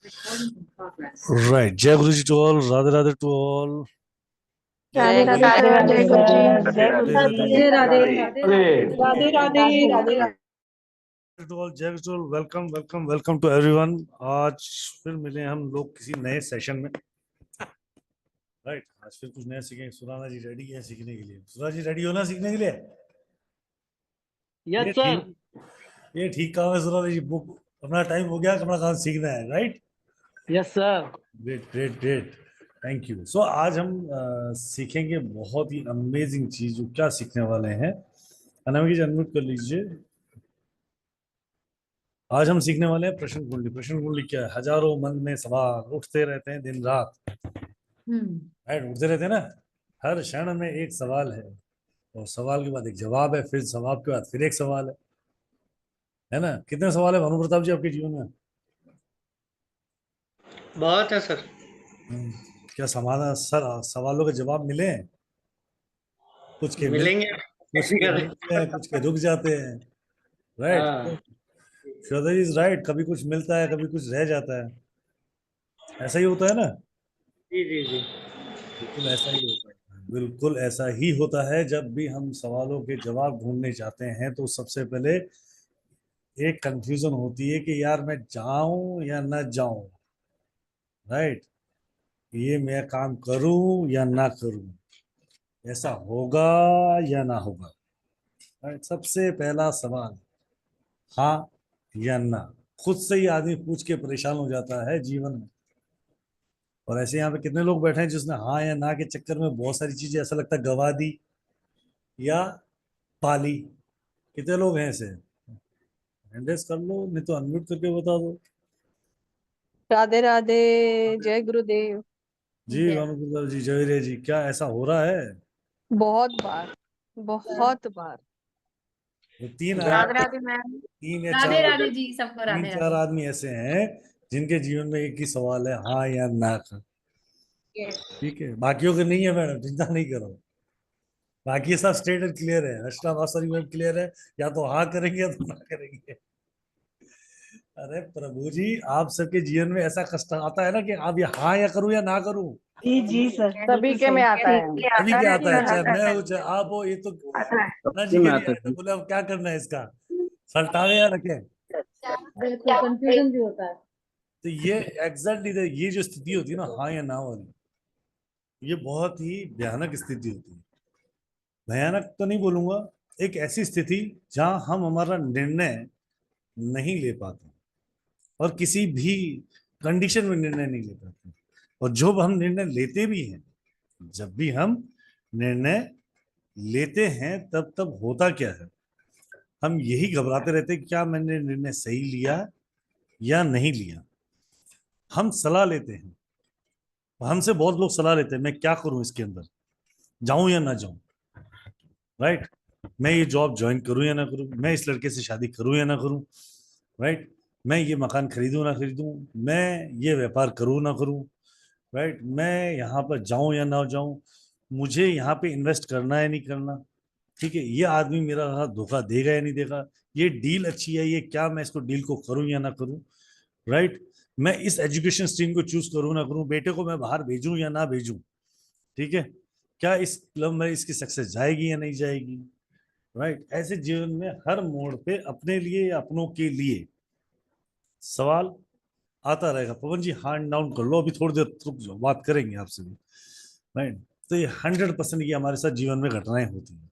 Right. Jai Guruji to all, Radhe Radhe to all. Radhe Radhe sir, जय गुरु जी। जय गुरु जी। Radhe Radhe Radhe Radhe. To all, Jai Guruji to all, welcome to everyone. आज फिर मिले हम लोग किसी नए सेशन में। राइट, आज फिर कुछ नया सीखेंगे। सुराना जी रेडी है सीखने के लिए? सुराना जी रेडी हो ना सीखने के लिए? Yes sir. ये ठीक काम है सुराना जी, बुक अपना टाइम हो गया, अपना काम सीखना है। Right, yes sir. Great great great, thank you. So आज हम सीखेंगे बहुत ही अमेजिंग चीज। जो क्या सीखने वाले हैं, अनामिका जी अनम्यूट कर लीजिए। आज हम सीखने वाले हैं प्रश्न कुंडली। प्रश्न कुंडली क्या है? हजारों मन में सवाल उठते रहते हैं दिन रात। राइट, उठते रहते हैं ना। हर क्षण में एक सवाल है, और सवाल के बाद एक जवाब है, फिर जवाब के बाद फिर एक सवाल है ना? कितने सवाल है भानु प्रताप जी आपके जीवन में? बहुत है सर। क्या समाधान सर सवालों के जवाब मिले हैं? कुछ के मिलेंगे। मिलते हैं, कुछ के रुक जाते हैं। Right, Shraddha ji is right. कभी कुछ मिलता है, कभी कुछ रह जाता है। ऐसा ही होता है ना? जी जी जी। बिल्कुल ऐसा ही होता है, बिल्कुल ऐसा ही होता है। जब भी हम सवालों के जवाब ढूंढने जाते हैं तो सबसे पहले एक कंफ्यूजन होती है कि यार मैं जाऊं या ना जाऊं। राइट, ये मैं काम करूं या ना करूं, ऐसा होगा या ना होगा। राइट, सबसे पहला सवाल हाँ या ना। खुद से ही आदमी पूछ के परेशान हो जाता है जीवन में। और ऐसे यहाँ पे कितने लोग बैठे हैं जिसने हाँ या ना के चक्कर में बहुत सारी चीजें ऐसा लगता है गवा दी या पाली। कितने लोग हैं ऐसे? हैंड रेस कर लो, नहीं तो अनम्यूट करके बता दो। राधे राधे, जय गुरुदेव। जी भानु जी, जय जी। क्या ऐसा हो रहा है? बहुत बार, बहुत बार। तो तीन राधे राधे मैम। तीन या राधे चार राधे जी, सबको तीन राधे चार राधे। आदमी ऐसे हैं जिनके जीवन में एक ही सवाल है, हाँ या ना का। ठीक है, बाकियों के नहीं है मैडम, चिंता नहीं करो। बाकी सब स्ट्रेट एंड क्लियर है। अर्चना मास्टर मैम क्लियर है, या तो हाँ करेंगे या तो ना करेंगे। अरे प्रभु जी, आप सबके जीवन में ऐसा कष्ट आता है ना कि आप ये हाँ या करूं या ना करूं। जी जी सर। सभी के में आता है। सभी क्या आता है, चाहे मैं हो चाहे आप हो। ये तो ना जी के लिए आया था, बोले अब क्या करना है इसका, सल्टावे या रखे। बिल्कुल कंफ्यूजन भी होता है। तो ये एग्जैक्टली ये जो स्थिति होती है ना, हाँ या ना वाली, ये बहुत ही भयानक स्थिति होती है। भयानक तो नहीं बोलूंगा, एक ऐसी स्थिति जहां हम हमारा निर्णय नहीं ले पाते, और किसी भी कंडीशन में निर्णय नहीं ले पाते। और जो हम निर्णय लेते भी हैं, जब भी हम निर्णय लेते हैं, तब तब होता क्या है, हम यही घबराते रहते हैं क्या मैंने निर्णय सही लिया या नहीं लिया। हम सलाह लेते हैं, हमसे बहुत लोग सलाह लेते हैं मैं क्या करूं इसके अंदर, जाऊं या ना जाऊं। राइट, मैं ये जॉब ज्वाइन करूं या ना करूं, मैं इस लड़के से शादी करूं या ना करूं। राइट, मैं ये मकान खरीदूं ना खरीदूं, मैं ये व्यापार करूं ना करूं। राइट, मैं यहाँ पर जाऊं या ना जाऊं, मुझे यहाँ पे इन्वेस्ट करना है नहीं करना। ठीक है, ये आदमी मेरा साथ धोखा देगा या नहीं देगा, ये डील अच्छी है, ये क्या मैं इसको डील को करूं या ना करूं। राइट, मैं इस एजुकेशन स्ट्रीम को चूज करूं ना करूं, बेटे को मैं बाहर भेजूं या ना भेजूं। ठीक है, क्या इस क्लब में इसकी सक्सेस जाएगी या नहीं जाएगी। राइट, ऐसे जीवन में हर मोड़ पे अपने लिए या अपनों के लिए सवाल आता रहेगा। पवन जी हैंड डाउन कर लो, अभी थोड़ी देर रुक जाओ, बात करेंगे आपसे भी। राइट, तो ये 100% ये हमारे साथ जीवन में घटनाएं होती हैं।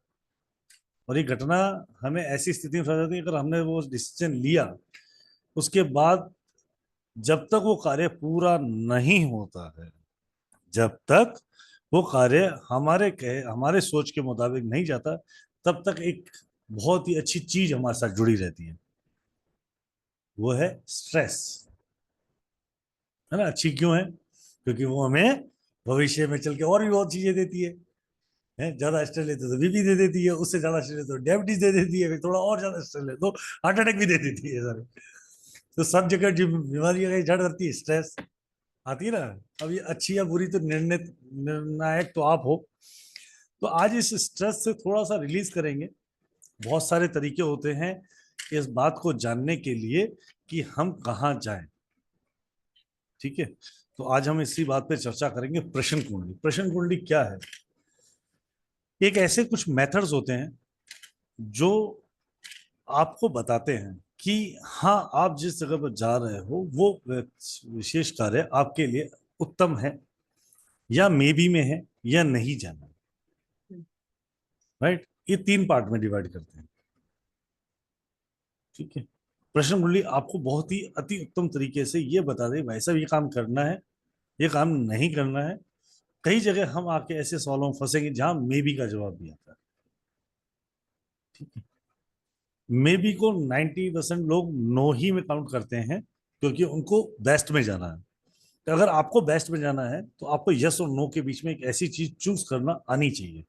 और ये घटना हमें ऐसी स्थिति में फंसा जाती है, अगर हमने वो डिसीजन लिया, उसके बाद जब तक वो कार्य पूरा नहीं होता है, जब तक वो कार्य हमारे सोच के मुताबिक नहीं जाता, तब तक एक बहुत ही अच्छी चीज हमारे साथ जुड़ी रहती है, वो है स्ट्रेस। है ना? अच्छी क्यों है? क्योंकि वो हमें भविष्य में चल के और भी बहुत चीजें देती है। ज्यादा स्ट्रेस लेते तो बीपी दे देती है, उससे ज्यादा स्ट्रेस लेते तो डायबिटीज दे देती है, फिर थोड़ा और ज्यादा स्ट्रेस ले तो हार्ट अटैक भी दे देती है सारे। तो सब जगह जो बीमारी का जड़ करती है स्ट्रेस आती है ना। अब ये अच्छी या बुरी तो निर्णायक तो आप हो। तो आज इस स्ट्रेस से थोड़ा सा रिलीज करेंगे। बहुत सारे तरीके होते हैं इस बात को जानने के लिए कि हम कहाँ जाएं। ठीक है, तो आज हम इसी बात पे चर्चा करेंगे। प्रश्न कुंडली, प्रश्न कुंडली क्या है? एक ऐसे कुछ मेथड्स होते हैं जो आपको बताते हैं कि हाँ, आप जिस जगह पर जा रहे हो वो विशेष कार्य आपके लिए उत्तम है, या मे बी में है, या नहीं जाना। राइट, ये 3 पार्ट में डिवाइड करते हैं। ठीक है, प्रश्न कुंडली आपको बहुत ही अति उत्तम तरीके से ये बता दे भाई साहब ये काम करना है, ये काम नहीं करना है। कई जगह हम आके ऐसे सवालों में फंसेंगे जहां मे बी का जवाब भी आता है। ठीक है, मे बी को 90% लोग नो ही में काउंट करते हैं, क्योंकि उनको बेस्ट में जाना है। तो अगर आपको बेस्ट में जाना है तो आपको यस और नो के बीच में एक ऐसी चीज चूज करना आनी चाहिए।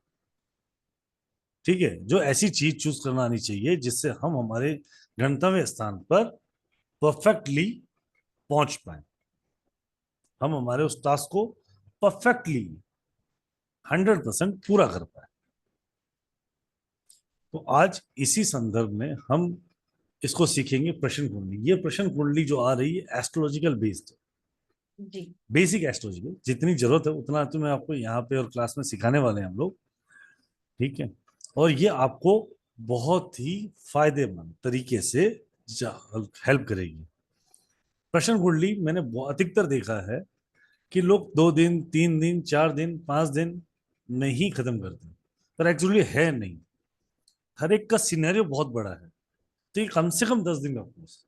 ठीक है, जो ऐसी चीज चूज करना आनी चाहिए जिससे हम हमारे गंतव्य स्थान पर परफेक्टली पहुंच पाए, हम हमारे उस टास्क को परफेक्टली 100% पूरा कर पाए। तो आज इसी संदर्भ में हम इसको सीखेंगे, प्रश्न कुंडली। ये प्रश्न कुंडली जो आ रही है एस्ट्रोलॉजिकल बेस्ड, जी बेसिक एस्ट्रोलॉजिकल, जितनी जरूरत है उतना तो मैं आपको यहाँ पे और क्लास में सिखाने वाले हैं हम लोग। ठीक है, और ये आपको बहुत ही फायदेमंद तरीके से हेल्प करेगी। प्रश्न कुंडली मैंने अधिकतर देखा है कि लोग 2 दिन 3 दिन 4 दिन 5 दिन में ही खत्म करते हैं, पर एक्चुअली है नहीं। हर एक का सिनेरियो बहुत बड़ा है, तो ये कम से कम 10 दिन का कोर्स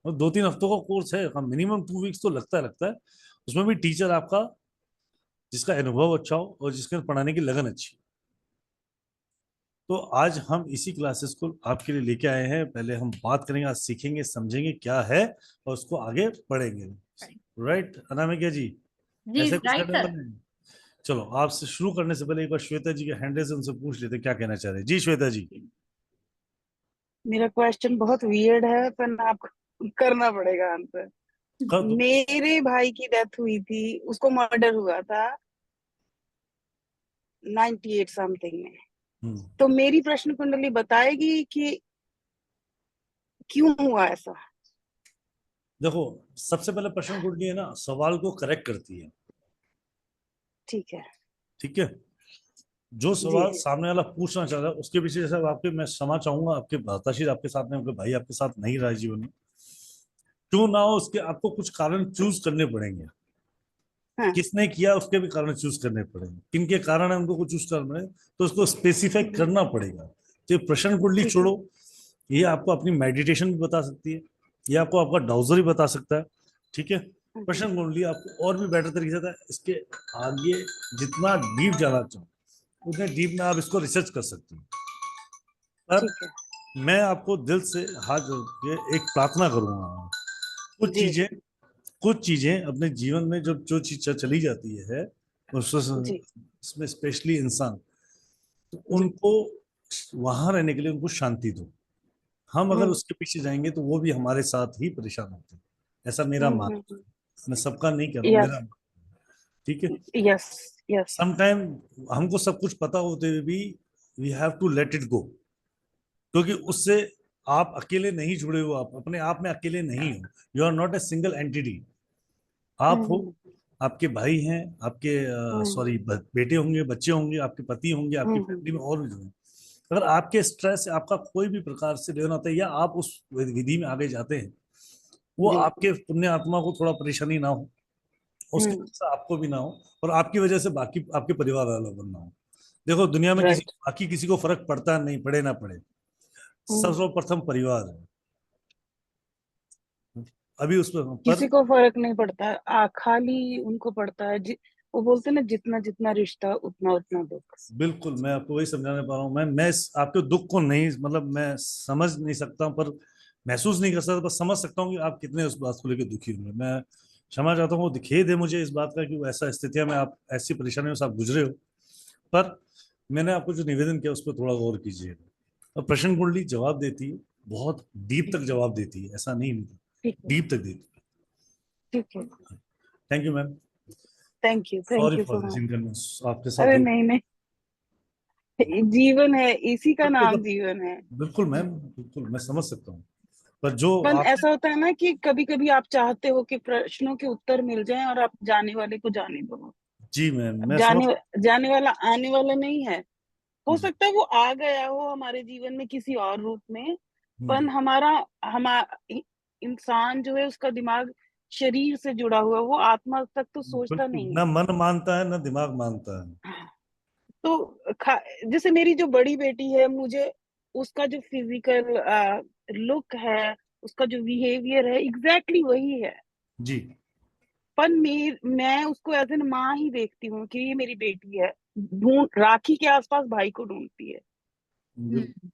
और 2-3 हफ्तों का कोर्स है। मिनिमम 2 वीक्स तो लगता है। उसमें भी टीचर आपका जिसका अनुभव अच्छा हो और जिसके पढ़ाने की लगन अच्छी। तो आज हम इसी क्लासेस को आपके लिए लेके आए हैं। पहले हम बात करेंगे, आज सीखेंगे, समझेंगे क्या है और उसको आगे पढ़ेंगे। राइट अनामिका जी, जी ऐसे कुछ राइट करने सर। वाले हैं? चलो, आपसे शुरू करने से पहले एक बार श्वेता जी के हैंडल से उनसे पूछ लेते हैं क्या कहना चाह रहे हैं। जी श्वेता जी। मेरा क्वेश्चन बहुत वियर्ड है पर आपको करना पड़ेगा आंसर। कर दो। मेरे भाई की डेथ हुई थी, उसको मर्डर हुआ था 98 समथिंग में। हम्म, तो मेरी प्रश्न कुंडली बताएगी कि क्यों हुआ ऐसा। देखो, सबसे पहले प्रश्न कुंडली है ना, सवाल को करेक्ट करती है। ठीक है। ठीक है, जो जी सवाल सामने वाला पूछना चाह रहा है उसके पीछे, जैसे आपके, मैं क्षमा चाहूंगा, आपके भ्राताश्री आपके साथ में, आपके भाई आपके साथ नहीं रहा है जीवन में, क्यों ना हो उसके आपको कुछ कारण चूज करने पड़ेंगे। हाँ। किसने किया उसके भी कारण चूज करने पड़ेंगे, किनके कारण है उनको कुछ चूज करना है, तो उसको स्पेसिफाई करना पड़ेगा। तो ये प्रश्न कुंडली ठीक है। छोड़ो, ये आपको अपनी मेडिटेशन भी बता सकती है, ये आपको आपका डाउजर भी बता सकता है। ठीक है, प्रश्न कुंडली आपको और भी बेटर तरीके से इसके आगे जितना डीप जाना चाहो उतने डीप में आप इसको रिसर्च कर सकते हो। पर ठीक है। मैं आपको दिल से हाथ जोड़ के एक प्रार्थना करूंगा। कुछ जी चीजें कुछ चीजें अपने जीवन में जब जो चीज चली जाती है जी उसमें स्पेशली इंसान, तो जी। उनको वहां रहने के लिए उनको शांति दो। हम अगर उसके पीछे जाएंगे तो वो भी हमारे साथ ही परेशान होते हैं। ऐसा मेरा मानना है, मैं सबका नहीं कह रहा हूँ, यस मेरा। ठीक है, यस यस। समटाइम हमको सब कुछ पता होते हुए भी we have to let it go, क्योंकि उससे आप अकेले नहीं जुड़े हो, आप अपने आप में अकेले नहीं हो। You are not a single entity. आप हो, आपके भाई हैं, आपके सॉरी बेटे होंगे, बच्चे होंगे, आपके पति होंगे, आपकी फैमिली में और भी जो है। अगर आपके स्ट्रेस से आपका कोई भी प्रकार से लेना होता है या आप उस विधि में आगे जाते हैं, वो जी। आपके पुण्य आत्मा को थोड़ा परेशानी ना हो, उसकी वजह से आपको भी ना हो, और आपकी वजह से बाकी आपके परिवार वालों को ना हो। देखो, दुनिया में राइट। बाकी किसी को फर्क पड़ता नहीं, पड़े ना पड़े, सर्वप्रथम परिवार है। अभी उस पर किसी को फर्क नहीं पड़ता, खाली उनको पड़ता है वो बोलते हैं ना, जितना जितना रिश्ता उतना उतना दुख। बिल्कुल, मैं आपको वही समझाने पा रहा हूँ। मैं आपके दुख को नहीं, मतलब मैं समझ नहीं सकता हूँ, पर महसूस नहीं कर सकता, पर समझ सकता हूँ कि आप कितने उस बात को लेकर दुखी होंगे। मैं क्षमा चाहता हूँ, वो खेद है मुझे इस बात का कि वो ऐसा स्थितियां में आप ऐसी परेशानियों से आप गुजरे हो। पर मैंने आपको जो निवेदन किया उस पर थोड़ा गौर कीजिएगा। और प्रश्न कुंडली जवाब देती है, बहुत डीप तक जवाब देती है, ऐसा नहीं, ठीक है। डीप तक देती ठीक है। है। Thank you ma'am, thank sorry you for so this much. Inconvenience आपके साथ अरे हो। नहीं नहीं, जीवन है, इसी का बिल्कुल नाम जीवन है। बिल्कुल मैम, बिल्कुल मैं समझ सकता हूँ। पर जो पर आप ऐसा होता है ना कि कभी कभी आप चाहते हो कि प्रश्नों के उत्तर मिल जाएं और आप जाने वाले को जाने दो। जी मैम अब मैं समझ जाने वाला आने वाला नहीं है। हो जी, सकता है वो आ गया हो हमारे जीवन में किसी और रूप में, पर जी, हमारा इंसान जो है उसका दिमाग शरीर से जुड़ा हुआ है, वो आत्मा तक तो सोचता बिल्कुल नहीं ना है। मन मानता है ना दिमाग मानता है। तो जैसे मेरी जो बड़ी बेटी है, मुझे उसका जो फिजिकल लुक है, उसका जो बिहेवियर है, एग्जैक्टली वही है। जी पर मैं उसको एज एन माँ ही देखती हूँ कि ये मेरी बेटी है। ढूंढ राखी के आसपास भाई को ढूंढती है। बिल्कुल।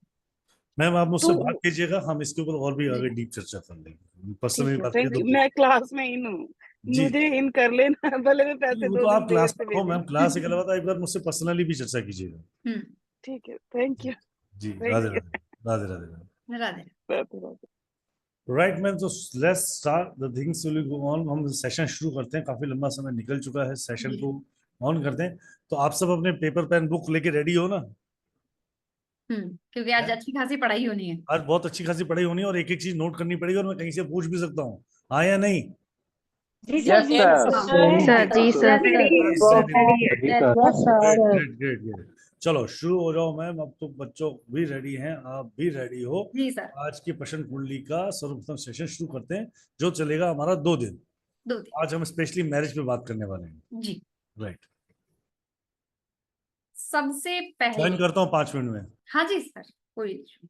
मैम आप तो मुझसे बात कीजिएगा, हम इसके ऊपर और भी आगे डीप चर्चा कर लेंगे, पर्सनली ठीक है, बात करिए थैंक तो यू। मैं क्लास में इन हूँ, जी। मुझे इन कर लेना भले मैं नहीं, पैसे वो दो तो दिन आप देर क्लास से में हो भेजूं। मैम, क्लास के अलावा एक बार मुझसे पर्सनली भी चर्चा कीजिएगा। ठीक है, थैंक जी यू। जी, thank Radhe you. Radhe, Radhe Radhe. Radhe. Right ma'am, तो let's start the things will go on. हम सेशन शुरू करते हैं, काफी लंबा समय निकल चुका है, सेशन जी। को ऑन करते हैं। तो आप सब अपने पेपर पेन बुक लेके रेडी हो ना? क्योंकि आज अच्छी खासी पढ़ाई होनी है। आज बहुत अच्छी खासी पढ़ाई होनी है और एक एक चीज नोट करनी पड़ेगी, और मैं कहीं से पूछ भी सकता हूँ, हाँ या नहीं? जी सर, जी सर जी सर ग्रेट ग्रेट ग्रेट। चलो शुरू हो जाओ मैम, अब तो बच्चों भी रेडी हैं, आप भी रेडी हो। जी सर। आज की प्रश्न कुंडली का सर्वप्रथम सेशन शुरू करते हैं, जो चलेगा हमारा 2 दिन। 2 दिन। आज हम स्पेशली मैरिज पे बात करने वाले हैं। जी। राइट, सबसे ज्वाइन पहले, करता हूँ 5 मिनट में। हाँ जी सर, कोई इशू।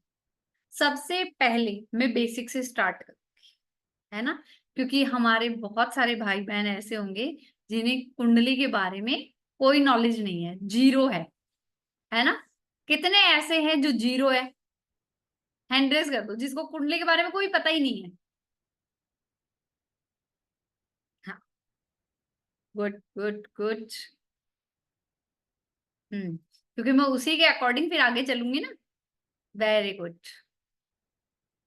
सबसे पहले मैं बेसिक से स्टार्ट करूंगी, है ना, क्योंकि हमारे बहुत सारे भाई बहन ऐसे होंगे जिन्हें कुंडली के बारे में कोई नॉलेज नहीं है, जीरो है ना। कितने ऐसे हैं जो जीरो है? हैंड रेज कर दो जिसको कुंडली के बारे में कोई पता ही नहीं है। हाँ, गुड गुड गुड। क्योंकि मैं उसी के अकॉर्डिंग फिर आगे चलूंगी ना। Very good,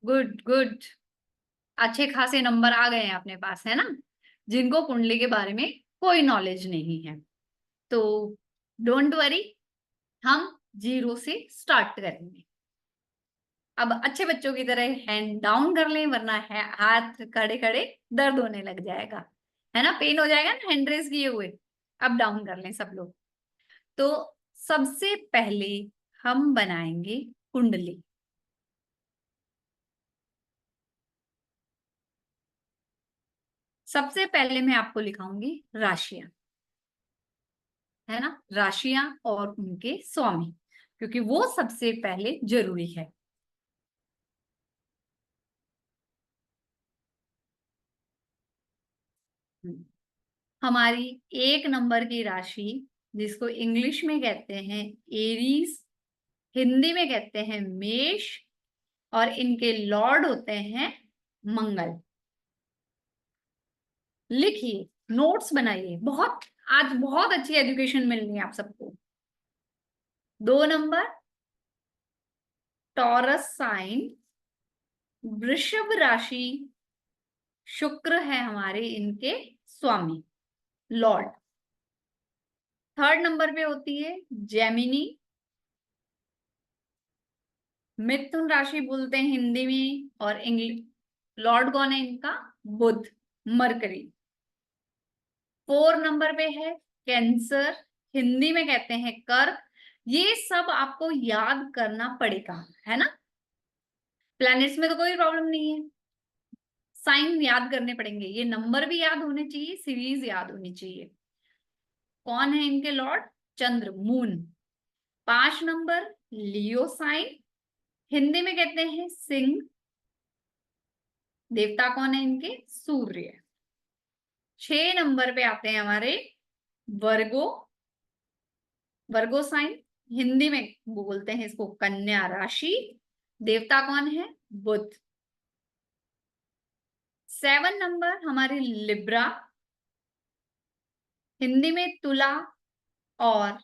good good. अच्छे खासे नंबर आ गए हैं अपने पास, है ना, जिनको कुंडली के बारे में कोई नॉलेज नहीं है। तो डोंट वरी, हम जीरो से स्टार्ट करेंगे। अब अच्छे बच्चों की तरह हैंड डाउन कर लें, वरना है हाथ खड़े खड़े दर्द होने लग जाएगा, है ना, पेन हो जाएगा ना हैंड रेस किए हुए। अब डाउन कर लें सब लोग। तो सबसे पहले हम बनाएंगे कुंडली। सबसे पहले मैं आपको लिखाऊंगी राशियां, है ना, राशियां और उनके स्वामी, क्योंकि वो सबसे पहले जरूरी है। हमारी 1 नंबर की राशि, जिसको इंग्लिश में कहते हैं एरीज, हिंदी में कहते हैं मेष, और इनके लॉर्ड होते हैं मंगल। लिखिए, नोट्स बनाइए, बहुत आज बहुत अच्छी एजुकेशन मिलनी है आप सबको। 2 नंबर टॉरस साइन, वृषभ राशि, शुक्र है हमारे इनके स्वामी, लॉर्ड। 3rd नंबर पे होती है जेमिनी, मिथुन राशि बोलते हैं हिंदी में, और इंग्लिश लॉर्ड कौन है इनका? बुध, मरकरी। 4 नंबर पे है कैंसर, हिंदी में कहते हैं कर्क। ये सब आपको याद करना पड़ेगा, है ना। प्लैनेट्स में तो कोई प्रॉब्लम नहीं है, साइन याद करने पड़ेंगे, ये नंबर भी याद होने चाहिए, सीरीज याद होनी चाहिए। कौन है इनके लॉर्ड? चंद्र, moon. 5 number Leo sign, Hindi में कहते हैं सिंह। देवता कौन है इनके? सूर्य। 6 नंबर पे आते हैं हमारे वर्गो, वर्गो साइन, हिंदी में बोलते हैं इसको कन्या राशि। देवता कौन है? बुध। 7 नंबर हमारे लिब्रा, हिंदी में तुला, और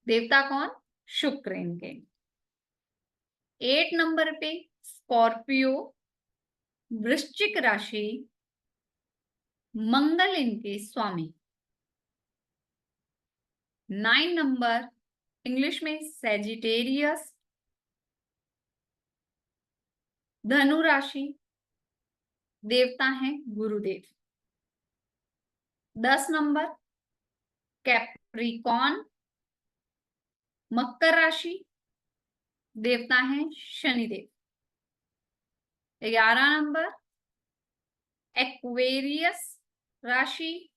देवता कौन? शुक्र इनके। 8 नंबर पे स्कॉर्पियो, वृश्चिक राशि, मंगल इनके स्वामी। 9 नंबर इंग्लिश में सेजिटेरियस, धनु राशि, देवता हैं गुरुदेव। 10 नंबर कैप्रिकॉन, मकर राशि, देवता हैं शनिदेव। 11 नंबर एक्वेरियस राशि,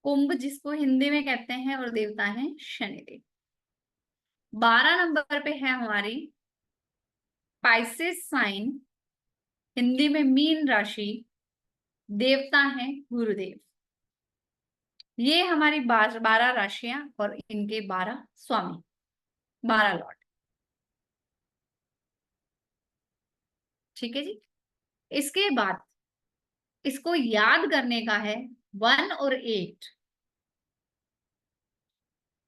कुंभ जिसको हिंदी में कहते हैं, और देवता हैं शनिदेव। 12 नंबर पे है हमारी पाइसेस साइन, हिंदी में मीन राशि, देवता हैं गुरुदेव। ये हमारी 12 राशियां और इनके 12 स्वामी, 12 लॉर्ड। ठीक है जी। इसके बाद इसको याद करने का है 1 और 8।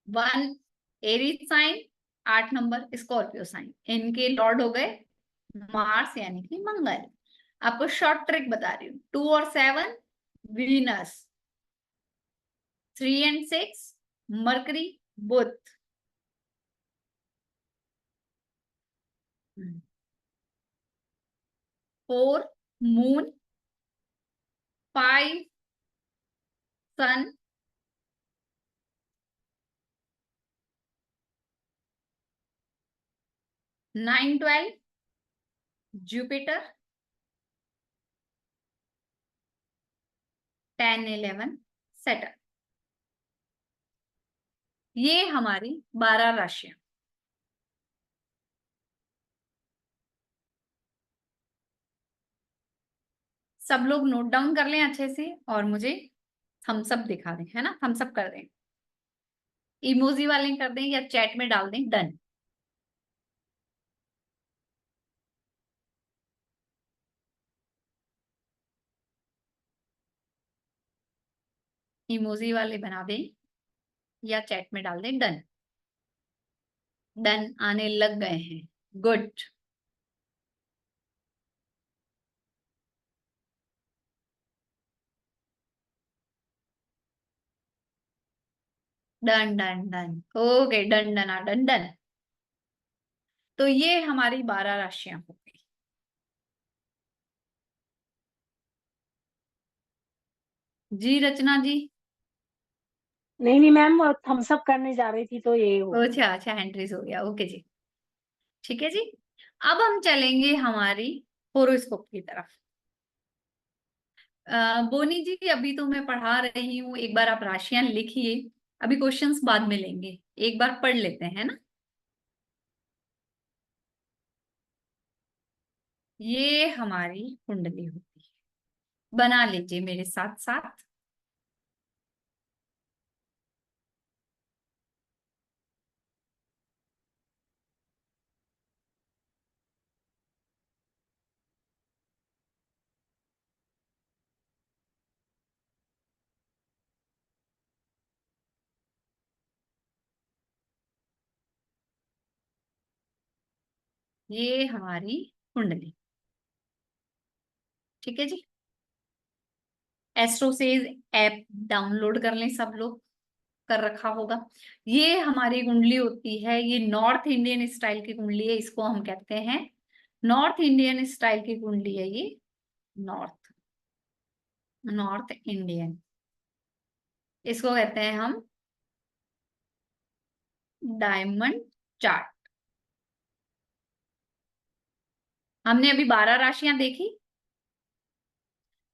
1 एरीज साइन, 8 नंबर स्कॉर्पियो साइन, इनके लॉर्ड हो गए मार्स यानी कि मंगल। आपको शॉर्ट ट्रिक बता रही हूँ, 2 और 7 Venus, 3 and 6 Mercury Budh. 4 moon, 5 sun, 9 12 Jupiter, 10 11 Saturn. ये हमारी 12 राशियां। सब लोग नोट डाउन कर लें अच्छे से और मुझे थम्स अप दिखा दें, है ना, थम्स अप कर दें, इमोजी वाले कर दें या चैट में डाल दें डन। इमोजी वाले बना दें या चैट में डाल दें डन। डन आने लग गए हैं, good. Done done done, okay, done done done done. तो ये हमारी 12 राशियां हो गई। जी रचना जी। नहीं नहीं मैम, थम्स अप करने जा रही थी तो ये हो गया। अच्छा अच्छा, एंट्रीज हो गया, ओके जी। ठीक है जी। अब हम चलेंगे हमारी होरोस्कोप की तरफ। बोनी जी, अभी तो मैं पढ़ा रही हूँ, एक बार आप राशियां लिखिए, अभी क्वेश्चंस बाद में लेंगे, एक बार पढ़ लेते हैं ना। ये हमारी कुंडली होती है, बना लीजिए मेरे साथ साथ। ये हमारी कुंडली, ठीक है जी। एस्ट्रोसेज ऐप डाउनलोड कर लें, सब लोग कर रखा होगा। ये हमारी कुंडली होती है, ये नॉर्थ इंडियन स्टाइल की कुंडली है, इसको हम कहते हैं नॉर्थ इंडियन स्टाइल की कुंडली है ये। नॉर्थ नॉर्थ इंडियन, इसको कहते हैं हम डायमंड चार्ट। हमने अभी 12 राशियां देखी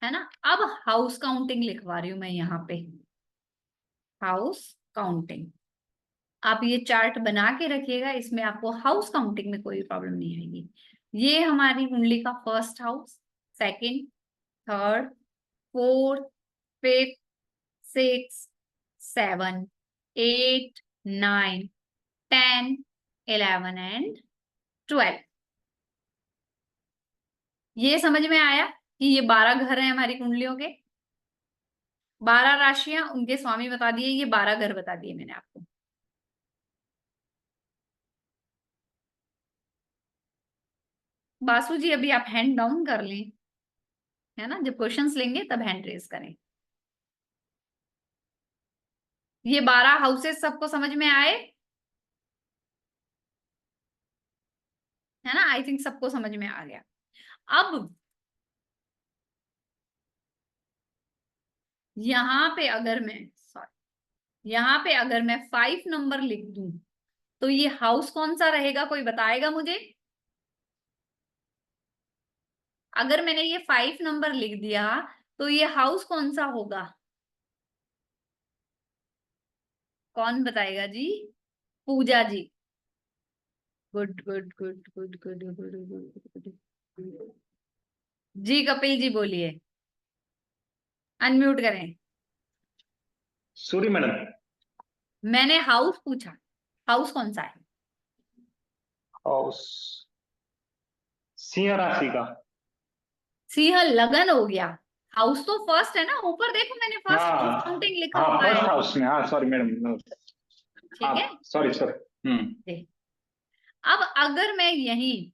है ना। अब हाउस काउंटिंग लिखवा रही हूं मैं यहाँ पे, हाउस काउंटिंग। आप ये चार्ट बना के रखिएगा, इसमें आपको हाउस काउंटिंग में कोई प्रॉब्लम नहीं आएगी। ये हमारी कुंडली का first house, second, third, fourth, fifth, six, 7, 8, 9, 10, 11 and 12। ये समझ में आया कि ये 12 घर हैं हमारी कुंडलियों के, 12 राशियां, उनके स्वामी बता दिए, ये 12 घर बता दिए मैंने आपको। बासु जी, अभी आप हैंड डाउन कर लें, है ना, जब क्वेश्चंस लेंगे तब हैंड रेज करें। ये 12 हाउसेस सबको समझ में आए, है ना, आई थिंक सबको समझ में आ गया। अब यहाँ पे अगर मैं यहाँ पे अगर मैं 5 नंबर लिख दूं तो ये हाउस कौन सा रहेगा, कोई बताएगा मुझे? अगर मैंने ये 5 नंबर लिख दिया तो ये हाउस कौन सा होगा? कौन बताएगा जी? Puja ji. Good good good good good good good. जी कपिल जी बोलिए, अनम्यूट करें। सूर्य मैडम। मैंने हाउस पूछा, हाउस कौन सा है? हाउस सिंह राशि का। सिंह लगन हो गया। हाउस तो फर्स्ट है ना, ऊपर देखो मैंने फर्स्ट हाउस हाँ काउंटिंग लिखा हाँ, हुआ फर्स्ट है। हाउस में। हाँ सॉरी मैडम। ठीक है, हाँ सॉरी सॉरी। देख। अब अगर मैं यही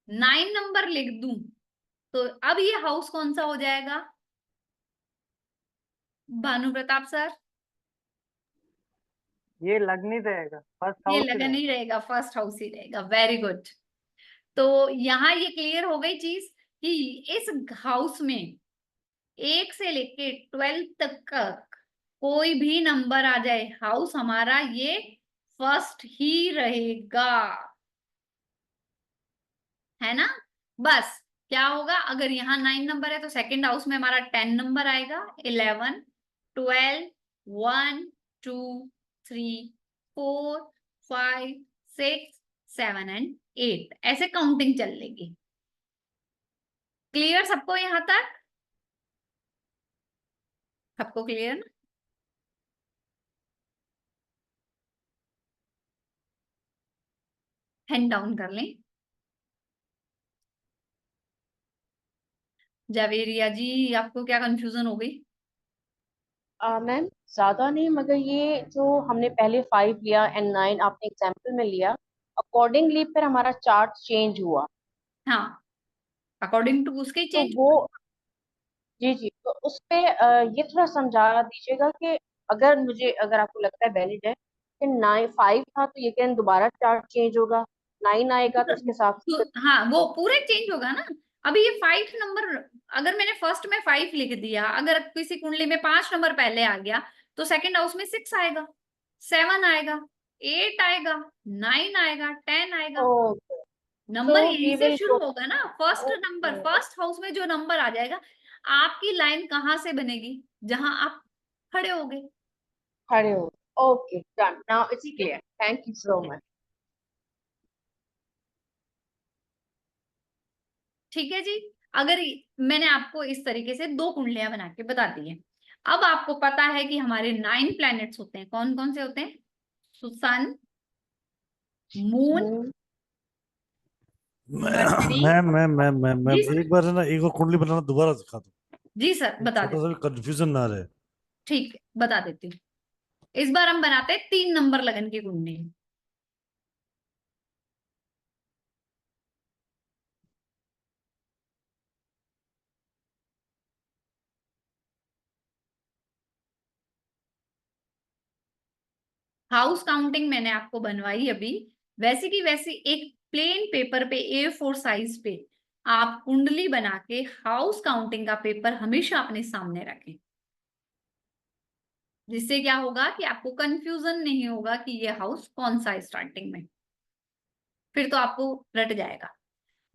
9 नंबर लिख दूं तो अब ये हाउस कौन सा हो जाएगा? भानु प्रताप सर। ये लग नहीं रहेगा, फर्स्ट ये हाउस ही लगन ही रहेगा। रहेगा, फर्स्ट हाउस ही रहेगा। Very good. तो यहाँ ये क्लियर हो गई चीज कि इस हाउस में 1 से लेके 12 तक का कोई भी नंबर आ जाए, हाउस हमारा ये फर्स्ट ही रहेगा, है ना? बस क्या होगा, अगर यहाँ 9 नंबर है तो सेकंड हाउस में हमारा 10 नंबर आएगा, 11, 12, 1, 2, 3, 4, 5, 6, 7 एंड 8 ऐसे काउंटिंग चल लेगी। क्लियर सबको यहाँ तक? सबको क्लियर ना? हैंड डाउन कर लें। जावेरिया जी आपको क्या कंफ्यूजन हो गई? मैम ज्यादा नहीं, मगर ये जो हमने पहले 5 लिया एंड 9 आपने एग्जाम्पल में लिया, अकॉर्डिंगली फिर हमारा चार्ट चेंज हुआ। हाँ, अकॉर्डिंग टू उसके तो चेंज। वो जी जी, तो उस पे ये थोड़ा समझा दीजिएगा कि अगर आपको लगता है वैलिड है कि 5 था तो ये क्या दोबारा चार्ट चेंज होगा, 9 आएगा तो उसके साथ हाँ वो पूरे चेंज होगा ना। अभी ये 5 नंबर, अगर मैंने फर्स्ट में 5 लिख दिया, अगर किसी कुंडली में 5 नंबर पहले आ गया तो सेकंड हाउस में 6 आएगा, 7 आएगा, 8 आएगा, 9 आएगा, 10 आएगा। ओके। नंबर तो यहीं वी से विल शुरू गो। होगा ना। First number, okay, first house में जो नंबर आ जाएगा, आपकी लाइन कहाँ से बनेगी? जहां आप खड़े होगे। खड़े हो। Okay done, now it's clear, thank you so much. ठीक है जी। अगर मैंने आपको इस तरीके से 2 कुंडलियां बना के बता दी है, अब आपको पता है कि हमारे 9 प्लैनेट्स होते हैं। कौन कौन से होते हैं? सन, मून, मरकरी। मैं जी सर। एक बार है ना, एक बार कुंडली बनाना दोबारा सिखा दो। जी सर बता छोटा सा देती भी कंफ्यूजन ना रहे। हूँ। ठीक है, बता देती हूँ। इस बार हम बनाते हैं 3 नंबर लगन की कुंडली। हाउस काउंटिंग मैंने आपको बनवाई अभी, वैसी की वैसी एक प्लेन पेपर पे A4 साइज पे आप कुंडली बना के हाउस काउंटिंग का पेपर हमेशा अपने सामने रखें, जिससे क्या होगा कि आपको कंफ्यूजन नहीं होगा कि ये हाउस कौन सा है स्टार्टिंग में, फिर तो आपको रट जाएगा।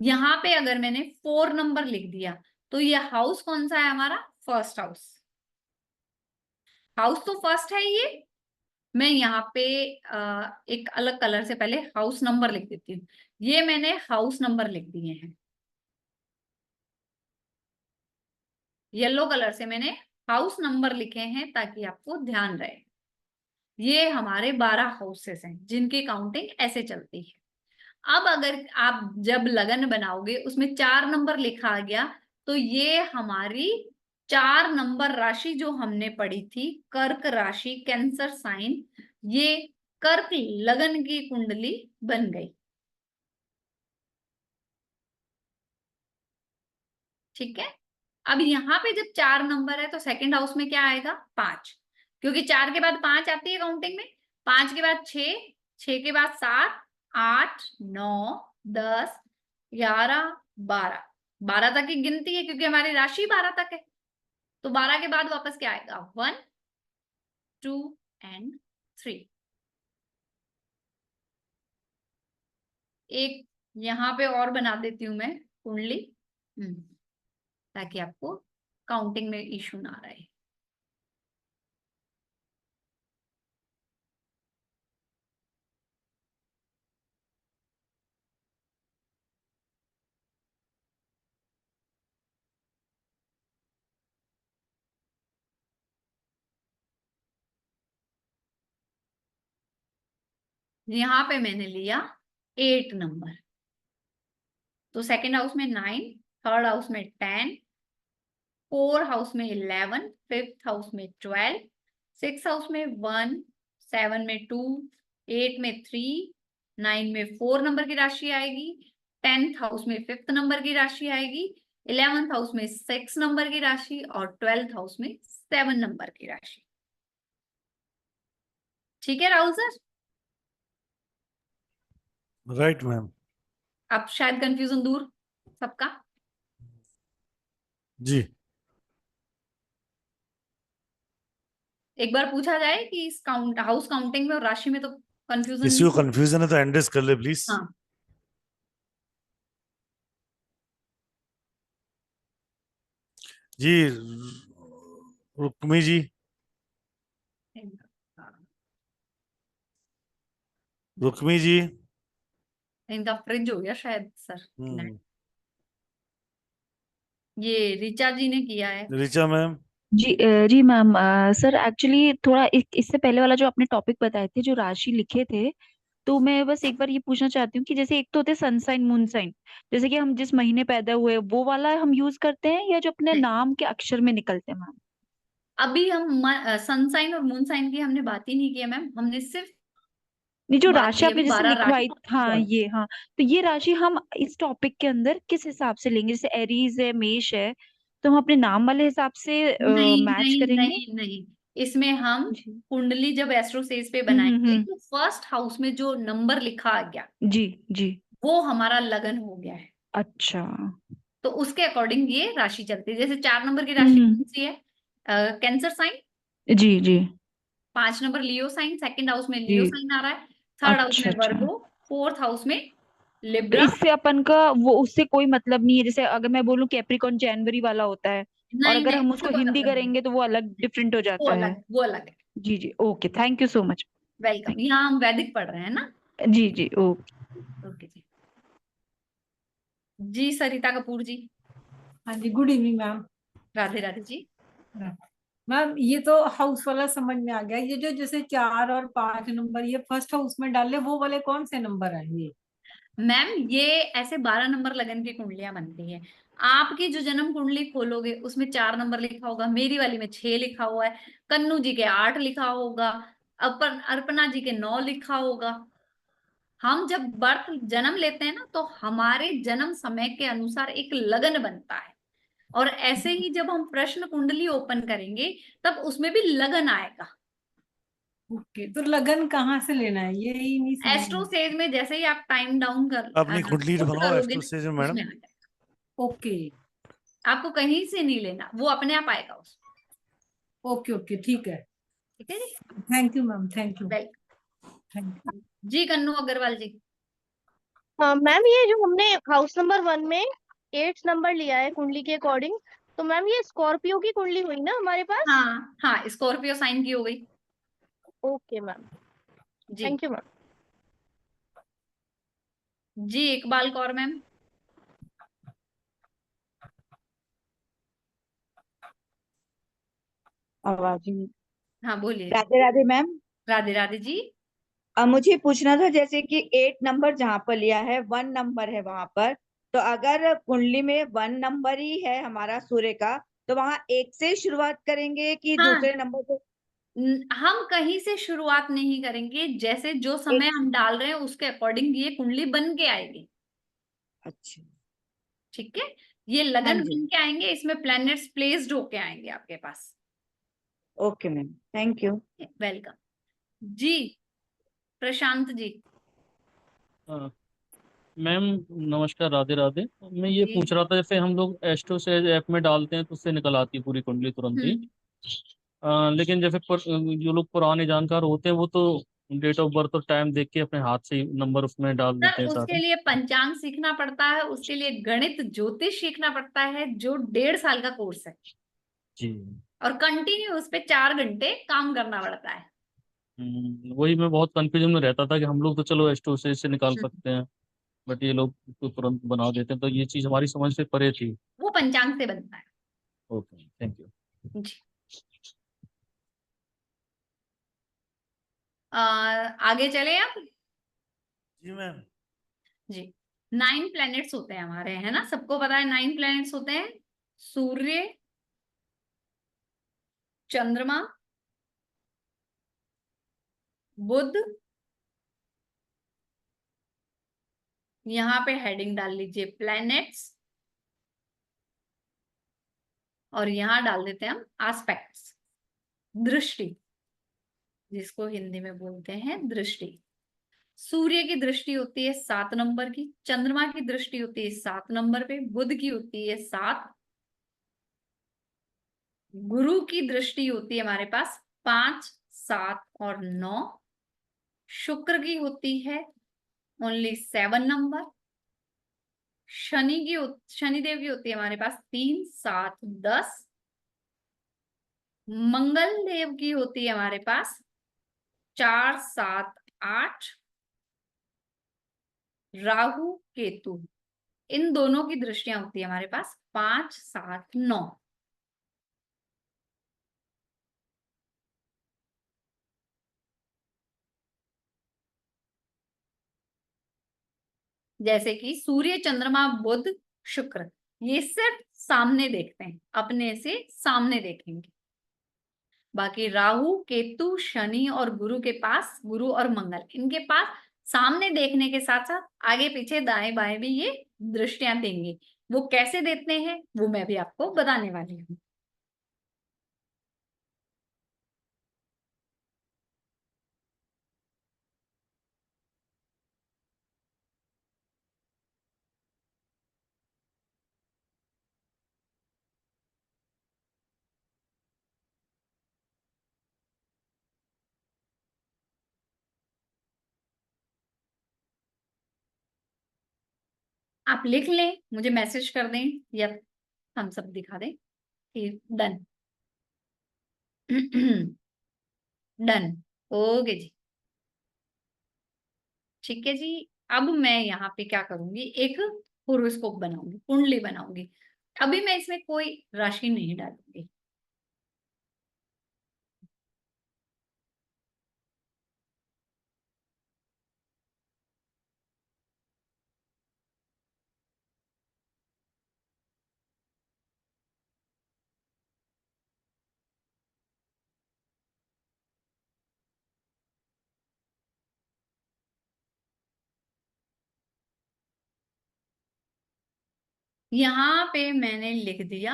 यहाँ पे अगर मैंने 4 नंबर लिख दिया तो ये हाउस कौन सा है हमारा? First house. हाउस तो फर्स्ट है ये। मैं यहाँ पे एक अलग कलर से पहले हाउस नंबर लिख देती हूँ। ये मैंने हाउस नंबर लिख दिए हैं, येलो कलर से मैंने हाउस नंबर लिखे हैं ताकि आपको ध्यान रहे। ये हमारे 12 हाउसेस हैं जिनकी काउंटिंग ऐसे चलती है। अब अगर आप जब लगन बनाओगे उसमें 4 नंबर लिखा आ गया तो ये हमारी 4 नंबर राशि जो हमने पढ़ी थी, कर्क राशि, कैंसर साइन, ये कर्क लगन की कुंडली बन गई। ठीक है। अब यहाँ पे जब 4 नंबर है तो सेकंड हाउस में क्या आएगा? 5, क्योंकि 4 के बाद 5 आती है काउंटिंग में। 5 के बाद 6, 6 के बाद 7, 8, 9, 10, 11, 12। 12 तक की गिनती है क्योंकि हमारी राशि 12 तक है, तो 12 के बाद वापस क्या आएगा? 1, 2 एंड 3। एक यहाँ पे और बना देती हूँ मैं कुंडली, ताकि आपको काउंटिंग में इशू ना रहे। यहाँ पे मैंने लिया 8 नंबर, तो सेकंड हाउस में 9, थर्ड हाउस में 10, फोर्थ हाउस में 11, फिफ्थ हाउस में 12, सिक्स हाउस में 1, 7 में 2, 8 में 3, 9 में 4 नंबर की राशि आएगी, 10th हाउस में 5th नंबर की राशि आएगी, 11th हाउस में 6 नंबर की राशि और 12th हाउस में 7 नंबर की राशि। ठीक है राहुल सर? Right ma'am. अब शायद कंफ्यूजन दूर सबका। जी। एक बार पूछा जाए कि इस हाउस काउंटिंग में और राशि में तो कंफ्यूजन किसी को कंफ्यूजन है तो एंडेस कर ले प्लीज। हाँ। जी रुक्मी जी, रुक्मी जी। इनका फ्रिज हो गया शायद सर। हम्म, ये ऋचा जी ने किया है। ऋचा मैम। जी मैम, सर एक्चुअली थोड़ा इससे पहले वाला जो आपने टॉपिक बताए थे, जो राशि लिखे थे, तो मैं बस एक बार ये पूछना चाहती हूँ कि जैसे एक तो होते हैं सन साइन मून साइन, जैसे कि हम जिस महीने पैदा हुए वो वाला हम यूज करते हैं, या जो अपने नहीं। नाम के अक्षर में निकलते हैं मैम? अभी हम सन साइन और मून साइन की हमने बात ही नहीं की है मैम, हमने सिर्फ नहीं, जो बात राशि की आपने अभी जैसे 12 लिखवाई, राशि। हाँ ये, हाँ तो ये राशि हम इस टॉपिक के अंदर किस हिसाब से लेंगे? जैसे एरीज है, मेष है, तो हम अपने नाम वाले हिसाब से नहीं मैच नहीं करेंगे? नहीं नहीं, इसमें हम जी। कुंडली जब एस्ट्रोसेज पे हम्म बनाएंगे हम्म तो फर्स्ट हाउस में जो नंबर लिखा आ गया जी जी। वो हमारा लगन हो गया है, अच्छा। तो उसके अकॉर्डिंग ये राशि चलती है। जैसे 4 नंबर की राशि हम्म। कौन सी है? Cancer sign. जी जी 5 number Leo sign, second house में जी। लियो साइन आ रहा है, थर्ड हाउस अच्छा में अच्छा। वर्गो, फोर्थ हाउस में तो लिब्रा। इससे अपन का वो, उससे कोई मतलब नहीं है? जैसे अगर मैं बोलूं कैप्रिकॉन जनवरी वाला होता है, और नहीं अगर नहीं, हम उससे उसको कोई हिंदी मतलब नहीं, करेंगे तो वो अलग डिफरेंट हो वो जाता अलग है? है, वो अलग है। जी जी, okay, thank you so much. Welcome. यहाँ हम वैदिक पढ़ रहे हैं ना। जी जी, ओके। ओके जी। जी सरिता कपूर जी। हाँ जी, good evening ma'am. Radhe Radhe जी। मैम ये तो हाउस वाला समझ में आ गया, ये जो जैसे 4 और 5 नंबर ये फर्स्ट हाउस में डाले, वो वाले कौन से नंबर हैं ये? मैम ये ऐसे 12 नंबर लगन की कुंडलियां बनती हैं। आपकी जो जन्म कुंडली खोलोगे उसमें 4 नंबर लिखा होगा, मेरी वाली में 6 लिखा हुआ है, कन्नू जी के 8 लिखा होगा, अर्पणा जी के 9 लिखा होगा। हम जब बर्थ जन्म लेते हैं ना तो हमारे जन्म समय के अनुसार एक लगन बनता है, और ऐसे ही जब हम प्रश्न कुंडली ओपन करेंगे तब उसमें भी लगन आएगा। ओके, तो लगन कहाँ से लेना है, ये ही नहीं समझ एस्ट्रो में। सेज में जैसे ही आप टाइम डाउन कर अपनी कुंडली पुट बनाओ करोगे एस्ट्रो ना, सेज में मैडम। उसमें आ जाएगा। ओके आपको कहीं से नहीं लेना, वो अपने आप आएगा उसमें। ओके ओके, ठीक है। ठीक है जी। Thank you ma'am, thank you. Welcome thank you. जी। कन्नू अग्रवाल जी। मैम ये जो हमने हाउस नंबर 1 में 8 नंबर लिया है कुंडली के अकॉर्डिंग, तो मैम ये स्कॉर्पियो की कुंडली हुई ना हमारे पास? हाँ हाँ, स्कॉर्पियो साइन की हो गई। ओके मैम, जी। Thank you ma'am. जी इकबाल कौर मैम। आवाज ही नहीं। हाँ बोलिए। राधे राधे मैम। राधे राधे जी। अब मुझे पूछना था, जैसे कि 8 नंबर जहाँ पर लिया है, 1 नंबर है वहां पर, तो अगर कुंडली में 1 नंबर ही है हमारा सूर्य का, तो वहां 1 से शुरुआत करेंगे कि हाँ, दूसरे नंबर से? हम कहीं से शुरुआत नहीं करेंगे, जैसे जो समय एक। हम डाल रहे हैं उसके अकॉर्डिंग ये कुंडली बन के आएगी। अच्छा। ठीक है, ये हाँ लगन जी। बन के आएंगे, इसमें प्लैनेट्स प्लेस्ड होके आएंगे आपके पास। Okay ma'am, thank you. Welcome जी। प्रशांत जी। मैम नमस्कार, राधे राधे। मैं ये जी। पूछ रहा था, जैसे हम लोग एस्ट्रोसेज ऐप में डालते हैं तो उससे निकल आती है पूरी कुंडली तुरंत ही। लेकिन जैसे जो लोग पुराने जानकार होते हैं वो तो डेट ऑफ बर्थ और टाइम देख के अपने हाथ से ही नंबर उसमें डाल देते सर हैं उसके सारे। लिए पंचांग सीखना पड़ता है, उसके लिए गणित ज्योतिष सीखना पड़ता है, जो 1.5 साल का कोर्स है, जी। और कंटिन्यू उस पे 4 घंटे काम करना पड़ता है। वही मैं बहुत कंफ्यूजन में रहता था कि हम लोग तो चलो एस्ट्रोसेज से निकाल सकते हैं, बट ये लोग तो तुरंत बना देते हैं, तो ये चीज हमारी समझ से परे थी। वो पंचांग से बनता है। Okay, thank you. जी। आगे चले आप। जी मैम। जी। 9 प्लैनेट्स होते हैं हमारे, है ना, सबको पता है 9 प्लैनेट्स होते हैं। सूर्य, चंद्रमा, बुध, यहाँ पे हेडिंग डाल लीजिए प्लैनेट्स, और यहाँ डाल देते हैं हम एस्पेक्ट्स, दृष्टि, जिसको हिंदी में बोलते हैं दृष्टि। सूर्य की दृष्टि होती है 7 नंबर की, चंद्रमा की दृष्टि होती है 7 नंबर पे, बुध की होती है 7, गुरु की दृष्टि होती है हमारे पास 5, 7 और 9, शुक्र की होती है ओनली 7 नंबर, शनिदेव की होती है हमारे पास 3, 7, 10, मंगल देव की होती है हमारे पास 4, 7, 8, राहु केतु, इन दोनों की दृष्टियां होती है हमारे पास 5, 7, 9। जैसे कि सूर्य, चंद्रमा, बुध, शुक्र, ये सिर्फ सामने देखते हैं, अपने से सामने देखेंगे। बाकी राहु, केतु, शनि और गुरु के पास, गुरु और मंगल, इनके पास सामने देखने के साथ साथ आगे पीछे दाएं बाएं भी ये दृष्टियां देंगे। वो कैसे देते हैं वो मैं भी आपको बताने वाली हूँ। आप लिख लें, मुझे मैसेज कर दें या हम सब दिखा दें कि डन। डन। ओके जी, ठीक है जी। अब मैं यहाँ पे क्या करूंगी, एक होरोस्कोप बनाऊंगी, कुंडली बनाऊंगी। अभी मैं इसमें कोई राशि नहीं डालूंगी। यहाँ पे मैंने लिख दिया,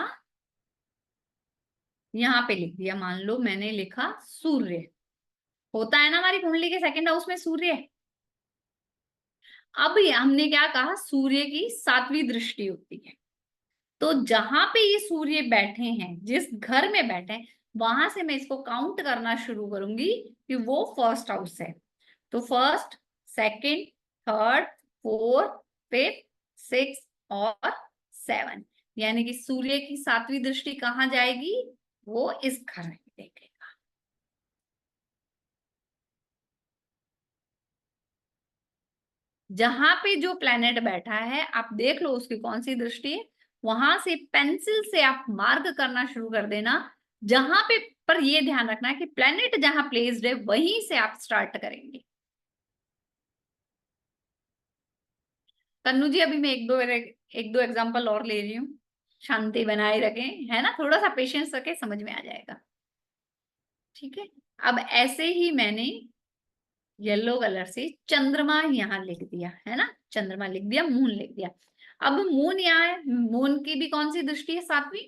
यहाँ पे लिख दिया, मान लो मैंने लिखा सूर्य, होता है ना हमारी कुंडली के सेकंड हाउस में सूर्य। अब हमने क्या कहा, सूर्य की 7वीं दृष्टि होती है, तो जहां पे ये सूर्य बैठे हैं, जिस घर में बैठे हैं, वहां से मैं इसको काउंट करना शुरू करूंगी कि वो फर्स्ट हाउस है। तो first, second, third, fourth, fifth, six और 7, यानी कि सूर्य की 7वीं दृष्टि कहाँ जाएगी, वो इस घर में देखेगा। जहां पे जो प्लेनेट बैठा है आप देख लो उसकी कौन सी दृष्टि है, वहां से पेंसिल से आप मार्क करना शुरू कर देना। जहां पे, पर ये ध्यान रखना है कि प्लेनेट जहां प्लेस्ड है वहीं से आप स्टार्ट करेंगे। तन्नू जी अभी मैं एक दो एग्जांपल और ले रही हूँ, शांति बनाए रखें, है ना, थोड़ा सा पेशेंस रखें, समझ में आ जाएगा। ठीक है, अब ऐसे ही मैंने येलो कलर से चंद्रमा यहाँ लिख दिया, है ना, चंद्रमा लिख दिया, मून लिख दिया। अब मून यहाँ है, मून की भी कौन सी दृष्टि है, 7वीं।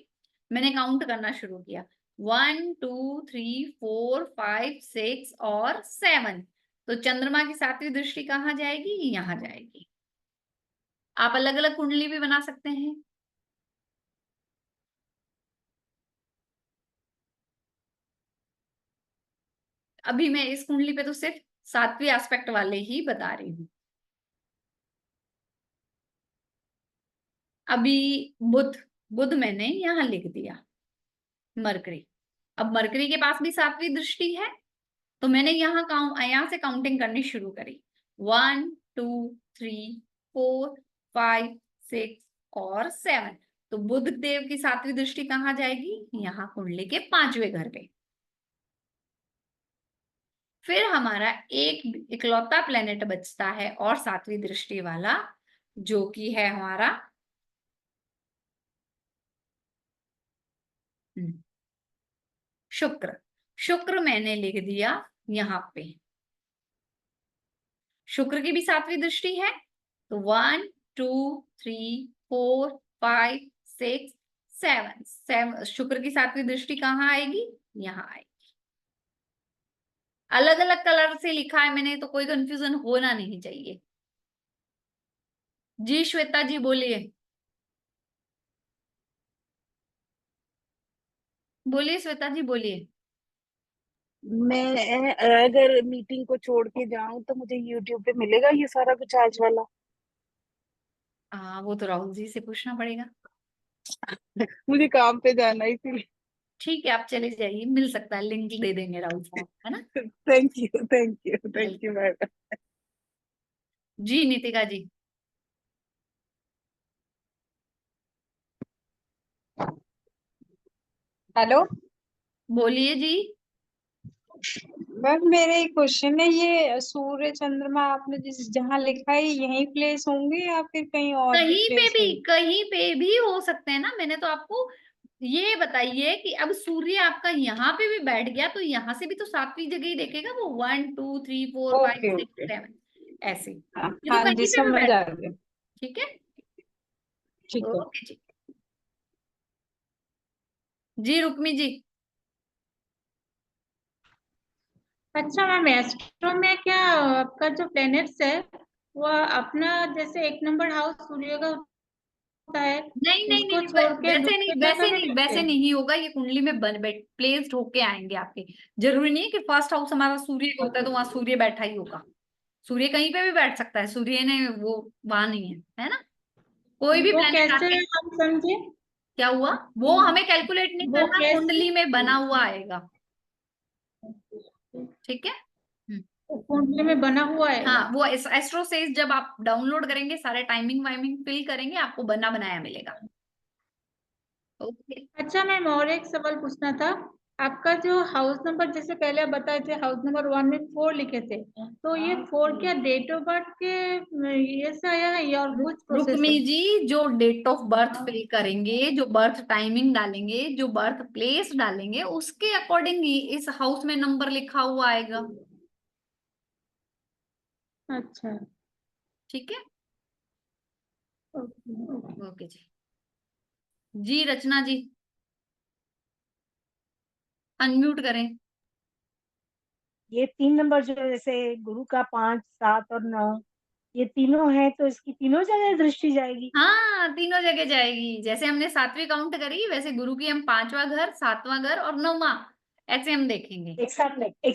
मैंने काउंट करना शुरू किया, 1, 2, 3, 4, 5, 6 और 7। तो चंद्रमा की 7वीं दृष्टि कहाँ जाएगी, यहाँ जाएगी। आप अलग अलग कुंडली भी बना सकते हैं। अभी मैं इस कुंडली पे तो सिर्फ 7वें एस्पेक्ट वाले ही बता रही हूँ। अभी बुध, बुध मैंने यहाँ लिख दिया। मरकरी, अब मरकरी के पास भी 7वीं दृष्टि है, तो मैंने यहाँ से काउंटिंग करनी शुरू करी। 1 2 3 4 5 6 और 7। तो बुध देव की 7वीं दृष्टि कहाँ जाएगी? यहाँ कुंडली के 5वें घर पे। फिर हमारा एक इकलौता प्लेनेट बचता है और 7वीं दृष्टि वाला, जो कि है हमारा शुक्र। शुक्र मैंने लिख दिया यहाँ पे। शुक्र की भी 7वीं दृष्टि है, तो 1 2 3 4 5 6 7। शुक्र की 7वीं दृष्टि कहाँ आएगी? यहाँ आएगी। अलग अलग कलर से लिखा है मैंने, तो कोई कंफ्यूजन होना नहीं चाहिए। जी श्वेता जी बोलिए, बोलिए श्वेता जी बोलिए। मैं अगर मीटिंग को छोड़ के जाऊं तो मुझे यूट्यूब पे मिलेगा ये सारा कुछ आज वाला? वो तो राहुल जी से पूछना पड़ेगा। मुझे काम पे जाना है इसीलिए। ठीक है, आप चले जाइए, मिल सकता है, लिंक दे देंगे राहुल साहब, है ना। Thank you thank you thank you madam. जी नितिका जी। हेलो बोलिए जी। मैम, मेरा एक क्वेश्चन है, ये सूर्य चंद्रमा आपने जिस जहाँ लिखा है यहीं प्लेस होंगे या फिर कहीं और भी कहीं पे प्लेस भी, होंगे? कहीं पे भी हो सकते हैं ना। मैंने तो आपको ये बताइए कि अब सूर्य आपका यहाँ पे भी बैठ गया, तो यहाँ से भी तो 7वीं जगह ही देखेगा वो। 1 2 3 4 5 ओके 6 ओके, 7 ऐसे। हाँ ये तो हाँ जी, कहीं पे भी समझ बैठ आ सकता गया। है। ठीक है, ठीक है। ओके जी। जी रुक्मी जी। अच्छा मैम, एस्ट्रो में क्या आपका जो प्लैनेट्स है वो अपना जैसे 1 नंबर हाउस सूर्य का होता है, नहीं नहीं उसको नहीं, छोड़ के वैसे नहीं, दूसरे वैसे जगह नहीं, पे वैसे नहीं होगा। ये कुंडली में प्लेस्ड होके आएंगे आपके। जरूरी नहीं है कि फर्स्ट हाउस हमारा सूर्य का होता है तो वहां सूर्य बैठा ही होगा। सूर्य कहीं पे भी बैठ सकता है, सूर्य ने वो वहां नहीं है ना। कोई भी वो प्लेनेट कैसे आके, हम समझे? क्या हुआ वो हमें कैलकुलेट नहीं वो करना, कैसे कुंडली में बना हुआ आएगा। ठीक है। कुंडली में बना हुआ है? हाँ, वो एस्ट्रो सेज जब आप डाउनलोड करेंगे, सारे टाइमिंग वाइमिंग फिल करेंगे, आपको बना बनाया मिलेगा। ओके। अच्छा मैम, और एक सवाल पूछना था। आपका जो हाउस नंबर जैसे पहले आप बताए थे, हाउस नंबर 1 में 4 लिखे थे, तो ये 4 क्या डेट ऑफ बर्थ के ये से आया है या और कुछ प्रोसेस रुक्मी है? जी, जो डेट ऑफ बर्थ फिल करेंगे, जो बर्थ टाइमिंग डालेंगे, जो बर्थ प्लेस डालेंगे, उसके अकॉर्डिंग ही इस हाउस में नंबर लिखा हुआ आएगा। अच्छा, ठीक है, ओके ओके। ओके जी। जी रचना जी, अनम्यूट करें। ये 3 नंबर जो है, जैसे गुरु का 5 7 और 9, ये तीनों है तो इसकी तीनों जगह दृष्टि जाएगी? हाँ, तीनों जगह जाएगी। जैसे हमने 7वीं काउंट करी, वैसे गुरु की हम 5वां घर, 7वां घर और 9वां ऐसे हम देखेंगे। एक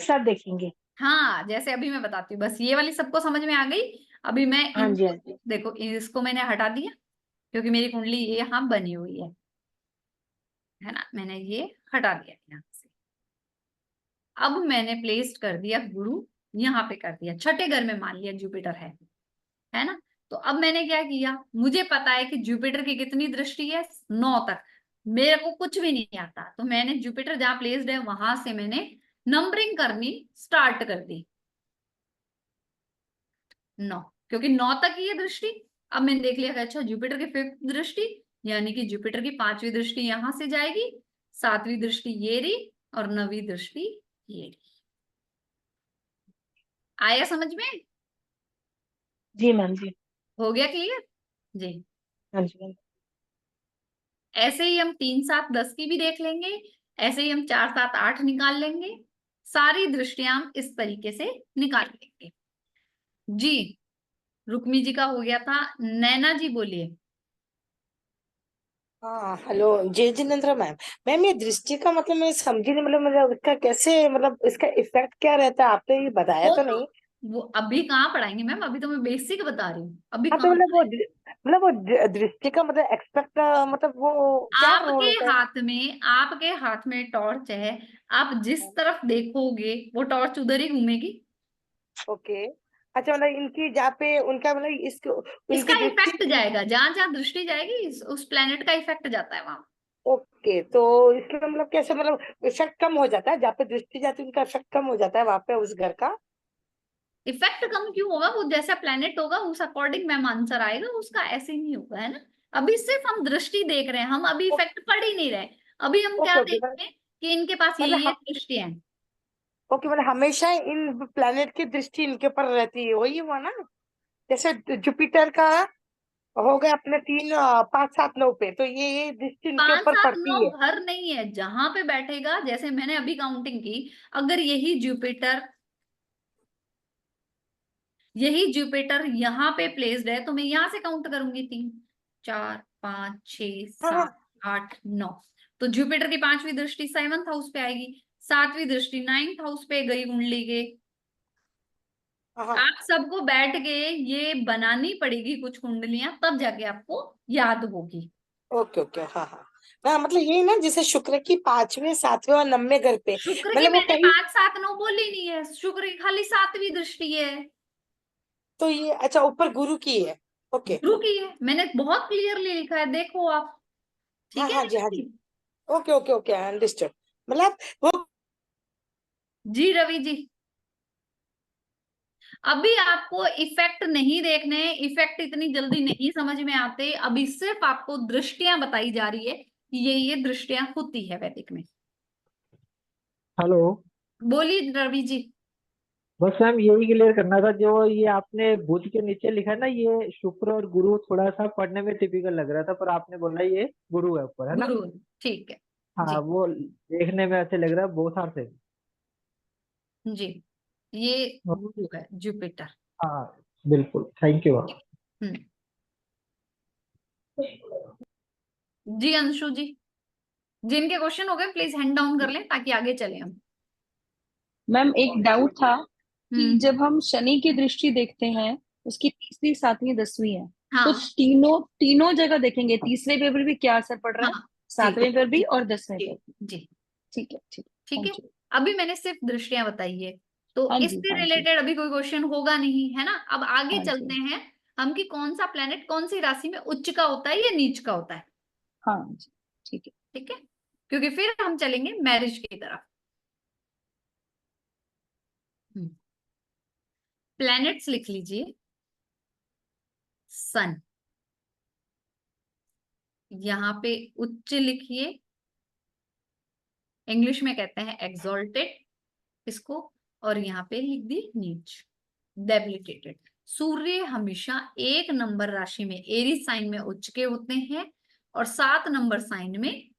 साथ देखेंगे। हाँ, जैसे अभी मैं बताती हूँ, बस ये वाली सबको समझ में आ गई। अभी मैं हाँ जी हाँ जी। देखो, इसको मैंने हटा दिया क्योंकि मेरी कुंडली ये यहाँ बनी हुई है ना। मैंने ये हटा दिया यहाँ से। अब मैंने प्लेस्ड कर दिया गुरु, यहाँ पे कर दिया, छठे घर में मान लिया जुपिटर है ना। तो अब मैंने क्या किया, मुझे पता है कि जुपिटर की कितनी दृष्टि है, 9 तक। मेरे को कुछ भी नहीं आता, तो मैंने जुपिटर जहाँ प्लेस्ड है वहां से मैंने नंबरिंग करनी स्टार्ट कर दी। 9, क्योंकि 9 तक ही है दृष्टि। अब मैंने देख लिया कि अच्छा, जुपिटर की 5th दृष्टि, यानी कि जुपिटर की 5वीं दृष्टि यहां से जाएगी, 7वीं दृष्टि ये रही और 9वीं दृष्टि ये रही। आया समझ में? जी मैम जी। हो गया क्लियर जी? हाँ जी मैम। ऐसे ही हम 3 7 10 की भी देख लेंगे, ऐसे ही हम 4 7 8 निकाल लेंगे। सारी दृष्टियां हम इस तरीके से निकाल लेंगे जी। रुक्मी जी का हो गया था। नैना जी बोलिए। हाँ हेलो जय जिनेन्द्र मैम। मैम ये दृष्टि का मतलब मैं समझी नहीं, मतलब इसका कैसे, मतलब इसका इफेक्ट क्या रहता है, आपने ये बताया वो तो तो नहीं। वो अभी कहाँ पढ़ाएंगे मैम, अभी तो मैं बेसिक बता रही हूँ, अभी हाँ तो कहाँ। मतलब वो दृष्टि का मतलब एक्सपेक्ट, मतलब वो क्या रोल होता है। आपके हाथ में टॉर्च है, आप जिस तरफ देखोगे वो टॉर्च उधर ही घूमेगी। ओके। अच्छा मतलब इनकी जहाँ पे उनका मतलब इसको इसका इनकी इफेक्ट दृष्टि। जाएगा, जहां जहां दृष्टि जाएगी उस प्लेनेट का इफेक्ट जाता है वहां। ओके तो इसका मतलब कैसे, मतलब इफेक्ट कम हो जाता है जहाँ पे दृष्टि जाती है, उनका इफेक्ट कम हो जाता है वहां पे उस घर का। इफेक्ट कम क्यों होगा, वो जैसा प्लेनेट होगा उस अकॉर्डिंग मैम आंसर आएगा उसका, ऐसे नहीं होगा, है ना। अभी सिर्फ हम दृष्टि देख रहे हैं, हम अभी इफेक्ट पढ़ ही नहीं रहे। अभी हम क्या ओके ओके देख रहे हैं कि इनके पास ये मतलब दृष्टियां हैं। ओके मतलब हमेशा इन प्लेनेट की दृष्टि इनके ऊपर रहती है, वही हुआ ना। जैसे जुपिटर का हो गया अपने 3 5 7 9 पे, तो ये दृष्टि इनके 5 ऊपर 7 9 पड़ती है। घर नहीं है, जहां पे बैठेगा, जैसे मैंने अभी काउंटिंग की, अगर यही जुपिटर यहाँ पे प्लेस्ड है तो मैं यहाँ से काउंट करूंगी 3 4 5 6 हाँ 7 हाँ 8 9। तो जुपिटर की 5वीं दृष्टि 7th हाउस पे आएगी, 7वीं दृष्टि 9th हाउस पे गई कुंडली के। हाँ हाँ। आप सबको बैठ के ये बनानी पड़ेगी कुछ कुंडलियां, तब जाके आपको याद होगी। ओके ओके हाँ हाँ। हाँ मतलब यही ना, जैसे शुक्र की 5वें 7वें और 9वें घर पे, शुक्र की मतलब वो मैंने कहीं। 5 7 9 बोली नहीं है, शुक्र की खाली 7वीं दृष्टि है। तो ये अच्छा ऊपर गुरु की है। ओके। गुरु की है, मैंने बहुत क्लियरली लिखा है, देखो आप। हाँ ठीक है हाँ जी हाँ जी। Okay okay okay understood. मतलब वो जी रवि जी। अभी आपको इफेक्ट नहीं देखने, इफेक्ट इतनी जल्दी नहीं समझ में आते, अभी सिर्फ आपको दृष्टियां बताई जा रही है कि ये दृष्टियां होती है वैदिक में। हेलो। बोलिए रवि जी। बस मैम यही क्लियर करना था, जो ये आपने बुध के नीचे लिखा है ना, ये शुक्र और गुरु थोड़ा सा पढ़ने में टिपिकल लग रहा था, पर आपने बोला ये गुरु है ऊपर, है ना। गुरु, ठीक है हाँ जी। वो देखने में ऐसे लग रहा है बहुत आर से। जी ये गुरु है जुपिटर। हाँ बिल्कुल, थैंक यू। हम्म। जी अंशु जी, जिनके क्वेश्चन हो गए प्लीज हैंड डाउन कर लें ताकि आगे चले हम। मैम एक डाउट था कि हम्म। जब हम शनि की दृष्टि देखते हैं, उसकी तीसरी 7वीं 10वीं है, तो हाँ तीनों तीनों जगह देखेंगे, तीसरे पे भी क्या असर पड़ रहा है, हाँ जी 7वें पर भी जी और 10वें जी पर भी। जी ठीक है ठीक। ठीक है। Thank you. अभी मैंने सिर्फ दृष्टियां बताई है, तो हाँ जी इससे हाँ जी रिलेटेड अभी कोई क्वेश्चन होगा नहीं, है ना। अब आगे हाँ चलते जी हैं हम कि कौन सा प्लेनेट कौन सी राशि में उच्च का होता है या नीच का होता है। हाँ जी। ठीक है। ठीक है, क्योंकि फिर हम चलेंगे मैरिज की तरफ। प्लैनेट्स लिख लीजिए। सन, यहाँ पे उच्च लिखिए, इंग्लिश में कहते हैं एक्सॉल्टेड इसको, और यहाँ पे लिख दी नीच, डेबिलिटेटेड। सूर्य हमेशा 1 नंबर राशि में एरीज साइन में उच्च के होते हैं और 7 नंबर साइन में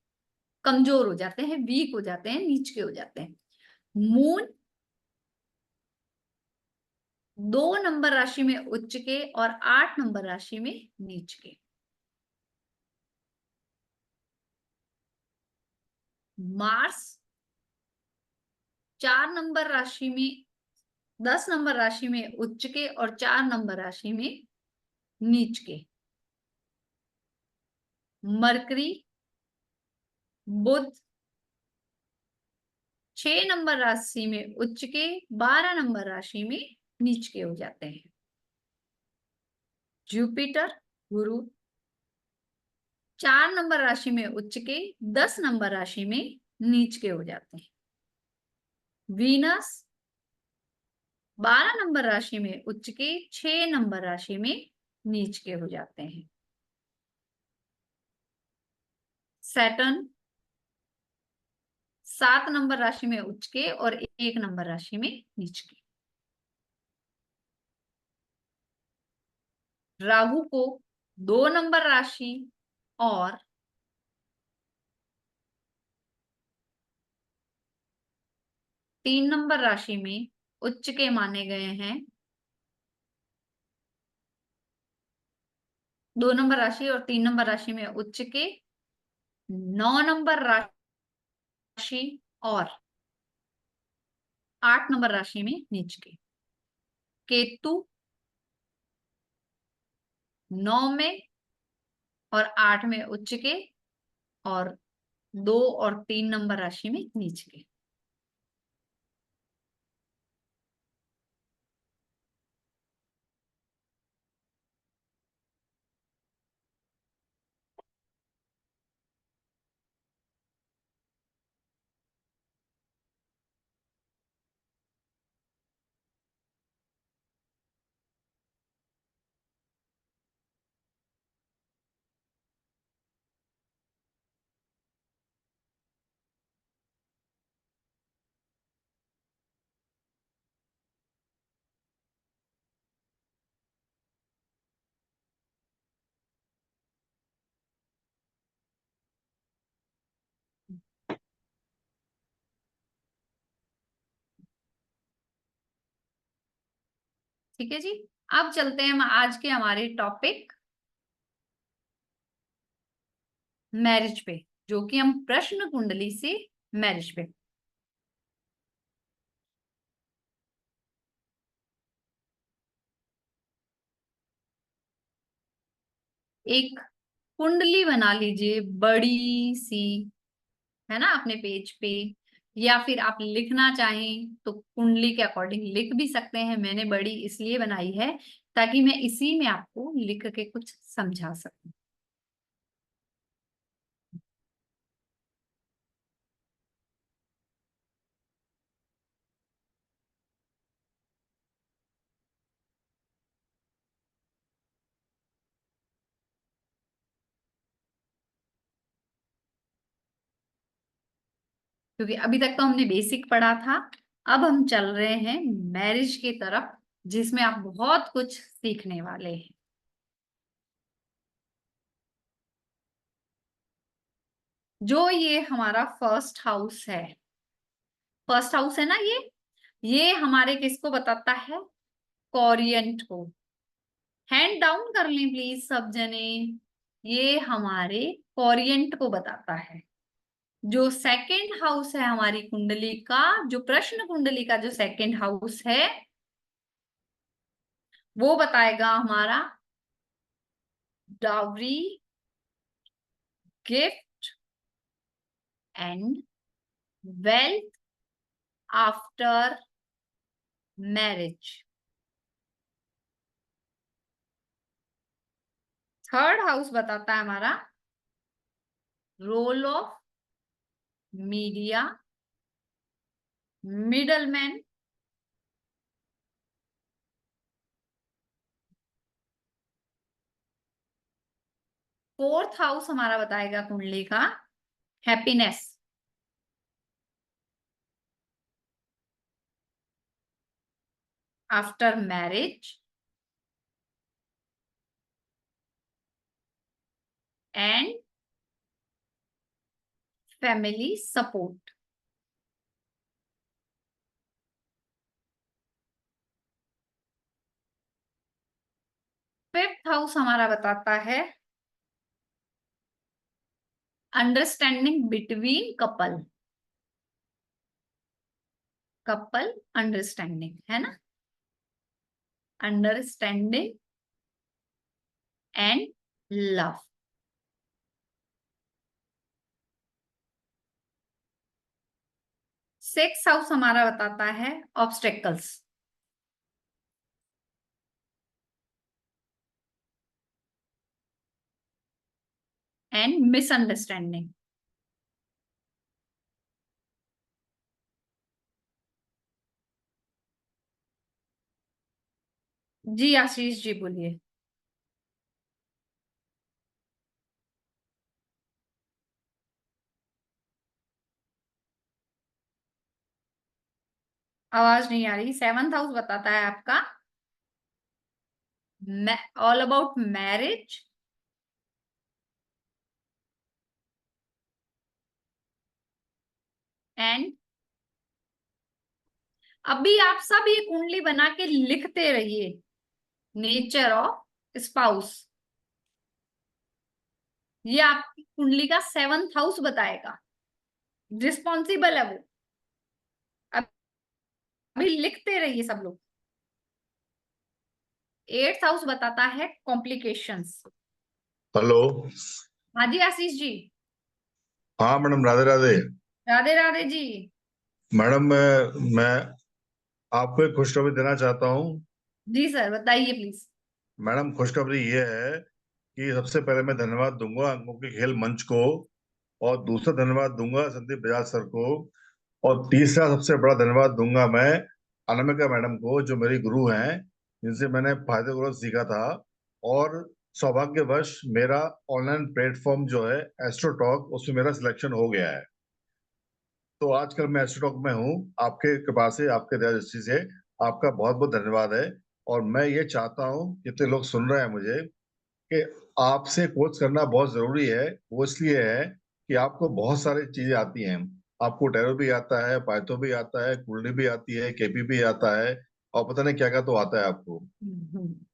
कमजोर हो जाते हैं, वीक हो जाते हैं, नीच के हो जाते हैं। मून 2 नंबर राशि में उच्च के और 8 नंबर राशि में नीच के। मार्स 4 नंबर राशि में 10 नंबर राशि में उच्च के और 4 नंबर राशि में नीच के। मरकरी बुध 6 नंबर राशि में उच्च के, 12 नंबर राशि में नीच के हो जाते हैं। जुपिटर गुरु 4 नंबर राशि में उच्च के, 10 नंबर राशि में नीच के हो जाते हैं। वीनस 12 नंबर राशि में उच्च के, 6 नंबर राशि में नीच के हो जाते हैं। सैटर्न 7 नंबर राशि में उच्च के और 1 नंबर राशि में नीच के। राहु को 2 नंबर राशि और 3 नंबर राशि में उच्च के माने गए हैं। 2 नंबर राशि और 3 नंबर राशि में उच्च के, 9 नंबर राशि और 8 नंबर राशि में नीच के। केतु 9 में और 8 में उच्च के और 2 और 3 नंबर राशि में नीच के। ठीक है जी। अब चलते हैं हम आज के हमारे टॉपिक मैरिज पे, जो कि हम प्रश्न कुंडली से मैरिज पे। एक कुंडली बना लीजिए बड़ी सी, है ना, अपने पेज पे, या फिर आप लिखना चाहें तो कुंडली के अकॉर्डिंग लिख भी सकते हैं। मैंने बड़ी इसलिए बनाई है ताकि मैं इसी में आपको लिख के कुछ समझा सकूं। क्योंकि अभी तक तो हमने बेसिक पढ़ा था, अब हम चल रहे हैं मैरिज की तरफ, जिसमें आप बहुत कुछ सीखने वाले हैं। जो ये हमारा फर्स्ट हाउस है, फर्स्ट हाउस है ना, ये हमारे किसको बताता है? कोरिएंट को। हैंड डाउन कर लें प्लीज सब जने। ये हमारे कोरिएंट को बताता है। जो सेकंड हाउस है हमारी कुंडली का, जो प्रश्न कुंडली का जो सेकंड हाउस है, वो बताएगा हमारा dowry, gift and wealth after marriage. Third house बताता है हमारा role of media, middleman, fourth house हमारा बताएगा कुंडली का happiness, after marriage and family support. Fifth house हमारा बताता है understanding between couple, couple understanding, है ना, understanding and love. Six house हमारा बताता है ऑब्स्टेकल्स, एंड मिसअंडरस्टैंडिंग। जी आशीष जी बोलिए। आवाज नहीं आ रही। सेवंथ हाउस बताता है आपका ऑल अबाउट मैरिज एंड, अभी आप सब ये कुंडली बना के लिखते रहिए, नेचर ऑफ स्पाउस। ये आपकी कुंडली का 7th हाउस बताएगा, रिस्पॉन्सिबल है वो। अभी लिखते रहिए सब लोग। 8th हाउस बताता है कॉम्प्लिकेशंस। हेलो। हाँ जी आशीष जी। हाँ मैडम, राधे राधे। राधे राधे जी। मैडम मैं आपको एक खुशखबरी देना चाहता हूँ। जी सर बताइए प्लीज। मैडम खुशखबरी ये है कि सबसे पहले मैं धन्यवाद दूंगा अंकों के खेल मंच को, और दूसरा धन्यवाद दूंगा संदीप बजाज सर को, और तीसरा सबसे बड़ा धन्यवाद दूंगा मैं अनामिका मैडम को, जो मेरी गुरु हैं, जिनसे मैंने फायदे को सीखा था। और सौभाग्यवश मेरा ऑनलाइन प्लेटफॉर्म जो है एस्ट्रो टॉक, उसमें मेरा सिलेक्शन हो गया है। तो आजकल मैं एस्ट्रो टॉक में हूँ, आपके कृपा से, आपके दया दृष्टि से आपका बहुत बहुत धन्यवाद है। और मैं ये चाहता हूँ, जितने लोग सुन रहे हैं मुझे, कि आपसे कोच करना बहुत जरूरी है। वो इसलिए है कि आपको बहुत सारी चीजें आती हैं। आपको टैरो भी आता है, पाइथो भी आता है, कुंडली भी आती है, केपी भी आता है, और पता नहीं क्या क्या तो आता है आपको।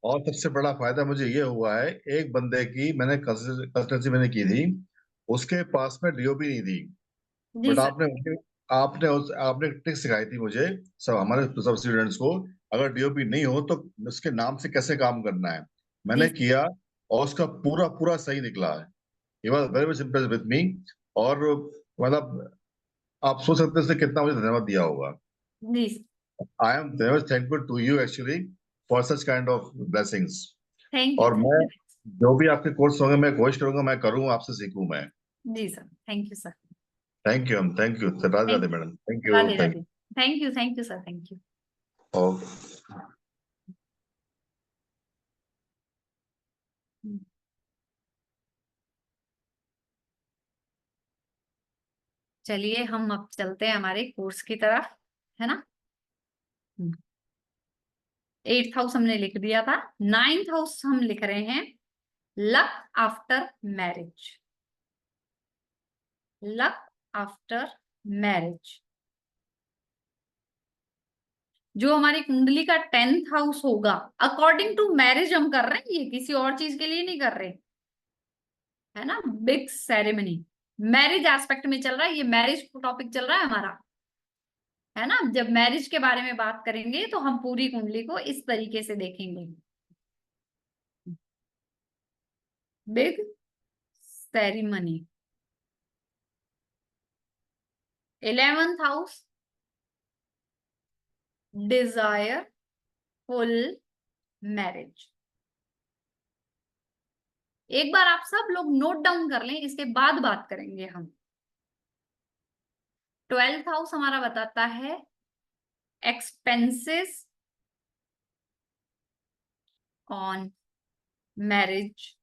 और सबसे बड़ा फायदा मुझे ये हुआ है, एक बंदे की मैंने कंसल्टेंसी मैंने की थी, उसके पास में डीओपी नहीं थी, जी बट सर। आपने ट्रिक सिखाई थी मुझे, सब हमारे सब स्टूडेंट्स को, अगर डीओपी नहीं हो तो उसके नाम से कैसे काम करना है। मैंने जी किया और उसका पूरा पूरा सही निकला है। He was very much impressed with me. और मतलब आप सोच सकते हैं उसने कितना मुझे धन्यवाद दिया होगा। जी I am thankful to you actually for such kind of blessings. Thank you. और मैं जो भी आपके कोर्स होंगे मैं कोशिश करूंगा, मैं करूँ, आपसे सीखूं मैं। जी sir thank you sir. Thank you Radhe Radhe madam, thank you Radhe thank Radhe. Thank you sir, thank you. You. चलिए हम अब चलते हैं हमारे कोर्स की तरफ, है ना। 8th हाउस हमने लिख दिया था। 9th हाउस हम लिख रहे हैं luck after marriage. Luck after marriage जो हमारी कुंडली का 10th हाउस होगा, अकॉर्डिंग टू मैरिज हम कर रहे हैं, ये किसी और चीज के लिए नहीं कर रहे, है ना। बिग सेरेमनी मैरिज एस्पेक्ट में चल रहा है, ये मैरिज टॉपिक चल रहा है हमारा, है ना। जब मैरिज के बारे में बात करेंगे तो हम पूरी कुंडली को इस तरीके से देखेंगे। Big ceremony. 11th house desire full marriage. एक बार आप सब लोग नोट डाउन कर लें, इसके बाद बात करेंगे हम। 12th हाउस हमारा बताता है expenses on marriage.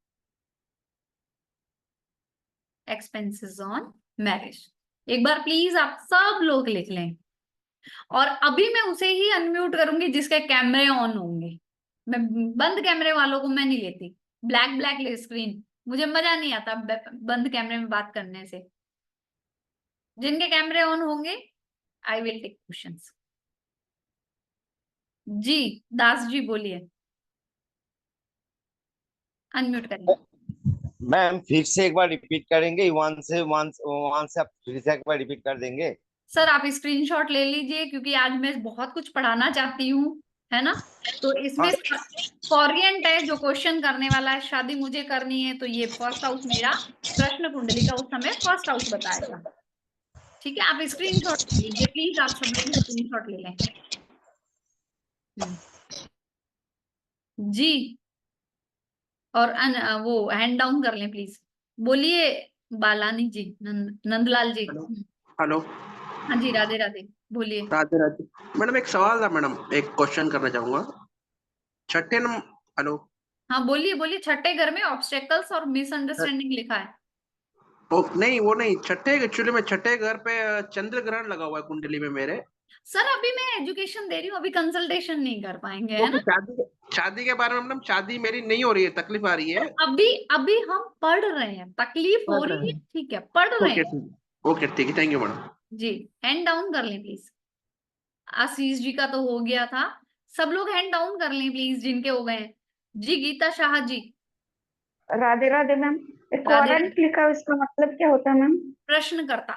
Expenses on marriage एक बार प्लीज आप सब लोग लिख लें। और अभी मैं उसे ही अनम्यूट करूंगी जिसके कैमरे ऑन होंगे। मैं बंद कैमरे वालों को मैं नहीं लेती, ब्लैक ब्लैक स्क्रीन मुझे मजा नहीं आता बंद कैमरे में बात करने से। जिनके कैमरे ऑन होंगे I will take questions. Ji Das ji बोलिए, अनम्यूट करिए। मैम फिर से एक बार रिपीट करेंगे, वन से आप फिर से एक बार रिपीट कर देंगे। सर आप स्क्रीनशॉट ले लीजिए क्योंकि आज मैं बहुत कुछ पढ़ाना चाहती हूँ, है ना। तो इसमें कॉरिएंट है जो क्वेश्चन करने वाला है, शादी मुझे करनी है, तो ये फर्स्ट हाउस मेरा प्रश्न कुंडली का उस समय फर्स्ट हाउस बताएगा। ठीक है, आप स्क्रीनशॉट ले लीजिए प्लीज, आप सब लोग स्क्रीनशॉट ले लें। जी और वो हैंड डाउन कर लें प्लीज। बोलिए बालानी जी, नंदलाल जी। हेलो। हाँ जी राधे राधे, बोलिए। राधे राधे मैडम, एक सवाल था मैडम, एक क्वेश्चन करना चाहूंगा। छठे नंबर। हेलो। हाँ बोलिए बोलिए। छठे घर में ऑब्स्टेकल्स और मिसअंडरस्टैंडिंग लिखा है। नहीं वो नहीं, छठे एक्चुअली में छठे घर पे चंद्र ग्रहण लगा हुआ है कुंडली में मेरे। सर अभी मैं एजुकेशन दे रही हूँ, अभी कंसल्टेशन नहीं कर पाएंगे, है तो ना। शादी के बारे में मैडम, शादी मेरी नहीं हो रही है, तकलीफ आ रही है। तो अभी हम पढ़ रहे हैं, तकलीफ हो रही है, ठीक है, पढ़ रहे हैं। ओके ठीक है, थैंक यू मैडम। जी हैंड डाउन कर लें प्लीज। आशीष जी का तो हो गया था, सब लोग हैंड डाउन कर लें प्लीज जिनके हो गए हैं। जी गीता शाह जी। राधे राधे मैम। राधे क्वारंट लिखा है, उसका मतलब क्या होता है मैम? प्रश्नकर्ता।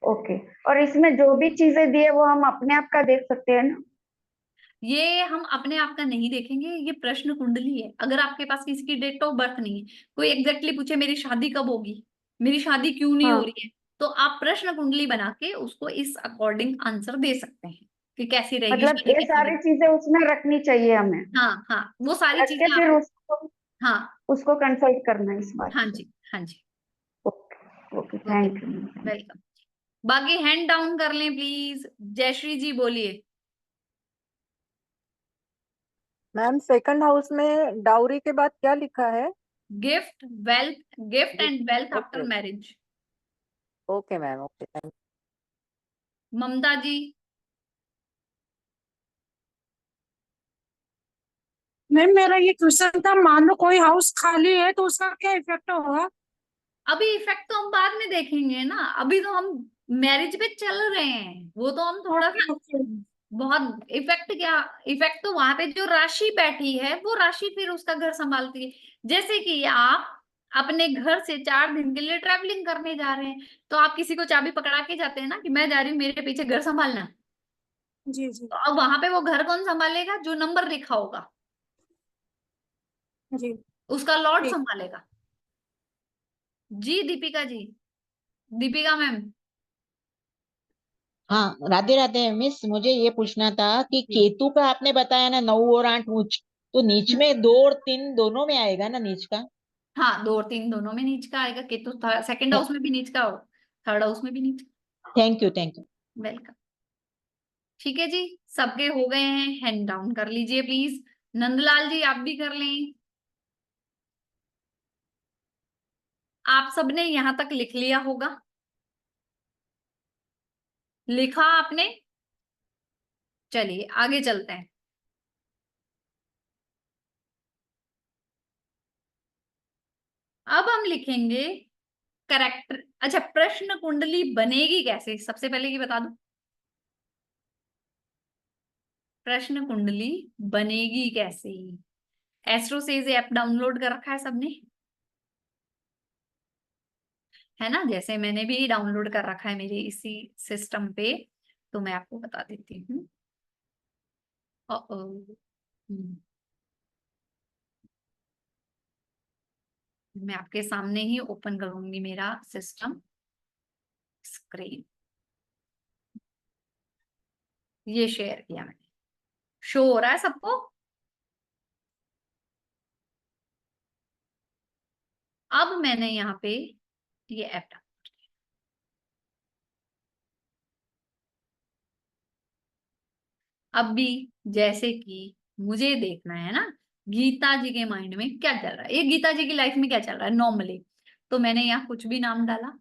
ओके, और इसमें जो भी चीजें दी है वो हम अपने आप का देख सकते हैं ना? ये हम अपने आप का नहीं देखेंगे, ये प्रश्न कुंडली है। अगर आपके पास किसी की डेट ऑफ बर्थ नहीं है, कोई एग्जैक्टली पूछे मेरी शादी कब होगी, मेरी शादी क्यों नहीं हो हाँ, रही है, तो आप प्रश्न कुंडली बना के उसको इस अकॉर्डिंग आंसर दे सकते हैं कि कैसी रहेगी मतलब शादी, ये कैसी सारी रहेगी। चीजें उसमें रखनी चाहिए हमें, हाँ हाँ, वो सारी रख के चीजें फिर आप। उसको हाँ उसको कंसल्ट करना है इस बात हाँ से। जी, हाँ जी। Okay okay, okay, thank you. Welcome. बाकी हैंड डाउन कर लें प्लीज। जयश्री जी बोलिए। मैम सेकंड हाउस में डाउरी के बाद क्या लिखा है? Gift wealth, gift and wealth after okay marriage. Okay ma'am, okay thank Mamta ji. Ma'am मेरा ये क्वेश्चन था, मान लो कोई हाउस खाली है तो उसका क्या इफेक्ट होगा? अभी इफेक्ट तो हम बाद में देखेंगे ना, अभी तो हम मैरिज पे चल रहे हैं, वो तो हम थोड़ा सा बहुत इफेक्ट क्या, इफेक्ट तो वहां पे जो राशि बैठी है वो राशि फिर उसका घर संभालती है। जैसे कि आप अपने घर से 4 दिन के लिए ट्रैवलिंग करने जा रहे हैं, तो आप किसी को चाबी पकड़ा के जाते हैं ना कि मैं जा रही हूँ, मेरे पीछे घर संभालना। जी जी तो अब वहां पे वो घर कौन संभालेगा? जो नंबर लिखा होगा जी। उसका लॉर्ड ठीक। संभालेगा। जी दीपिका जी, दीपिका मैम। हाँ, राधे राधे मिस, मुझे ये पूछना था कि केतु का आपने बताया ना 9 और 8 ऊंच, तो नीच में 2 और 3 दोनों में आएगा ना नीच का? हाँ, 2 और 3 दोनों में नीच का आएगा। केतु सेकंड हाउस में भी नीच का हो, थर्ड हाउस में भी नीच का। Thank you, thank you. Welcome. ठीक है जी, सबके हो गए हैं, हैंड डाउन कर लीजिए प्लीज। नंदलाल जी आप भी कर लें। आप सबने यहां तक लिख लिया होगा, लिखा आपने? चलिए आगे चलते हैं। अब हम लिखेंगे करेक्टर। अच्छा, प्रश्न कुंडली बनेगी कैसे, सबसे पहले ये बता दो। प्रश्न कुंडली बनेगी कैसे? एस्ट्रो सेज ऐप डाउनलोड कर रखा है सबने, है ना? जैसे मैंने भी डाउनलोड कर रखा है मेरे इसी सिस्टम पे, तो मैं आपको बता देती हूँ। मैं आपके सामने ही ओपन करूंगी मेरा सिस्टम स्क्रीन। ये शेयर किया मैंने, शो हो रहा है सबको? अब मैंने यहाँ पे ये ऐप डाउनलोड किया। अब भी जैसे कि मुझे देखना है ना गीता जी के माइंड में क्या चल रहा है, ये गीता जी की लाइफ में क्या चल रहा है नॉर्मली, तो मैंने यहाँ कुछ भी नाम डाला।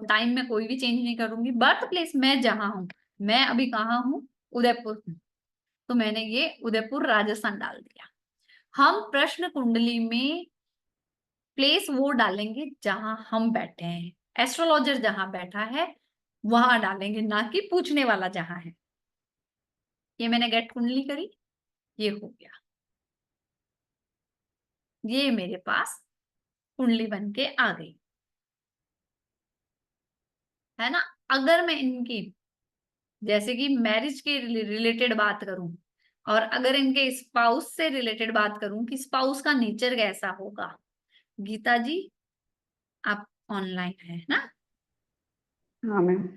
टाइम में कोई भी चेंज नहीं करूंगी। बर्थ प्लेस मैं जहां हूं, मैं अभी कहाँ हूँ? उदयपुर हूं, तो मैंने ये उदयपुर राजस्थान डाल दिया। हम प्रश्न कुंडली में प्लेस वो डालेंगे जहां हम बैठे हैं, एस्ट्रोलॉजर जहां बैठा है वहां डालेंगे, ना कि पूछने वाला जहां है। ये मैंने गेट कुंडली करी, ये हो गया, ये मेरे पास कुंडली बन के आ गई, है ना? अगर मैं इनकी जैसे कि मैरिज के रिलेटेड बात करूं, और अगर इनके स्पाउस से रिलेटेड बात करूं कि स्पाउस का नेचर कैसा होगा। गीता जी आप ऑनलाइन है ना? हाँ मैम।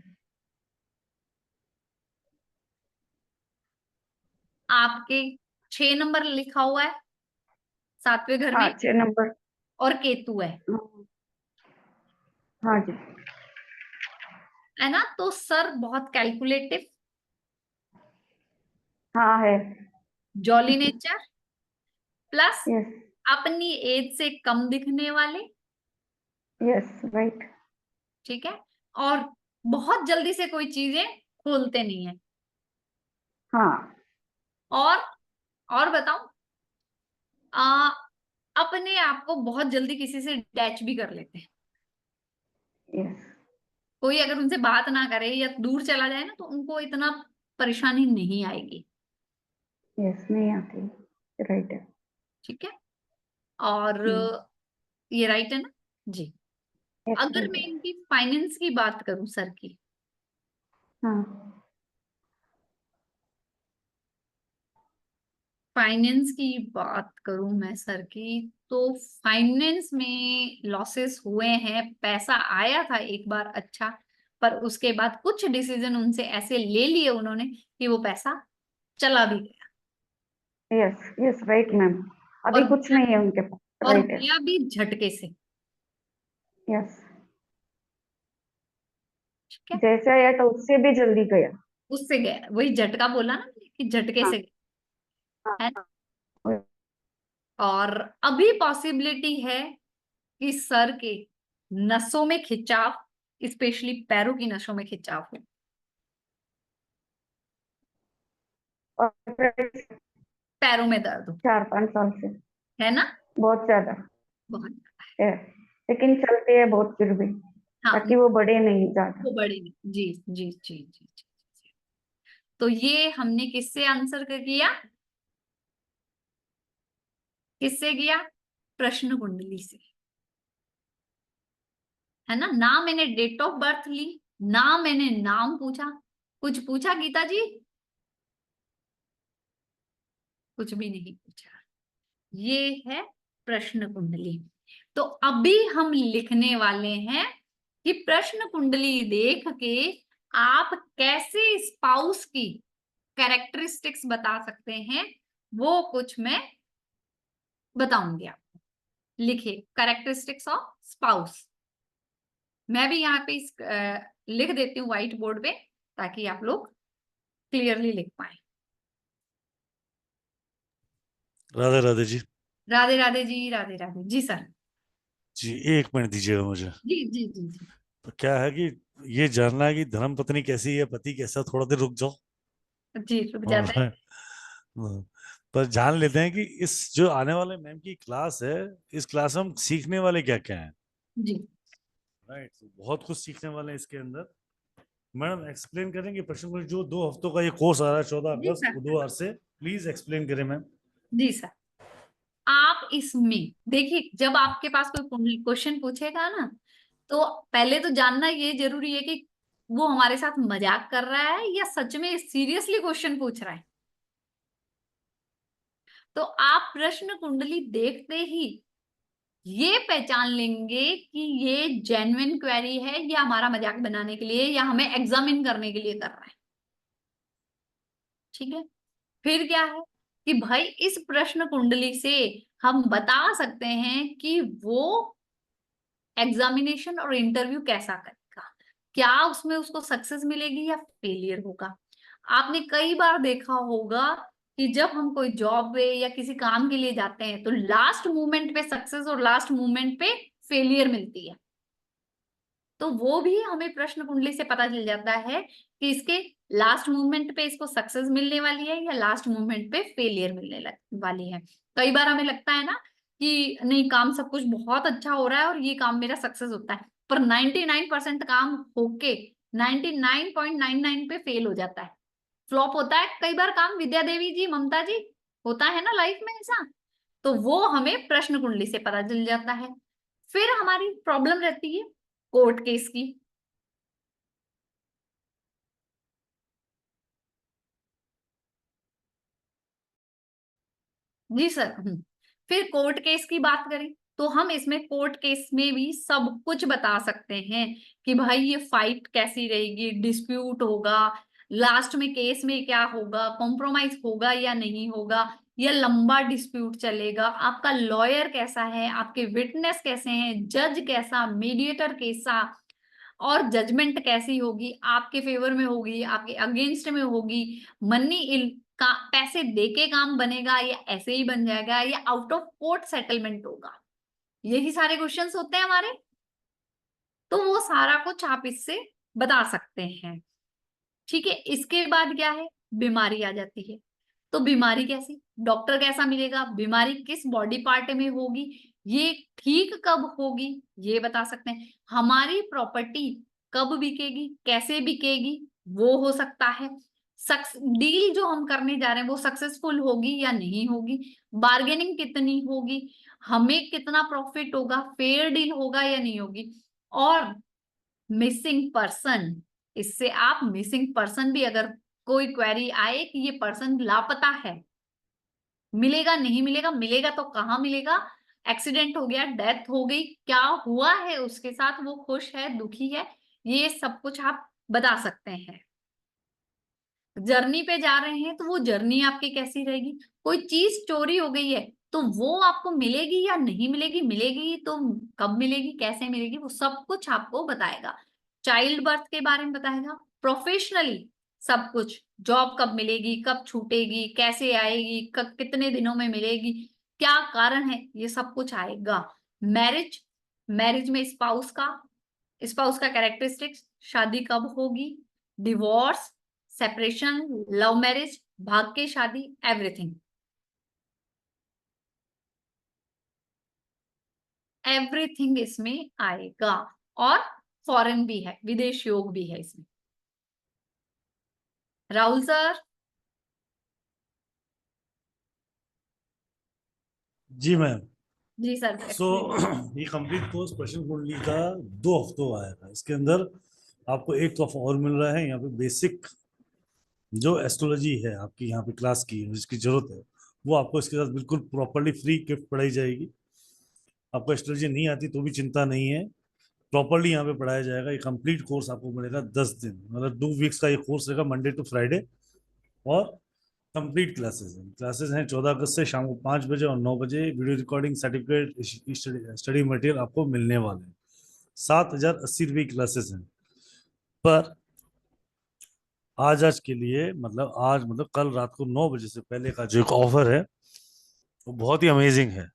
आपके 6 नंबर लिखा हुआ है 7वें घर हाँ, में, 6 नंबर। और केतु है हाँ जी। है ना? तो सर बहुत कैलकुलेटिव, हाँ है। जॉली नेचर, प्लस यस अपनी एज से कम दिखने वाले, यस राइट। ठीक है? और बहुत जल्दी से कोई चीजें खोलते नहीं है। हाँ। और बताऊं, अपने आप को बहुत जल्दी किसी से अटैच भी कर लेते हैं। यस कोई अगर उनसे बात ना करे या दूर चला जाए ना, तो उनको इतना परेशानी नहीं आएगी, यस नहीं आती, राइट है। ठीक है? और ये राइट है ना जी। अगर मैं इनकी फाइनेंस की बात करूं सर की, हाँ फाइनेंस की बात करूं मैं सर की, तो फाइनेंस में लॉसेस हुए हैं, पैसा आया था एक बार अच्छा, पर उसके बाद कुछ डिसीजन उनसे ऐसे ले लिए उन्होंने कि वो पैसा चला भी गया। यस यस राइट मैम, अभी और कुछ नहीं है उनके पास, और राइट है। गया भी झटके से। यस, ठीक है, जैसे आया तो उससे भी जल्दी गया। उससे गया, वही झटका बोला ना कि झटके से गया, है ना? और अभी पॉसिबिलिटी है कि सर के नसों में खिंचाव, स्पेशली पैरों की नसों में खिंचाव हो। और पैरों में दर्द हो, 4-5 साल से है ना? बहुत ज्यादा बहुत है, लेकिन चलते हैं बहुत फिर भी, हाँ, ताकि वो बढ़े नहीं ज्यादा। वो बड़ी नहीं। जी जी जी जी जी। तो ये हमने किससे आंसर कर किया, किससे किया? प्रश्न कुंडली से, है ना? ना मैंने डेट ऑफ बर्थ ली, ना मैंने नाम पूछा, कुछ पूछा गीता जी? कुछ भी नहीं पूछा। ये है प्रश्न कुंडली। तो अभी हम लिखने वाले हैं कि प्रश्न कुंडली देख के आप कैसे स्पाउस की कैरेक्टरिस्टिक्स बता सकते हैं, वो कुछ मैं बताऊंगी आपको। लिखिए कैरेक्टरिस्टिक्स ऑफ स्पाउस। मैं भी यहाँ पे लिख देती हूँ व्हाइट बोर्ड पे, ताकि आप लोग क्लियरली लिख पाए। राधे राधे जी। राधे राधे जी, राधे राधे जी सर। जी 1 मिनट दीजिएगा मुझे। जी जी जी जी। तो क्या है कि ये जानना है कि धर्म पत्नी कैसी है, पति कैसा, थोड़ा देर रुक जाओ। जी रुक जाते हैं। हाँ, पर जान लेते हैं कि इस जो आने वाले मैम की क्लास है, इस क्लास में हम सीखने वाले क्या क्या हैं। जी राइट, बहुत कुछ सीखने वाले हैं इसके अंदर। मैडम एक्सप्लेन करेंगे प्रश्न को, जो 2 हफ्तों का ये कोर्स आ रहा है 14 जी अगस्त सर। बुधवार से, प्लीज एक्सप्लेन करें मैम। जी सर, आप इसमें देखिए, जब आपके पास कोई क्वेश्चन पूछेगा ना, तो पहले तो जानना ये जरूरी है कि वो हमारे साथ मजाक कर रहा है या सच में सीरियसली क्वेश्चन पूछ रहा है। तो आप प्रश्न कुंडली देखते ही ये पहचान लेंगे कि ये जेन्युइन क्वेरी है या हमारा मजाक बनाने के लिए या हमें एग्जामिन करने के लिए कर रहा है। ठीक है, फिर क्या है कि भाई इस प्रश्न कुंडली से हम बता सकते हैं कि वो एग्जामिनेशन और इंटरव्यू कैसा करेगा, क्या उसमें उसको सक्सेस मिलेगी या फेलियर होगा। आपने कई बार देखा होगा कि जब हम कोई जॉब पे या किसी काम के लिए जाते हैं तो लास्ट मोमेंट पे सक्सेस और लास्ट मोमेंट पे फेलियर मिलती है। तो वो भी हमें प्रश्न कुंडली से पता चल जाता है कि इसके लास्ट मोमेंट पे इसको सक्सेस मिलने वाली है या लास्ट मोमेंट पे फेलियर मिलने वाली है। कई बार हमें लगता है ना कि नहीं, काम सब कुछ बहुत अच्छा हो रहा है और ये काम मेरा सक्सेस होता है, पर 99% काम होके 99.99 पे फेल हो जाता है, फ्लॉप होता है कई बार काम। विद्या देवी जी, ममता जी, होता है ना लाइफ में ऐसा। तो वो हमें प्रश्न कुंडली से पता चल जाता है। फिर हमारी प्रॉब्लम रहती है कोर्ट केस की। जी सर। फिर कोर्ट केस की बात करें तो हम इसमें कोर्ट केस में भी सब कुछ बता सकते हैं कि भाई ये फाइट कैसी रहेगी, डिस्प्यूट होगा, लास्ट में केस में क्या होगा, कॉम्प्रोमाइज होगा या नहीं होगा, या लंबा डिस्प्यूट चलेगा, आपका लॉयर कैसा है, आपके विटनेस कैसे हैं, जज कैसा, मीडिएटर कैसा, और जजमेंट कैसी होगी, आपके फेवर में होगी, आपके अगेंस्ट में होगी, मनी का पैसे देके काम बनेगा या ऐसे ही बन जाएगा, या आउट ऑफ कोर्ट सेटलमेंट होगा। यही सारे क्वेश्चंस होते हैं हमारे। तो वो सारा कुछ आप इससे बता सकते हैं। ठीक है, इसके बाद क्या है, बीमारी आ जाती है। तो बीमारी कैसी, डॉक्टर कैसा मिलेगा, बीमारी किस बॉडी पार्ट में होगी, ये ठीक कब होगी, ये बता सकते हैं। हमारी प्रॉपर्टी कब बिकेगी, कैसे बिकेगी, वो हो सकता है। डील जो हम करने जा रहे हैं वो सक्सेसफुल होगी या नहीं होगी, बार्गेनिंग कितनी होगी, हमें कितना प्रॉफिट होगा, फेयर डील होगा या नहीं होगी। और मिसिंग पर्सन, इससे आप मिसिंग पर्सन भी, अगर कोई क्वेरी आए कि ये पर्सन लापता है, मिलेगा नहीं मिलेगा, मिलेगा तो कहाँ मिलेगा, एक्सीडेंट हो गया, डेथ हो गई, क्या हुआ है उसके साथ, वो खुश है दुखी है, ये सब कुछ आप बता सकते हैं। जर्नी पे जा रहे हैं तो वो जर्नी आपकी कैसी रहेगी, कोई चीज चोरी हो गई है तो वो आपको मिलेगी या नहीं मिलेगी, मिलेगी तो कब मिलेगी, कैसे मिलेगी, वो सब कुछ आपको बताएगा। चाइल्ड बर्थ के बारे में बताएगा, प्रोफेशनली सब कुछ, जॉब कब मिलेगी, कब छूटेगी, कैसे आएगी, कब कितने दिनों में मिलेगी, क्या कारण है, ये सब कुछ आएगा। मैरिज, मैरिज में स्पाउस का कैरेक्टरिस्टिक्स, शादी कब होगी, डिवोर्स, सेपरेशन, लव मैरिज, भाग के शादी, एवरीथिंग, एवरीथिंग इसमें आएगा। और फॉरेन भी है, विदेश योग भी है इसमें। राहुल सर। जी मैम। जी सर। सो ये कंप्लीट कोर्स प्रश्न कुंडली का 2 हफ्तों आएगा। इसके अंदर आपको एक तोहफा और मिल रहा है। यहाँ पे बेसिक जो एस्ट्रोलॉजी है आपकी यहाँ पे क्लास की जिसकी जरूरत है वो आपको इसके साथ बिल्कुल प्रॉपरली फ्री गिफ्ट पढ़ाई जाएगी। आपको एस्ट्रोलॉजी नहीं आती तो भी चिंता नहीं है, प्रॉपरली यहाँ पे पढ़ाया जाएगा। ये कंप्लीट कोर्स आपको मिलेगा 10 दिन, मतलब 2 वीक्स का ये कोर्स रहेगा, मंडे टू फ्राइडे। और कंप्लीट क्लासेस हैं 14 अगस्त से शाम को 5 बजे और 9 बजे। Video recording, certificate, study material आपको मिलने वाले हैं। 7,080 रुपये की क्लासेस हैं। पर आज के लिए मतलब कल रात को 9 बजे से पहले का जो एक ऑफर है वो बहुत ही अमेजिंग है,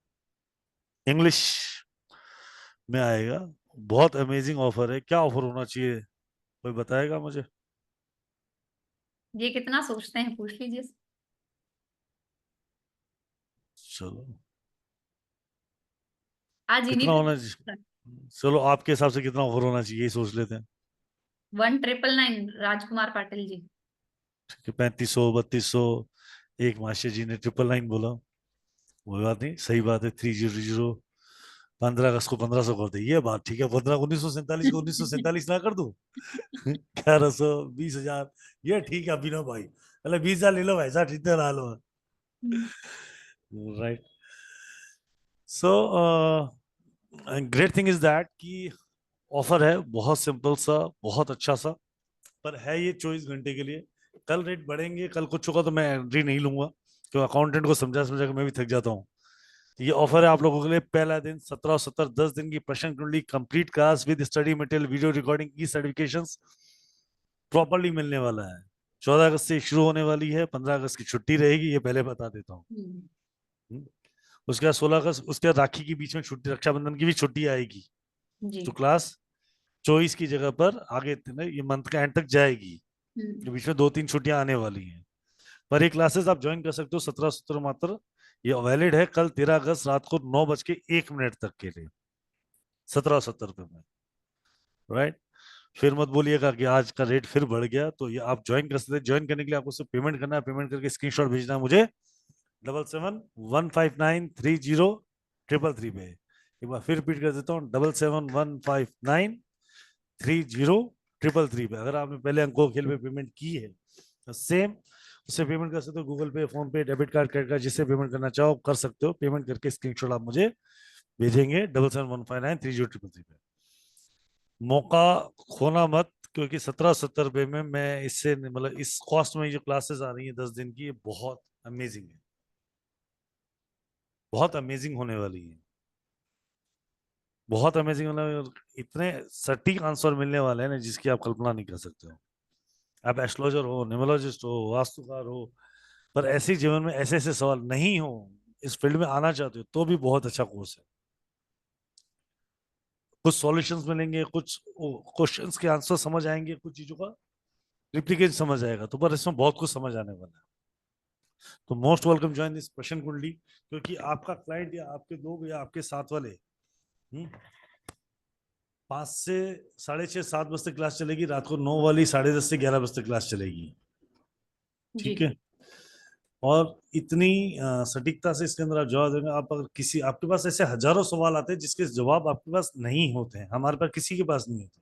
इंग्लिश में आएगा। बहुत अमेजिंग ऑफर है। क्या ऑफर होना चाहिए कोई बताएगा मुझे? ये कितना सोचते हैं पूछ लीजिए। चलो आज इन्हीं कितना होना चाहिए? चलो आपके हिसाब से कितना ऑफर होना चाहिए, यही सोच लेते हैं। 1999 राजकुमार पाटिल जी। 3500, 3200। एक मास्टर जी ने 999 बोला, वो बात नहीं, सही बात है। 300 15 अगस्त को 1500 कर दे, ये बात ठीक है। 1947 को 1947 ना कर दूं? 1100, 20,000, ये ठीक है अभिनव भाई। पहले 20,000 ले लो भाई साहब, इतने ला लो। Right. So great thing is that कि ऑफर है बहुत सिंपल सा, बहुत अच्छा सा, पर है ये 24 घंटे के लिए। कल रेट बढ़ेंगे, कल कुछ होगा तो मैं एंट्री नहीं लूंगा, क्योंकि अकाउंटेंट को समझा समझा के मैं भी थक जाता हूँ। ये ऑफर है आप लोगों के लिए। पहला दिन 17 और 17 10 दिन की प्रश्न कुंडली complete class with study material, video recording, E certifications properly मिलने वाला है। 14 अगस्त से शुरू होने वाली है, 15 अगस्त की छुट्टी रहेगी, ये पहले बता देता हूँ। उसके बाद 16 अगस्त, उसके बाद राखी के बीच में छुट्टी, रक्षाबंधन की भी छुट्टी आएगी। तो क्लास 24 की जगह पर आगे ये मंथ का एंड तक जाएगी। तो बीच में 2-3 छुट्टियां आने वाली हैं, पर ये क्लासेस आप ज्वाइन कर सकते हो 17 मात्र। ये वैलिड है कल 13 अगस्त रात को 9:01 तक के लिए, 1770 रुपए में। राइट। फिर मत बोलिएगा कि आज का रेट फिर बढ़ गया। तो ये आप ज्वाइन कर सकते हैं। ज्वाइन करने के लिए आपको सिर्फ पेमेंट करना है। पेमेंट करके स्क्रीनशॉट भेजना है मुझे 7715930333 पे। एक बार फिर रिपीट कर देता हूँ, 7715930333 पे। अगर आपने पहले अंकों खेल पे पेमेंट की है तो सेम उससे पेमेंट कर सकते हो। गूगल पे, फोन पे, डेबिट कार्ड, क्रेडिट कार्ड, जिससे पेमेंट करना चाहो कर सकते हो। पेमेंट करके स्क्रीनशॉट आप मुझे भेजेंगे 7715930333 पे। मौका खोना मत, क्योंकि 1770 रुपए में मैं इससे मतलब इस कॉस्ट में जो क्लासेस आ रही है 10 दिन की, ये बहुत अमेजिंग है, बहुत अमेजिंग होने वाली है, बहुत अमेजिंग होने वाली। इतने सटीक आंसर मिलने वाले हैं ना जिसकी आप कल्पना नहीं कर सकते हो। आप एस्ट्रोलॉजर हो, न्यूमरोलॉजिस्ट हो, वास्तुकार हो, पर ऐसे जीवन में ऐसे ऐसे सवाल नहीं हो, इस फील्ड में आना चाहते हो तो भी बहुत अच्छा कोर्स है। कुछ सॉल्यूशंस मिलेंगे, कुछ क्वेश्चंस के आंसर समझ आएंगे, कुछ चीजों का रिप्लिकेशन समझ आएगा, तो पर इसमें बहुत कुछ समझ आने वाला है। तो मोस्ट वेलकम ज्वाइन दिस प्रश्न कुंडली, क्योंकि आपका क्लाइंट या आपके लोग या आपके साथ वाले 5 से 6:30 7 बजे तक क्लास चलेगी, रात को 9 वाली 10:30 से 11 बजे तक क्लास चलेगी। जी ठीक है, और इतनी सटीकता से इसके अंदर आप जवाब देंगे। आप अगर किसी, आपके पास ऐसे हजारों सवाल आते हैं जिसके जवाब आपके पास नहीं होते हैं, हमारे पास किसी के पास नहीं होते,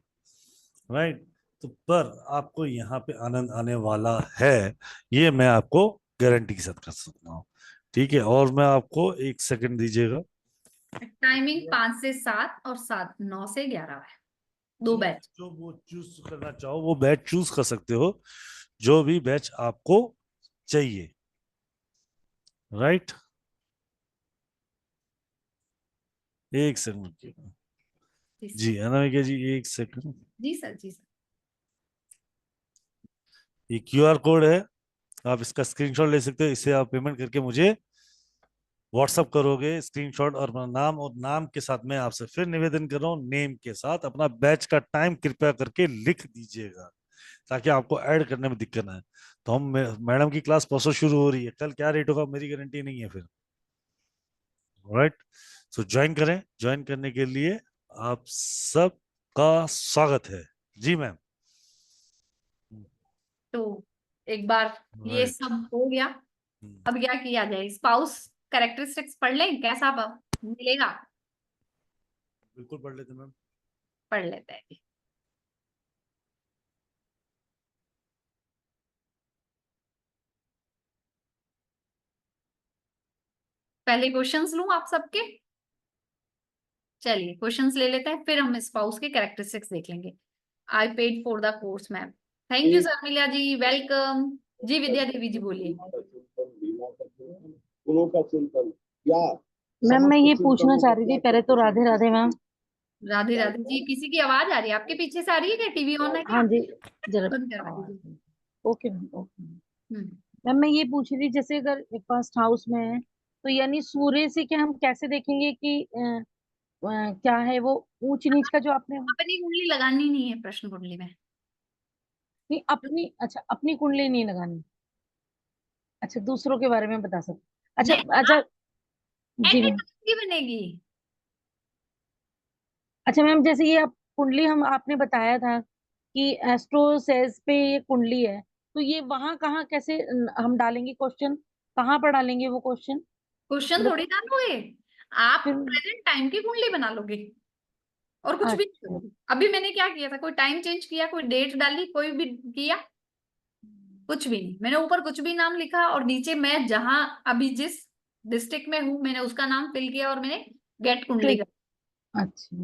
राइट। तो पर आपको यहाँ पे आनंद आने वाला है, ये मैं आपको गारंटी के साथ कर सकता हूँ। ठीक है, और मैं आपको 1 सेकंड दीजिएगा। टाइमिंग 5 से 7 और 9 से 11 है, 2 बैच। जो वो चूज करना चाहो वो बैच चूज कर सकते हो, जो भी बैच आपको चाहिए, राइट। 1 सेकंड जी, अनामिका जी 1 सेकंड। जी सर, जी सर। ये QR कोड है, आप इसका स्क्रीनशॉट ले सकते हो, इससे आप पेमेंट करके मुझे व्हाट्सअप करोगे स्क्रीनशॉट और अपना नाम, और नाम के साथ मैं आपसे फिर निवेदन कर रहा हूँ, नेम के साथ अपना बैच का टाइम कृपया करके लिख दीजिएगा, ताकि आपको ऐड करने में दिक्कत ना है। तो हम मैडम की क्लास परसों शुरू हो रही है, कल क्या रेट होगा मेरी गारंटी नहीं है फिर, राइट। सो ज्वाइन करें, ज्वाइन करने के लिए आप सबका स्वागत है। जी मैम। तो एक बार ये Right. सब हो गया, अब क्या किया जाए? स्पाउस कैरेक्टरिस्टिक्स पढ़ लें, कैसा मिलेगा? बिल्कुल पढ़ लेते मैम। पढ़ लेते हैं। पहले क्वेश्चंस लूं आप सबके? चलिए क्वेश्चंस ले लेते हैं, फिर हम स्पाउस के कैरेक्टरिस्टिक्स देख लेंगे। I paid for the course ma'am. Thank you Sharmila ji, welcome जी। विद्या देवी जी बोलिए। मैम मैं ये पूछना चाह रही थी, पहले तो राधे राधे मैम। राधे राधे जी। किसी की आवाज आ रही है आपके पीछे से? आ रही है क्या? टीवी ऑन है क्या? हाँ जी, जरा बंद करवा दीजिए। Okay ma'am, okay ma'am. मैं ये पूछ रही थी, जैसे अगर फर्स्ट हाउस में है तो यानी सूर्य से क्या हम कैसे देखेंगे कि क्या है वो ऊंच नीच का जो आपने अपनी कुंडली लगानी नहीं है प्रश्न कुंडली में। नहीं अपनी, अच्छा अपनी कुंडली नहीं लगानी, अच्छा दूसरों के बारे में बता सकते, अच्छा अच्छा जी मैम। ऐसी बनेगी। अच्छा मैम, जैसे ये आप कुंडली हम आपने बताया था कि एस्ट्रो सेज पे ये कुंडली है, तो ये वहां कहाँ कैसे हम डालेंगे क्वेश्चन, कहाँ पर डालेंगे वो क्वेश्चन? क्वेश्चन थोड़ी डालोगे आप, प्रेजेंट टाइम की कुंडली बना लोगे और कुछ भी नहीं करोगे। अभी मैंने क्या किया था? कोई टाइम चेंज किया, कोई डेट डाली, कोई भी किया? कुछ भी नहीं। मैंने ऊपर कुछ भी नाम लिखा और नीचे मैं जहां अभी जिस डिस्ट्रिक्ट में हूँ मैंने उसका नाम फिल किया और मैंने गेट कुंडली कर। अच्छा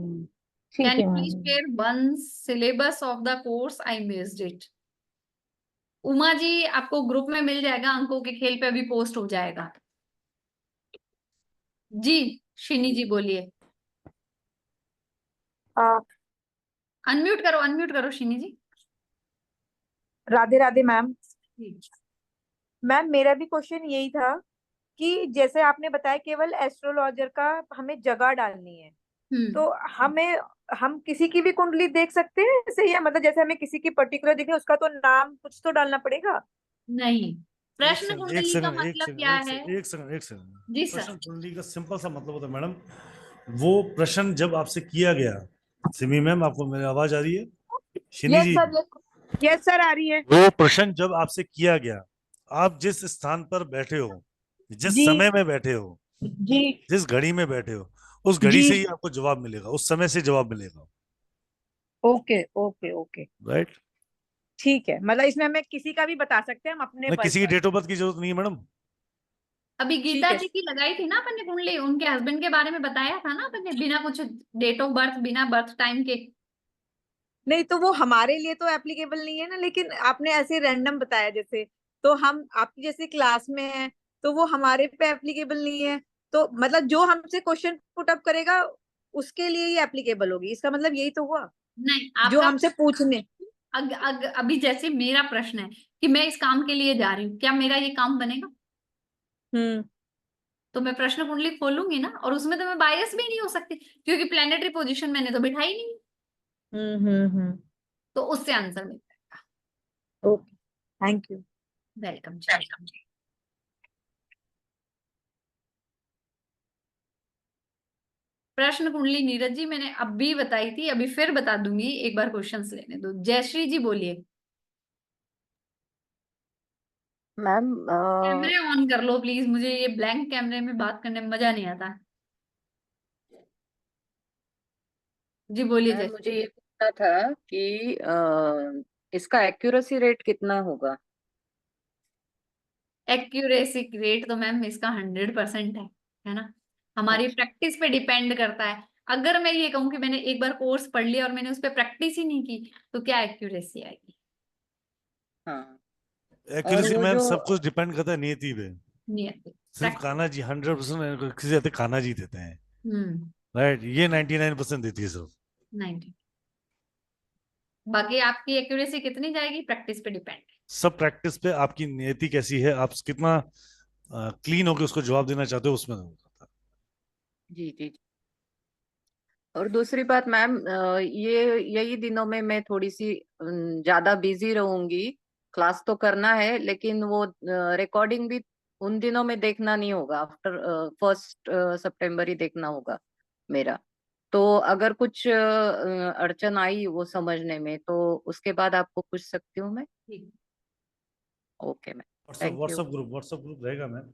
ठीक कैन है you please ma'am. Share one syllabus of the course? I missed it. Uma ji आपको ग्रुप में मिल जाएगा, अंकों के खेल पे अभी पोस्ट हो जाएगा। जी शिनी जी बोलिए। अनम्यूट करो शिनी जी। राधे राधे मैम। मैम मेरा भी क्वेश्चन यही था कि जैसे आपने बताया केवल एस्ट्रोलॉजर का हमें जगह डालनी है, तो हम किसी की भी कुंडली देख सकते हैं ऐसे, या मतलब जैसे हमें किसी की पर्टिकुलर देखनी है उसका तो नाम कुछ तो डालना पड़ेगा? नहीं, प्रश्न कुंडली का मतलब क्या है? एक सेकंड। जी सर। प्रश्न कुंडली का सिंपल सा मतलब होता है मैडम, वो प्रश्न जब आपसे किया गया, सिमी मैम आपको मेरी आवाज आ रही है? शिनी जी, यस सर आ रही है। वो प्रश्न जब आपसे किया गया, आप जिस स्थान पर बैठे हो, जिस जी समय में बैठे हो, जी जिस घड़ी में बैठे हो, उस घड़ी जी से ही आपको जवाब मिलेगा, उस समय से जवाब मिलेगा, ओके ओके ओके राइट। ठीक है, मतलब इसमें हमें किसी का भी बता सकते हैं हम अपने मैं बल किसी की पर। डेट ऑफ बर्थ की जरूरत नहीं है मैडम। अभी गीता ठीक है। जी की लगाई थी ना अपन ने कुंडली, उनके हस्बैंड के बारे में बताया था ना अपन ने, बिना कुछ डेट ऑफ बर्थ, बिना बर्थ टाइम के। नहीं तो वो हमारे लिए तो एप्लीकेबल नहीं है ना, लेकिन आपने ऐसे रैंडम बताया जैसे, तो हम आपकी जैसे क्लास में है तो वो हमारे पे एप्लीकेबल नहीं है, तो मतलब जो हमसे क्वेश्चन पुट अप करेगा उसके लिए ही एप्लीकेबल होगी, इसका मतलब यही तो हुआ? नहीं, जो आपका हमसे पूछने अभी जैसे मेरा प्रश्न है कि मैं इस काम के लिए जा रही हूँ, क्या मेरा ये काम बनेगा? तो मैं प्रश्न कुंडली खोलूंगी ना, और उसमें तो मैं बायस भी नहीं हो सकती क्योंकि प्लेनेटरी पोजीशन मैंने तो बिठाई नहीं। तो उससे आंसर मिल जाएगा। Okay thank you. वेलकम जी। प्रश्न कुंडली नीरज जी मैंने अभी बताई थी, अभी फिर बता दूंगी, एक बार क्वेश्चंस लेने दो। जयश्री जी बोलिए। मैम कैमरे ऑन कर लो प्लीज, मुझे ये ब्लैंक कैमरे में बात करने में मजा नहीं आता। जी बोलिए मैम जय। मुझे ये पूछना था कि इसका एक्यूरेसी रेट कितना होगा? एक्यूरेसी रेट तो मैम इसका 100% है ना, हमारी अच्छा। प्रैक्टिस पे डिपेंड करता है। अगर मैं ये कहूँ कि मैंने एक बार कोर्स पढ़ लिया और मैंने उस पर प्रैक्टिस ही नहीं की तो क्या एक्यूरेसी आएगी। हाँ। और एक्यूरेसी वो मैम जो सब कुछ डिपेंड करता है नियति पे। नियत सिर्फ कान्हा जी 100% किसी जाते कान्हा जी देते हैं, राइट, ये 99% देती है सब। 90। बाकी आपकी एक्यूरेसी कितनी जाएगी प्रैक्टिस पे डिपेंड है। सब प्रैक्टिस पे, आपकी नियति कैसी है, आप कितना क्लीन होकर उसको जवाब देना चाहते हो उसमें होता है। जी जी जी। और दूसरी बात मैम, ये यही दिनों में मैं थोड़ी सी ज्यादा बिजी रहूंगी। क्लास तो करना है लेकिन वो रिकॉर्डिंग भी उन दिनों में देखना नहीं होगा, आफ्टर 1 सितंबर ही देखना होगा मेरा। तो अगर कुछ अड़चन आई वो समझने में तो उसके बाद आपको पूछ सकती हूँ मैं। ठीक। Okay ma'am, WhatsApp thank you. WhatsApp group रहेगा मैम।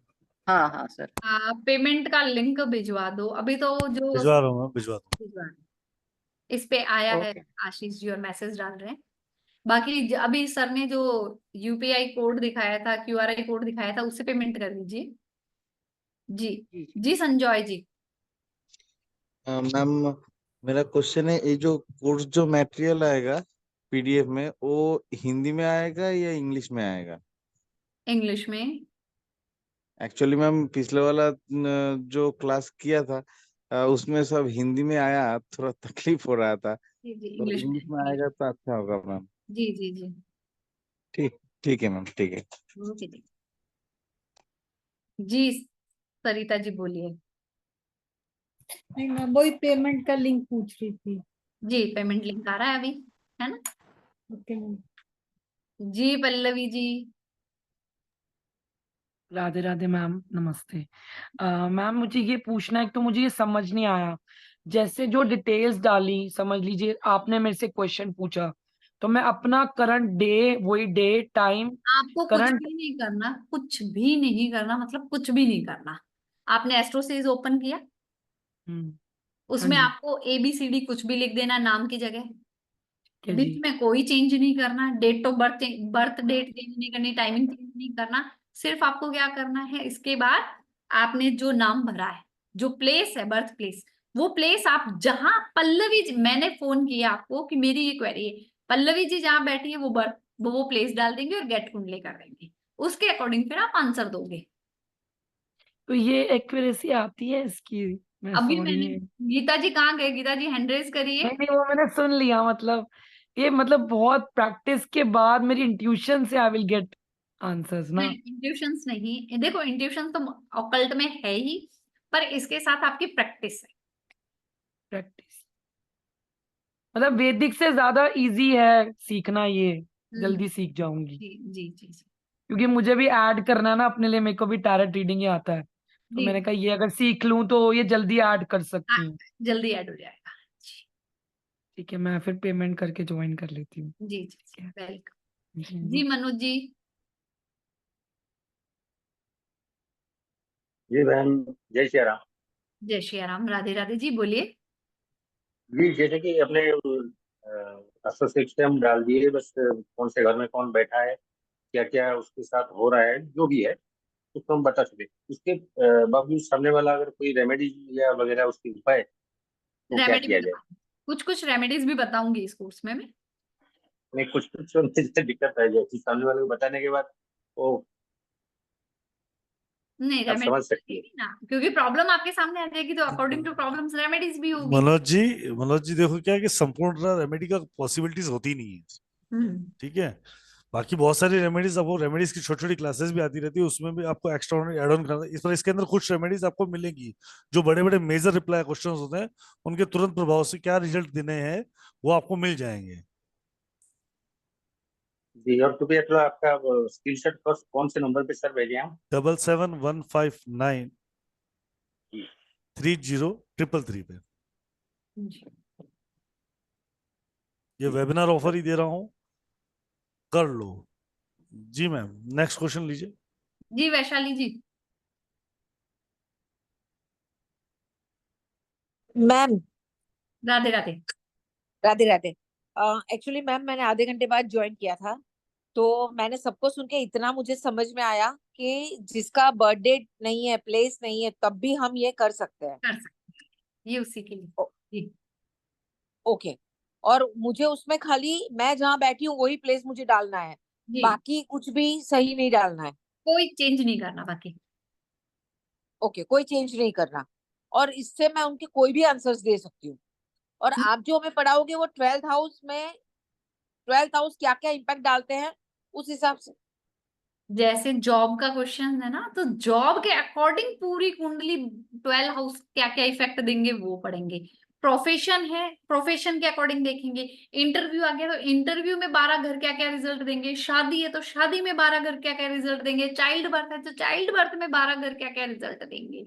हाँ हाँ सर। पेमेंट का लिंक भिजवा दो अभी तो जो भिजवा रहा हूँ, भिजवा दूँ। भिजवा दो। इस पे आया है ओके। आशीष जी और मैसेज डाल रहे हैं। बाकी अभी सर ने जो यूपीआई कोड दिखाया था, क्यूआरआई कोड दिखाया था, उससे पेमेंट कर दीजिए। जी जी संजॉय जी। मैम मेरा क्वेश्चन है, ये जो कोर्स जो मटेरियल आएगा पीडीएफ में, वो हिंदी में आएगा या इंग्लिश में आएगा? इंग्लिश में। एक्चुअली मैम पिछले वाला जो क्लास किया था उसमें सब हिंदी में आया, थोड़ा तकलीफ हो रहा था, जी जी तो इंग्लिश में। इंग्लिश में आएगा तो अच्छा होगा मैम। जी जी जी। ठीक ठीक है मैम, ठीक है। ओके जी। जी सरिता जी बोलिए। नहीं मैं वही पेमेंट का लिंक पूछ रही थी। जी पेमेंट लिंक आ रहा है अभी, है ना। Okay ma'am. जी पल्लवी जी। राधे राधे मैम, नमस्ते। मैम मुझे ये पूछना है, तो मुझे ये समझ नहीं आया, जैसे जो डिटेल्स डाली, समझ लीजिए आपने मेरे से क्वेश्चन पूछा तो मैं अपना करंट डे, वही डे टाइम आपको कुछ करंट। भी नहीं करना, कुछ भी नहीं करना, मतलब कुछ भी नहीं करना। आपने एस्ट्रोसेज ओपन किया, हाँ उसमें जी। आपको ABCD कुछ भी लिख देना नाम की जगह। क्या बीच जी? में कोई चेंज नहीं करना, date of birth birth date change नहीं करनी, टाइमिंग चेंज नहीं करना। सिर्फ आपको क्या करना है, इसके बाद आपने जो नाम भरा है, जो प्लेस है बर्थ प्लेस, वो प्लेस आप जहां पल्लवी जी, मैंने फोन किया आपको कि मेरी ये क्वेरी है, पल्लवी जी जहां बैठी है वो बर्थ वो प्लेस डाल देंगे और गेट कुंडली कर देंगे, उसके अकॉर्डिंग फिर आप आंसर दोगे। तो ये एक्यूरेसी आती है इसकी? मैं अभी सॉरी। मैंने, गीता जी कहाँ गए, गीता जी हैंड रेज करिए। नहीं नहीं, वो मैंने सुन लिया, मतलब ये मतलब बहुत प्रैक्टिस के बाद मेरी इंट्यूशन से आई विल गेट आंसर्स ना। नहीं इंट्यूशंस नहीं, देखो इंट्यूशन तो ऑकल्ट में है ही, पर इसके साथ आपकी प्रैक्टिस है। प्रैक्टिस मतलब वैदिक से ज्यादा इजी है सीखना, ये जल्दी सीख जाऊंगी। जी जी जी जी क्योंकि मुझे भी ऐड करना है ना अपने लिए, मेरे को भी टैरेट रीडिंग ही आता है, तो जी मैंने कहा ये अगर सीख लूं तो ये जल्दी ऐड कर सकती हूँ। जल्दी ऐड हो जाएगा। ठीक है, मैं फिर पेमेंट करके ज्वाइन कर लेती हूँ। जी जी वेलकम। जी जी मनोज जी। जी मैम, जय श्री राम। जय श्री राम, राधे राधे जी बोलिए। जी जैसे कि अपने सिस्टम डाल दिए, बस कौन से घर में कौन बैठा है, क्या क्या उसके साथ हो रहा है, जो भी है उसको हम बता सके। उसके बावजूद सामने वाला अगर कोई रेमेडी या वगैरह उसके उपाय, तो क्या रेमेडी किया भी जाए? कुछ कुछ रेमेडीज भी बताऊंगी इस कोर्स में मैं। नहीं, कुछ कुछ तो मुझे दिक्कत आ जाती है सामने वाले को बताने के बाद, वो नहीं आप समझ सकती रेमेडी है। ना, क्योंकि प्रॉब्लम आपके सामने आ जाएगी तो अकॉर्डिंग टू प्रॉब्लम्स रेमेडीज भी होगी। मनोज जी देखो क्या है कि संपूर्ण रेमेडी का पॉसिबिलिटीज होती नहीं है, ठीक है। बाकी बहुत सारी रेमेडीज, अब वो रेमेडीज की छोटी छोटी क्लासेस भी आती रहती है, उसमें भी आपको एक्स्ट्रा एड ऑन करना है। इस पर इसके अंदर कुछ रेमेडीज आपको मिलेंगी जो बड़े बड़े मेजर रिप्लाई क्वेश्चंस होते हैं, उनके तुरंत प्रभाव से क्या रिजल्ट देने हैं वो आपको मिल जाएंगे। जी, और कृपया थोड़ा आपका स्क्रीन शॉट कौन से नंबर पे सर भेजे हम? 7715930333 पे। ये वेबिनार ऑफर ही दे रहा हूँ, कर लो। जी मैम, नेक्स्ट क्वेश्चन लीजिए। जी Vaishali ji. Ma'am Radhe Radhe. Radhe Radhe. Actually ma'am मैंने आधे घंटे बाद ज्वाइन किया था, तो मैंने सबको सुन के इतना मुझे समझ में आया कि जिसका बर्थडे नहीं है, प्लेस नहीं है, तब भी हम ये कर सकते हैं। कर सकते हैं, ये उसी के लिए। जी ओके। और मुझे उसमें खाली मैं जहाँ बैठी हूँ वही प्लेस मुझे डालना है, जी, बाकी कुछ भी सही नहीं डालना है। कोई चेंज नहीं करना बाकी। ओके, कोई चेंज नहीं करना। और इससे मैं उनके कोई भी आंसर्स दे सकती हूँ। और आप जो हमें पढ़ाओगे वो 12th हाउस में, 12th हाउस क्या क्या इम्पैक्ट डालते हैं उस हिसाब से। जैसे जॉब का क्वेश्चन है ना, तो जॉब के अकॉर्डिंग पूरी कुंडली 12 हाउस क्या क्या इफेक्ट देंगे वो पढ़ेंगे। प्रोफेशन है, प्रोफेशन के अकॉर्डिंग देखेंगे। इंटरव्यू आ गया तो इंटरव्यू में 12 घर क्या क्या रिजल्ट देंगे। शादी है तो शादी में 12 घर क्या क्या रिजल्ट देंगे। चाइल्ड बर्थ है तो चाइल्ड बर्थ में 12 घर क्या क्या रिजल्ट देंगे।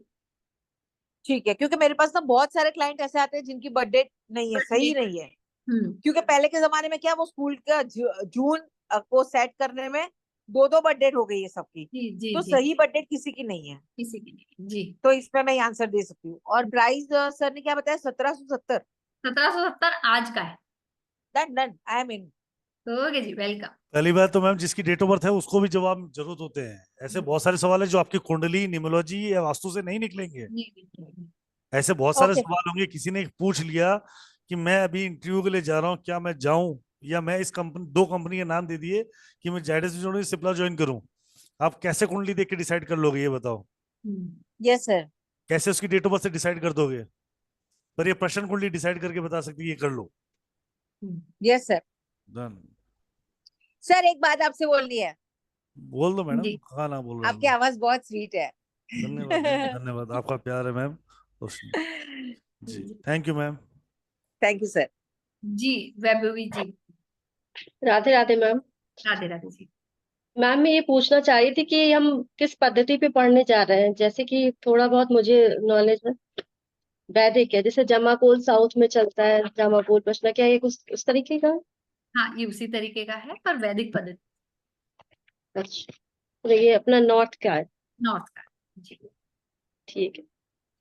ठीक है, क्योंकि मेरे पास ना बहुत सारे क्लाइंट ऐसे आते हैं जिनकी बर्थडे नहीं है, सही नहीं है। क्योंकि पहले के जमाने में क्या वो स्कूल का जून को सेट करने में 2-2 बर्थडे हो गई है सबकी। जी जी तो जी, सही बर्थडे किसी की नहीं है, किसी की नहीं। जी तो इसमें मैं आंसर दे सकती हूँ। और प्राइस सर ने क्या बताया, 1770। 1770 आज का है। Done done, I am in. Okay जी, वेलकम। पहली बात तो मैम जिसकी डेट ऑफ बर्थ है उसको भी जवाब जरूरत होते हैं। ऐसे बहुत सारे सवाल है जो आपकी कुंडली, न्यूमरोलॉजी या वास्तु से नहीं निकलेंगे। ऐसे बहुत सारे ओके सवाल होंगे, किसी ने पूछ लिया कि मैं अभी इंटरव्यू के लिए जा रहा हूँ, क्या मैं जाऊं, या मैं इस कंपनी, 2 कंपनी के नाम दे दिए कि मैं जायडस ज्वाइन सिप्ला ज्वाइन करूं। आप कैसे कुंडली देख के डिसाइड कर लोगे, ये बताओ। Yes sir. कैसे उसकी डेट ऑफ बर्थ से डिसाइड कर दोगे? पर ये प्रश्न कुंडली डिसाइड करके बता सकती है, ये कर लो। Yes sir. डन। सर एक बात आपसे बोलनी है। बोल दो मैडम, हाँ ना बोल रहा आपकी हूँ। आवाज बहुत स्वीट है। धन्यवाद मैम, धन्यवाद, आपका प्यार है मैम। जी, thank you ma'am. Thank you sir. जी वैभवी जी। राधे राधे मैम। राधे राधे जी। मैम मैं ये पूछना चाह रही थी कि हम किस पद्धति पे पढ़ने जा रहे हैं, जैसे कि थोड़ा बहुत मुझे नॉलेज है। वैदिक है, जैसे जमाकोल साउथ में चलता है, जमाकोल बचना, क्या ये कुछ उस तरीके का? हाँ, ये उसी तरीके का है पर वैदिक पद्धति। अच्छा, तो ये अपना नॉर्थ का है। नॉर्थ का। जी ठीक है,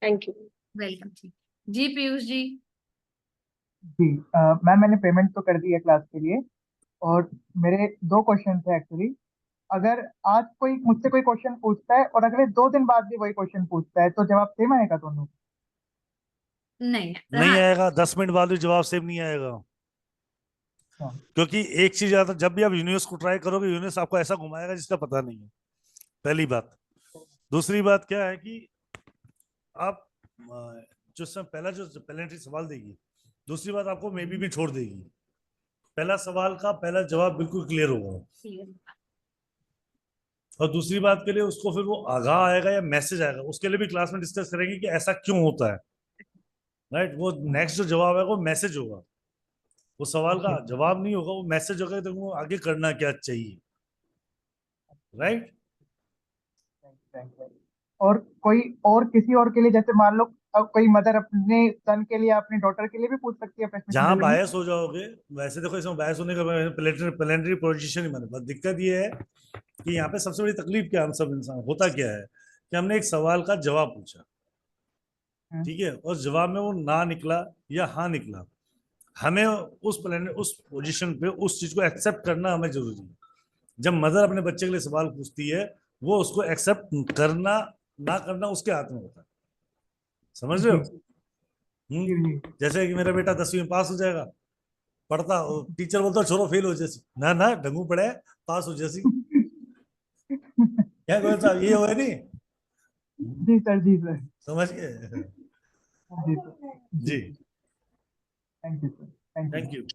थैंक यू। वेलकम जी। जी पीयूष जी। जी मैम मैंने पेमेंट तो कर दी है क्लास के लिए, और मेरे 2 क्वेश्चन थे एक्चुअली। अगर आज कोई मुझसे कोई क्वेश्चन पूछता है और अगले 2 दिन बाद भी वही क्वेश्चन पूछता है, तो जवाब सेम आएगा दोनों? नहीं नहीं हाँ। आएगा, 10 मिनट बाद भी जवाब सेम नहीं आएगा। क्योंकि एक चीज आता, जब भी आप यूनिवर्स को ट्राई करोगे, यूनिवर्स आपको ऐसा घुमाएगा जिसका पता नहीं है, पहली बात। दूसरी बात क्या है कि आप जो पहला जो प्लेनेटरी सवाल देगी, दूसरी बात आपको मे भी छोड़ देगी। पहला सवाल का पहला जवाब बिल्कुल क्लियर होगा, और दूसरी बात के लिए उसको फिर वो आगाह आएगा या मैसेज आएगा, उसके लिए भी क्लास में डिस्कस करेंगे कि ऐसा क्यों होता है। राइट, वो नेक्स्ट जो जवाब है वो मैसेज होगा, वो सवाल का जवाब नहीं होगा, वो मैसेज होगा कि तुमको आगे करना क्या चाहिए। राइट। और कोई और किसी और के लिए, जैसे मान लो अब कोई मदर अपने सन के लिए, अपनी डॉटर के लिए भी पूछ सकती है प्रश्न जहां कुंडली में? बायस हो जाओगे, वैसे देखो इसमें बायस होने का प्लेनेटरी पोजीशन ही माने, बस दिक्कत ये है कि यहाँ पे सबसे बड़ी तकलीफ क्या, हम सब इंसान होता क्या है कि हमने एक सवाल का जवाब पूछा, ठीक है, और जवाब में वो ना निकला या हाँ निकला, हमें उस प्लेनेट, उस पोजीशन पे उस चीज को एक्सेप्ट करना हमें जरूरी है। जब मदर अपने बच्चे के लिए सवाल पूछती है, वो उसको एक्सेप्ट करना ना करना उसके हाथ में होता है, समझ रहे हो? जैसे कि मेरा बेटा 10वीं में पास हो जाएगा, पढ़ता, टीचर बोलता छोरो फेल हो जैसी, ना ना ढंगू पड़े पास हो जैसी। क्या गोयल साहब, ये हुआ नहीं? जी सर, जी सर, समझ गए? जी सर, जी, thank you sir, thank you.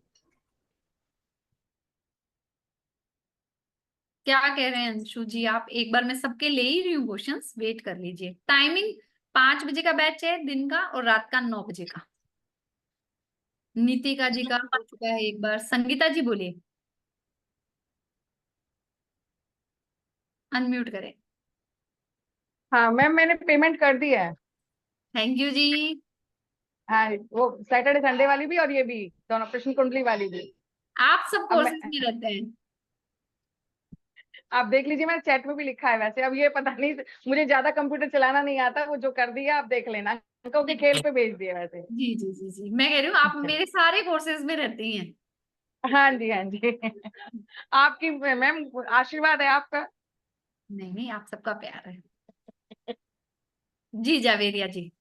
क्या कह रहे हैं अंशु जी आप? एक बार मैं सबके ले ही रही हूँ क्वेश्चंस, वेट कर लीजिए। टाइमिंग 5 बजे का बैच है दिन का, और रात का 9 बजे का। नीतिका जी का हो चुका है एक बार। संगीता जी बोलिए, अनम्यूट करें। हाँ मैम, मैंने पेमेंट कर दी है। थैंक यू जी। हाँ, वो सैटरडे संडे वाली भी और ये भी, दोनों प्रश्न कुंडली वाली भी। आप सब अब मैं कोर्सेज में रहते हैं? आप देख लीजिए, मैंने चैट में भी लिखा है वैसे। अब ये पता नहीं, मुझे ज्यादा कंप्यूटर चलाना नहीं आता, वो जो कर दिया आप देख लेना, क्योंकि खेल पे भेज दिया वैसे। जी जी जी जी, मैं कह रही हूँ आप मेरे सारे कोर्सेज में रहती हैं। हाँ जी, हाँ जी। आपकी मैम आशीर्वाद है आपका। नहीं नहीं, आप सबका प्यार है। जी जावेरिया जी।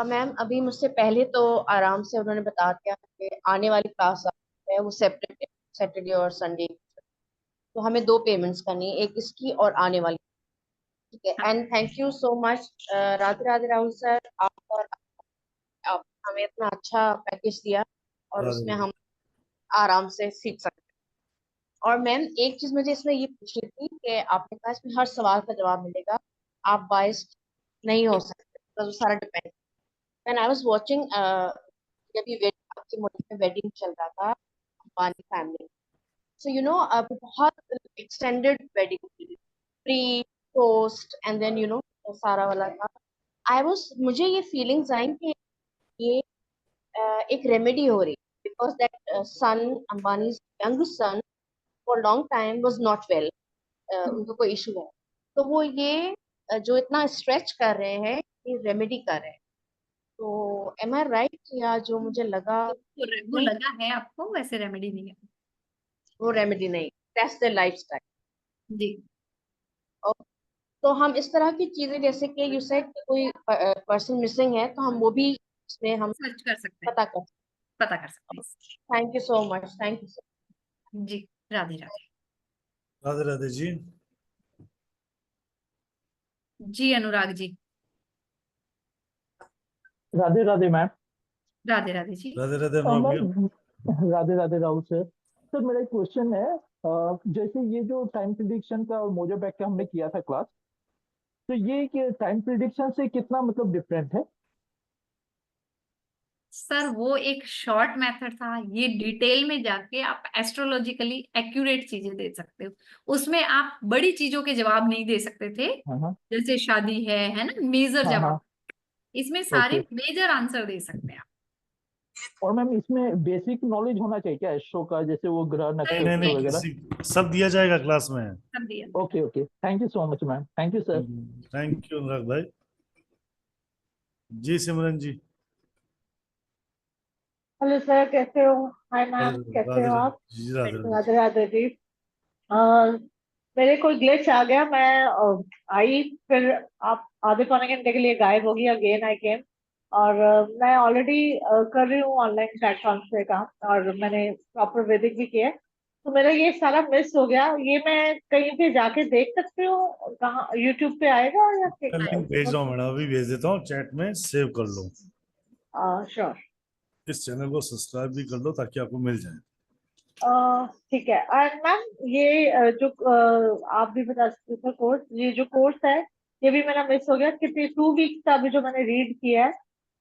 मैम अभी मुझसे पहले तो आराम से उन्होंने बता दिया कि आने वाली क्लास है वो सेपरेट है, सैटरडे और संडे। तो हमें 2 पेमेंट्स करनी है, एक इसकी और आने वाली। ठीक है, and thank you so much Radhe Radhe Rahul sir, आप हमें इतना अच्छा पैकेज दिया और उसमें हम आराम से सीख सकते हैं। और मैम एक चीज मुझे इसमें ये पूछनी थी कि आपने कहा इसमें हर सवाल का जवाब मिलेगा, आप बायस्ड नहीं हो सकते, तो वो सारा depend. When I was watching जब ये आपके मुल्क में वेडिंग चल रहा था Ambani family, so you know अब बहुत extended wedding, pre post and then you know सारा वाला था। मुझे ये फीलिंग्स आई कि ये एक रेमेडी हो रही, because that son Ambani's young son for long time was not well, उनको कोई इशू है, तो वो ये जो इतना स्ट्रेच कर रहे हैं ये रेमेडी कर रहे हैं। तो एम आई राइट, या जो मुझे लगा वो लगा है आपको, वैसे रेमेडी नहीं है, वो रेमेडी नहीं, दैट्स द लाइफस्टाइल। जी। तो हम इस तरह की चीजें, जैसे कि यू सेड कोई पर्सन मिसिंग है, तो हम वो भी इसमें हम सर्च कर सकते हैं, पता कर सकते हैं। Thank you so much, thank you so जी। राधे राधे। राधे राधे जी। जी अनुराग जी। राधे राधे मैम। राधे राधे जी। राधे राधे अनुराग भैया। Ma'am Radhe Radhe Rahul sir. Sir मेरा एक क्वेश्चन है, जैसे ये जो टाइम प्रिडिक्शन का और मोजो बैक का हमने किया था क्लास, तो ये टाइम प्रिडिक्शन से कितना मतलब डिफरेंट है? सर वो एक शॉर्ट मेथड था, ये डिटेल में जाके आप एस्ट्रोलॉजिकली एक्यूरेट चीजें दे सकते हो, उसमें आप बड़ी चीजों के जवाब नहीं दे सकते थे, जैसे शादी है ना, मेजर हाँ, जवाब। हाँ। इसमें सारे ओके। मेजर आंसर दे सकते हैं आप। और मैम इसमें बेसिक नॉलेज होना चाहिए क्या एस्ट्रो का, जैसे वो ग्रह नहीं नक्षत्र नहीं, वगैरह? सब दिया जाएगा क्लास में। सब दिया। Okay okay, thank you so much ma'am, thank you sir. Thank you Anurag भाई। जी सिमरन जी। हेलो सर, कैसे हो? हाय मैम, कैसे राधे हो राधे आप? जी। राधे राधे। राधे राधे जी। मेरे कोई ग्लिच आ गया, मैं आई, फिर आप आधे पौने घंटे के लिए गायब हो गई, अगेन आई केम। और मैं ऑलरेडी कर रही हूँ ऑनलाइन प्लेटफॉर्म पे काम, और मैंने प्रॉपर वैदिक भी किया है, तो मेरा ये सारा मिस हो गया। ये मैं कहीं पे जाके देख सकती हूँ, कहाँ यूट्यूब पे आएगा या मैं लिंक भेज रहा हूँ मैडम, अभी भेज देता हूँ चैट में, सेव कर लो। श्योर। इस चैनल को सब्सक्राइब भी कर लो ताकि आपको मिल जाए। ठीक है। एंड मैम ये जो आप भी बता सकते हो कोर्स, ये जो कोर्स है ये भी मेरा मिस हो गया, कितनी 2 वीक्स का अभी जो मैंने रीड किया है,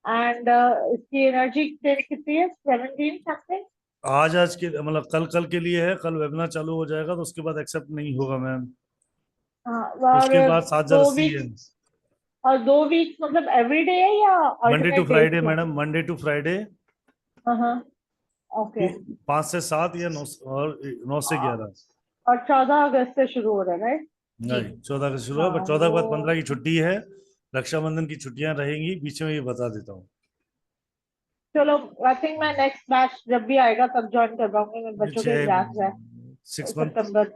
एंड इसकी एनर्जी कितनी है? 17 समथिंग। आज के मतलब कल के लिए है, कल वेबिनार चालू हो जाएगा तो उसके बाद एक्सेप्ट नहीं होगा मैम। और उसके बाद 2 7,080 है। वीक्स, और 2 वीक्स मतलब एवरीडे है या Monday to alternate Friday days? Madam, Monday to Friday. हाँ, ओके। 5 से 7 या 9 और 9 से 11। और 14 अगस्त से शुरू हो रहा है, राइट? नहीं 14 से शुरू है, हाँ, बट 14 के बाद वो 15 की छुट्टी है, रक्षाबंधन की छुट्टियां रहेंगी बीच में, ये बता देता हूँ। चलो, आई थिंक मैं नेक्स्ट बैच जब भी आएगा तब ज्वाइन कर पाऊंगी, मैं बच्चों के एग्जाम्स है 6 मंथ। सितंबर,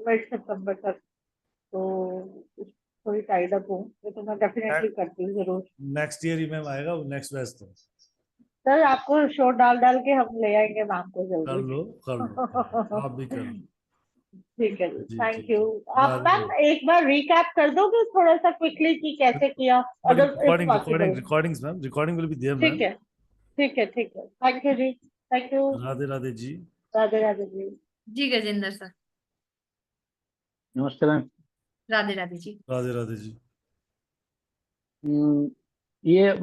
मिड सितंबर तक, तो थोड़ी टाइड अप हूँ, ये तो मैं डेफिनेटली करती हूँ जरूर। नेक्स्ट ईयर ही मैम आएगा वो, नेक्स्ट बैच तो। सर आपको शो डाल डाल के हम ले आएंगे मैम को कर जल्दी। लो आप भी कर लो। ठीक है जी, जी थैंक ठीक यू। ठीक। आप मैम एक बार रिकैप कर दोगे थोड़ा सा क्विकली कि कैसे किया, अगर if possible? Recordings ma'am, recording will be there ma'am. ठीक है, ठीक है, ठीक है, थैंक यू जी, थैंक यू। राधे राधे जी। राधे राधे जी। जी गजेंद्र सर। नमस्ते मैम। राधे राधे जी। राधे राधे जी। ये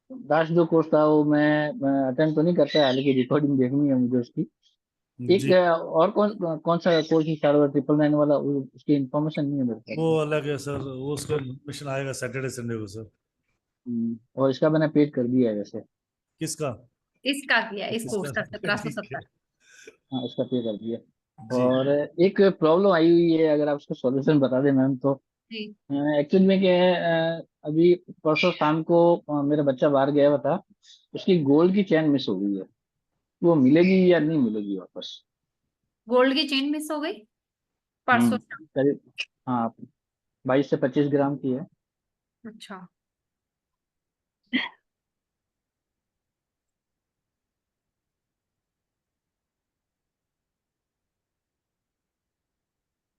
लास्ट जो कोर्स था वो मैं अटेंड तो नहीं कर पाया, हालांकि रिकॉर्डिंग देखनी है मुझे उसकी। एक जी और कौन सा कोर्स चालू है 999 वाला, उसकी इन्फॉर्मेशन नहीं है मेरे पास। वो अलग है सर, वो उसका मिशन आएगा सैटरडे संडे को सर। और इसका मैंने पेड कर दिया है वैसे। किसका? इसका किया, इस कोर्स का ठीक है। 1770। हाँ इसका पे कर दिया। जी और एक प्रॉब्लम आई हुई है, अगर आप उसका सॉल्यूशन बता दें मैम तो। जी एक्चुअली में क्या है, अभी परसों शाम को मेरा बच्चा बाहर गया हुआ था, उसकी गोल्ड की चेन मिस हो गई है। वो मिलेगी या नहीं मिलेगी वापस? गोल्ड की चेन मिस हो गई परसों शाम। करीब, हाँ, 22 से 25 ग्राम की है। अच्छा,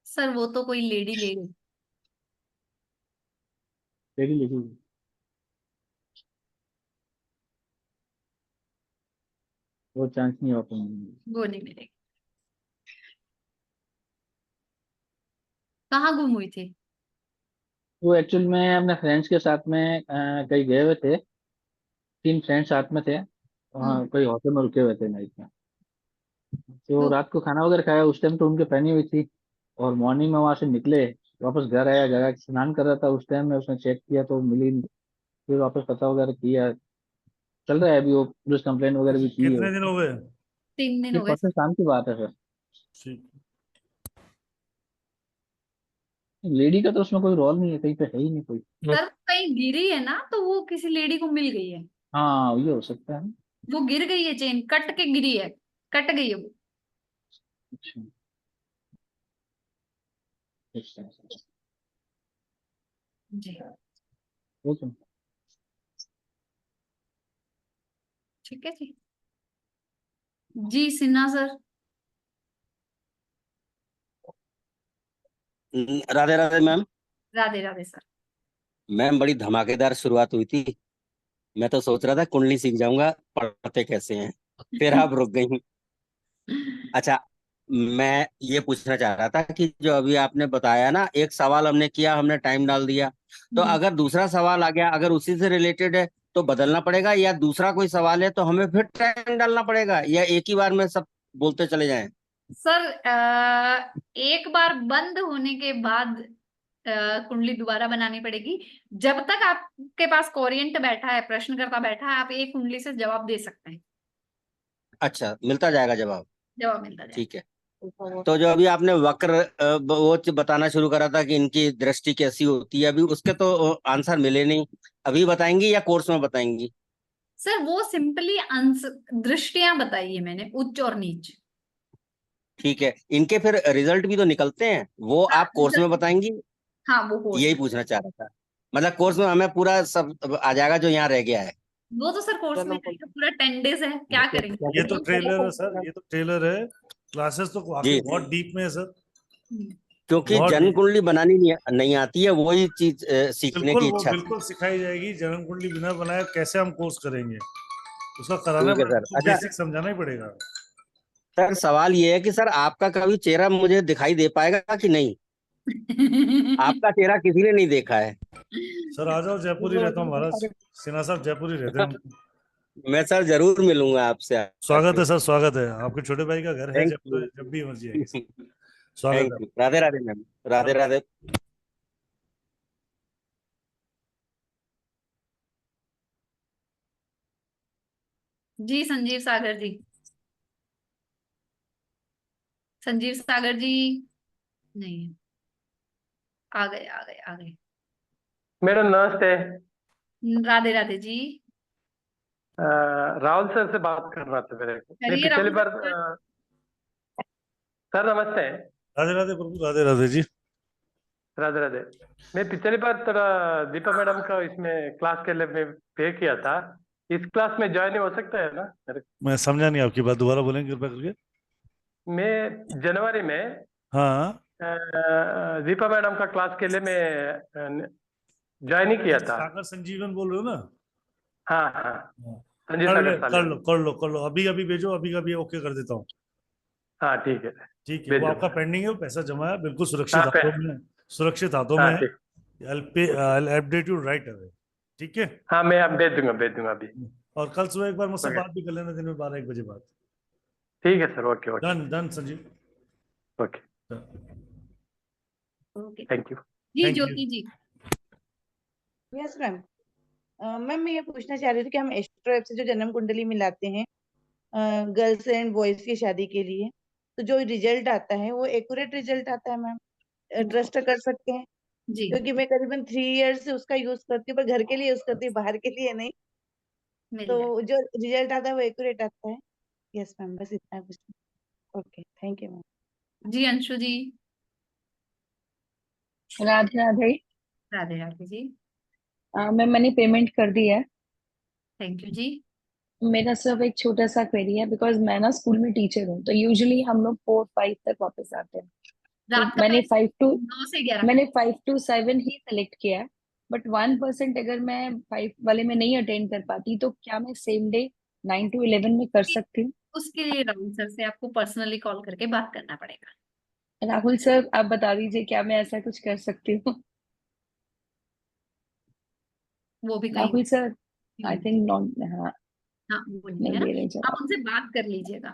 सर वो तो कोई लेडी ले गई। लेडी लेगी? वो चांस नहीं हो पाएंगे। वो नहीं मिलेगी। कहाँ गुम हुई थी? वो एक्चुअल में अपने फ्रेंड्स के साथ में कहीं गए हुए थे। 3 फ्रेंड्स साथ में थे, वहाँ कोई होटल में रुके हुए थे नाइट में। तो तो रात को खाना वगैरह खाया, उस टाइम तो उनके पहनी हुई थी। और मॉर्निंग में वहां से निकले, वापस घर आया, घर आके स्नान कर रहा था, उस टाइम में उसने चेक किया तो मिली नहीं। फिर वापस पता वगैरह किया, चल रहा है अभी, वो पुलिस कंप्लेंट वगैरह भी की है। कितने दिन हो गए? 3 दिन ये हो गए। परसों शाम की बात है सर। ठीक। लेडी का तो उसमें कोई रोल नहीं है, कहीं पे है ही नहीं कोई। सर कहीं गिरी है ना, तो वो किसी लेडी को मिल गई है। हाँ, ये हो सकता है। वो गिर गई है, चेन कट के गिरी है, कट गई है वो। अच्छा, अच्छा, जी ओके। ठीक है जी। जी Sinha sir. Radhe Radhe ma'am. Radhe Radhe sir. Ma'am बड़ी धमाकेदार शुरुआत हुई थी। मैं तो सोच रहा था कुंडली सीख जाऊंगा, पढ़ते कैसे हैं, फिर आप रुक गई। अच्छा, मैं ये पूछना चाह रहा था कि जो अभी आपने बताया ना, एक सवाल हमने किया, हमने टाइम डाल दिया, तो अगर दूसरा सवाल आ गया, अगर उसी से रिलेटेड है तो बदलना पड़ेगा, या दूसरा कोई सवाल है तो हमें फिर टाइम डालना पड़ेगा, या एक ही बार में सब बोलते चले जाएं? सर एक बार बंद होने के बाद कुंडली दोबारा बनानी पड़ेगी। जब तक आपके पास कोरिएंट बैठा है, प्रश्नकर्ता बैठा है, आप एक कुंडली से जवाब दे सकते हैं। अच्छा, मिलता जाएगा जवाब? जवाब मिलता जाएगा। ठीक है। तो जो अभी आपने वक्र वो बताना शुरू करा था कि इनकी दृष्टि कैसी होती है, अभी उसके तो आंसर मिले नहीं, अभी बताएंगी या कोर्स में बताएंगी? सर वो सिंपली दृष्टियां बताई है मैंने, उच्च और नीच। ठीक है, इनके फिर रिजल्ट भी तो निकलते हैं, वो आप कोर्स में बताएंगी? हाँ वो कोर्स यही में। पूछना चाह रहा था, मतलब कोर्स में हमें पूरा सब आ जाएगा जो यहाँ रह गया है? वो तो सर कोर्स में आएगा, पूरा 10 डेज है, क्या करेंगे। ये तो ट्रेलर है सर, ये तो ट्रेलर है। क्लासेस तो आगे जी, बहुत डीप में है सर, क्योंकि बहुत जन्म डीप। कुंडली बनानी नहीं आती है, वही चीज सीखने बिल्कुल, की वो इच्छा थी। बिल्कुल सिखाई जाएगी। जन्म कुंडली बिना बनाए कैसे हम कोर्स करेंगे, उसका कराना ठीक है पड़ेगा, सर। तो अच्छा बेसिक समझाना ही पड़ेगा। सर, सवाल ये है कि सर आपका कभी चेहरा मुझे दिखाई दे पाएगा कि नहीं? आपका चेहरा किसी ने नहीं देखा है। सर आ जाओ, जयपुर ही रहता हूँ महाराज, सिन्हा साहब जयपुर ही रहते हैं। मैं सर जरूर मिलूंगा आपसे स्वागत आके। है सर, स्वागत है। आपके छोटे भाई का घर है थैंक जयपुर, यू। जब भी मर्जी आइए सर। स्वागत थैंक है। यू। राधे राधे मैम। राधे राधे। जी संजीव सागर जी। संजीव सागर जी नहीं है। आ गए आ गए आ गए। मैडम नमस्ते। राधे राधे जी। राहुल सर से बात करना था मेरे को। मैं करिए पिछली राहुल बार सर। सर नमस्ते। राधे राधे प्रभु, राधे राधे जी। राधे राधे। मैं पिछली बार थोड़ा दीपा मैडम का इसमें क्लास के लिए मैं पे किया था, इस क्लास में ज्वाइन हो सकता है ना मेरे? मैं समझा नहीं आपकी बात, दोबारा बोलेंगे कृपया करके। मैं जनवरी में हाँ, दीपा मैडम का क्लास के लिए मैं ज्वाइन ही किया था। सागर संजीवन बोल रहे हो ना? हाँ हाँ, हाँ। संजय कर ले, सागर कर सालियान। लो कर लो कर लो, अभी अभी भेजो, अभी अभी ओके कर देता हूँ। हाँ ठीक है, ठीक है, भेज वो दूंगा। आपका पेंडिंग है, वो पैसा जमा है, बिल्कुल सुरक्षित हाँ हाथों में, सुरक्षित हाथों में हाँ है। ठीक। I'll update you right away। ठीक है। हाँ मैं अब भेज दूंगा अभी। और कल सुबह एक बार मुझसे ओके बात भी कर लेना, दिन में 12-1 बजे बाद। ठीक है sir, okay okay done done Sanjeev. Okay, okay thank you. जी। Thank you. Jyoti ji. Yes ma'am. Ma'am मैं ये पूछना चाह रही थी कि हम एस्ट्रो ऐप से जो जन्म कुंडली मिलाते हैं गर्ल्स एंड बॉयज की शादी के लिए, तो जो रिजल्ट आता है वो एक्यूरेट रिजल्ट आता है मैम, ट्रस्ट कर सकते हैं? जी क्योंकि मैं करीबन 3 ईयर्स से उसका यूज करती हूँ, पर घर के लिए यूज करती हूँ, बाहर के लिए नहीं। मिल तो गया। जो रिजल्ट आता है वो एक्यूरेट आता है। यस मैम, बस इतना कुछ। Okay, thank you ma'am. जी अंशु जी। राधे राधे। राधे राधे जी। मैम मैंने पेमेंट कर दी है। थैंक यू जी। मेरा सिर्फ एक छोटा सा क्वेरी है, बिकॉज मैं ना स्कूल में टीचर हूँ, तो यूजुअली हम लोग 4-5 तक वापस आते हैं। तो रात का मैंने टाइम 5 to 7 ही सेलेक्ट किया है, बट 1% अगर मैं 5 वाले में नहीं अटेंड कर पाती, तो क्या मैं सेम डे 9 to 11 में कर सकती हूँ? उसके लिए राहुल सर से आपको पर्सनली कॉल करके बात करना पड़ेगा। राहुल सर, आप बता दीजिए क्या मैं ऐसा कुछ कर सकती हूँ? वो भी कहीं Rahul sir, I think not, हाँ हाँ बोलिए, नहीं है ना, दे रहे आप जवाब। उनसे बात कर लीजिएगा।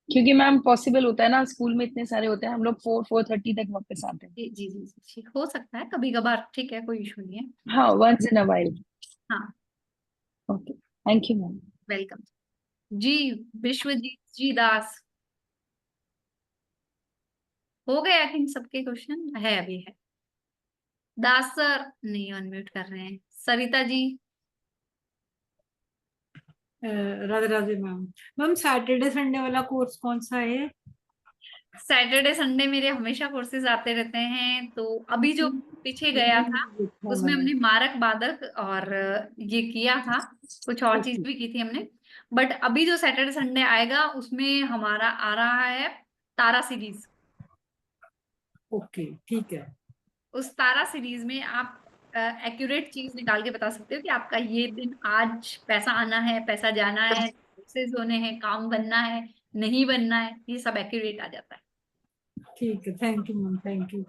क्योंकि मैम पॉसिबल होता है ना, स्कूल में इतने सारे होते हैं, हम लोग 4-4:30 तक वापस आते हैं। जी जी जी जी, हो सकता है कभी कभार, ठीक है, कोई इशू नहीं है। हाँ, वंस इन अ वाइल। हाँ okay, thank you ma'am. Welcome जी। विश्वजीत जी दास, हो गए आई थिंक सबके क्वेश्चन, है अभी है। दास सर नहीं अनम्यूट कर रहे हैं। Sarita ji. Radhe Radhe ma'am. Ma'am Saturday Sunday वाला कोर्स कौन सा है? सैटरडे संडे मेरे हमेशा कोर्सेज आते रहते हैं, तो अभी जो पीछे गया था उसमें हमने मारक बाधक और ये किया था, कुछ और चीज भी की थी हमने। बट अभी जो सैटरडे संडे आएगा उसमें हमारा आ रहा है तारा सीरीज। ओके ठीक है। उस तारा सीरीज में आप एक्यूरेट चीज निकाल के बता सकते हो कि आपका ये दिन आज पैसा आना है, पैसा जाना है, कोर्सेज होने हैं, काम बनना है, नहीं बनना है, ये सब एक्यूरेट आ जाता है। ठीक है, thank you ma'am, thank you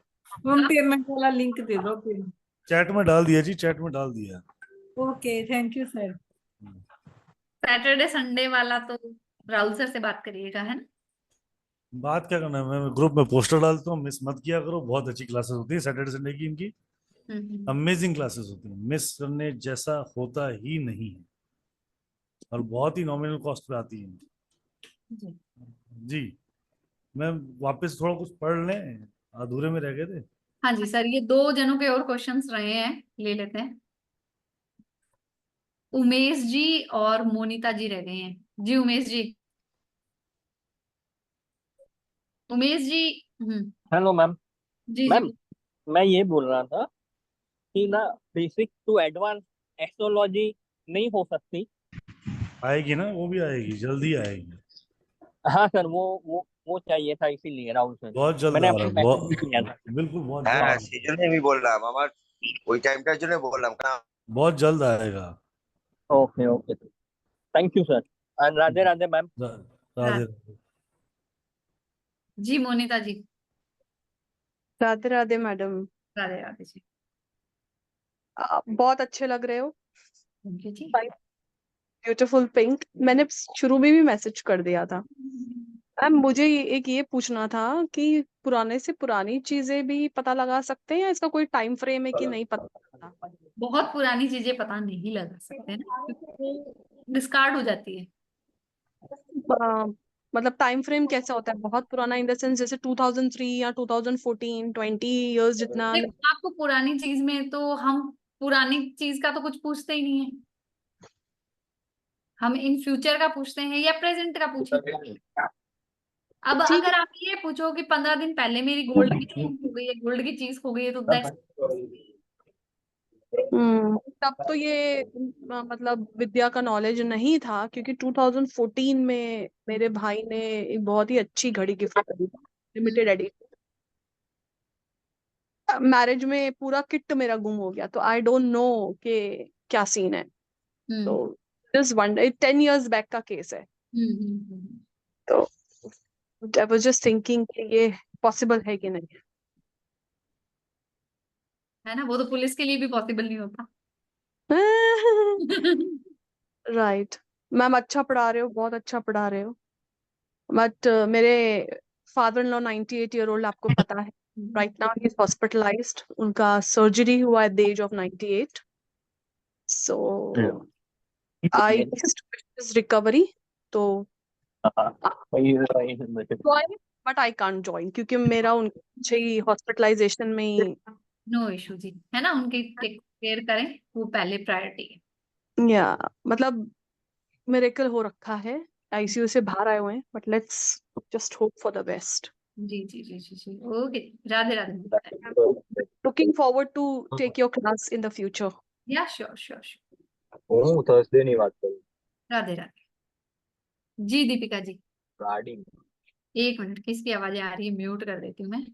ma'am. Payment वाला लिंक दे दो फिर। चैट में डाल दिया जी, चैट में डाल दिया। Okay, thank you sir. Saturday Sunday वाला तो राहुल सर से बात करिएगा, है ना। बात क्या करना है, मैं ग्रुप में पोस्टर डालता हूँ, मिस मत किया करो। बहुत अच्छी क्लासेस होती है सैटरडे संडे की, इनकी अमेजिंग क्लासेस होती हैं, मिस करने जैसा होता ही नहीं है, और बहुत ही नॉमिनल कॉस्ट पे आती है जी। जी। मैं वापस थोड़ा कुछ पढ़ लें, अधूरे में रह गए थे। हाँ जी सर, ये 2 जनों के और क्वेश्चंस रहे हैं, ले लेते हैं। उमेश जी और मोनिता जी रह गए हैं। जी उमेश जी। उमेश जी। Hello ma'am. जी जी। मैम मैं ये बोल रहा था कि ना बेसिक टू एडवांस एस्ट्रोलॉजी नहीं हो सकती? आएगी ना, वो भी आएगी, जल्दी आएगी। हाँ सर, वो चाहिए था, इसीलिए राहुल सर बहुत जल्द मैंने आ आपको रहा है, मैसेज भी किया था। बिल्कुल बहुत হ্যাঁ जल्द, সেই জন্য আমি বললাম আমার ওই টাইমটার জন্য বললাম কারণ बहुत जल्द आएगा। Okay okay, thank you sir. And Radhe Radhe ma'am. Radhe. जी मोनिता जी। राधे राधे मैडम। राधे राधे जी। आप बहुत अच्छे लग रहे हो। थैंक यू जी। Beautiful pink. मैंने शुरू में भी मैसेज कर दिया था। मैम मुझे एक ये पूछना था कि पुराने से पुरानी चीजें भी पता लगा सकते हैं या इसका कोई टाइम फ्रेम है कि नहीं पता? बहुत पुरानी चीजें पता नहीं लगा सकते ना, क्योंकि वो डिस्कार्ड हो जाती है। मतलब टाइम फ्रेम कैसा होता है? बहुत पुराना इन द सेंस जैसे 2003 या 2014, 20 इयर्स जितना? देखो, आपको पुरानी चीज में तो हम पुरानी चीज का तो कुछ पूछते ही नहीं है, हम इन फ्यूचर का पूछते हैं या प्रेजेंट का पूछेंगे। अब अगर आप ये पूछो कि 15 दिन पहले मेरी गोल्ड की चीज हो गई है, गोल्ड की चीज हो गई है, तो दैट्स तब तो ये मतलब विद्या का नॉलेज नहीं था, क्योंकि 2014 में मेरे भाई ने एक बहुत ही अच्छी घड़ी गिफ्ट करी थी, लिमिटेड एडिशन। मैरिज में पूरा किट मेरा गुम हो गया, तो आई डोंट नो कि क्या सीन है। तो जस्ट वन 10 इयर्स बैक का केस है। तो आई वाज जस्ट थिंकिंग कि ये पॉसिबल है कि नहीं। है ना, वो तो पुलिस के लिए भी पॉसिबल नहीं होता। राइट मैम, अच्छा पढ़ा रहे हो, बहुत अच्छा पढ़ा रहे हो। बट मेरे father in law 98 year old, आपको पता है, राइट नाउ ही इज हॉस्पिटलाइज्ड। उनका सर्जरी हुआ at the age of 98। So I just recovery. तो join, but I can't join क्योंकि मेरा उनके हॉस्पिटलाइजेशन में ही नो इशू जी, है ना, उनकी टेक केयर करें, वो पहले प्रायोरिटी है। या मतलब मिरेकल हो रखा है, आईसीयू से बाहर आए हुए हैं, but let's just hope for the best. जी जी जी जी जी, okay, Radhe Radhe. Looking forward to take your class in the future. Yeah sure sure sure, Thursday नहीं बात करूँ। राधे राधे। जी दीपिका जी, गाड़ी एक मिनट, किसकी आवाजें आ रही है, म्यूट कर देती हूँ मैं,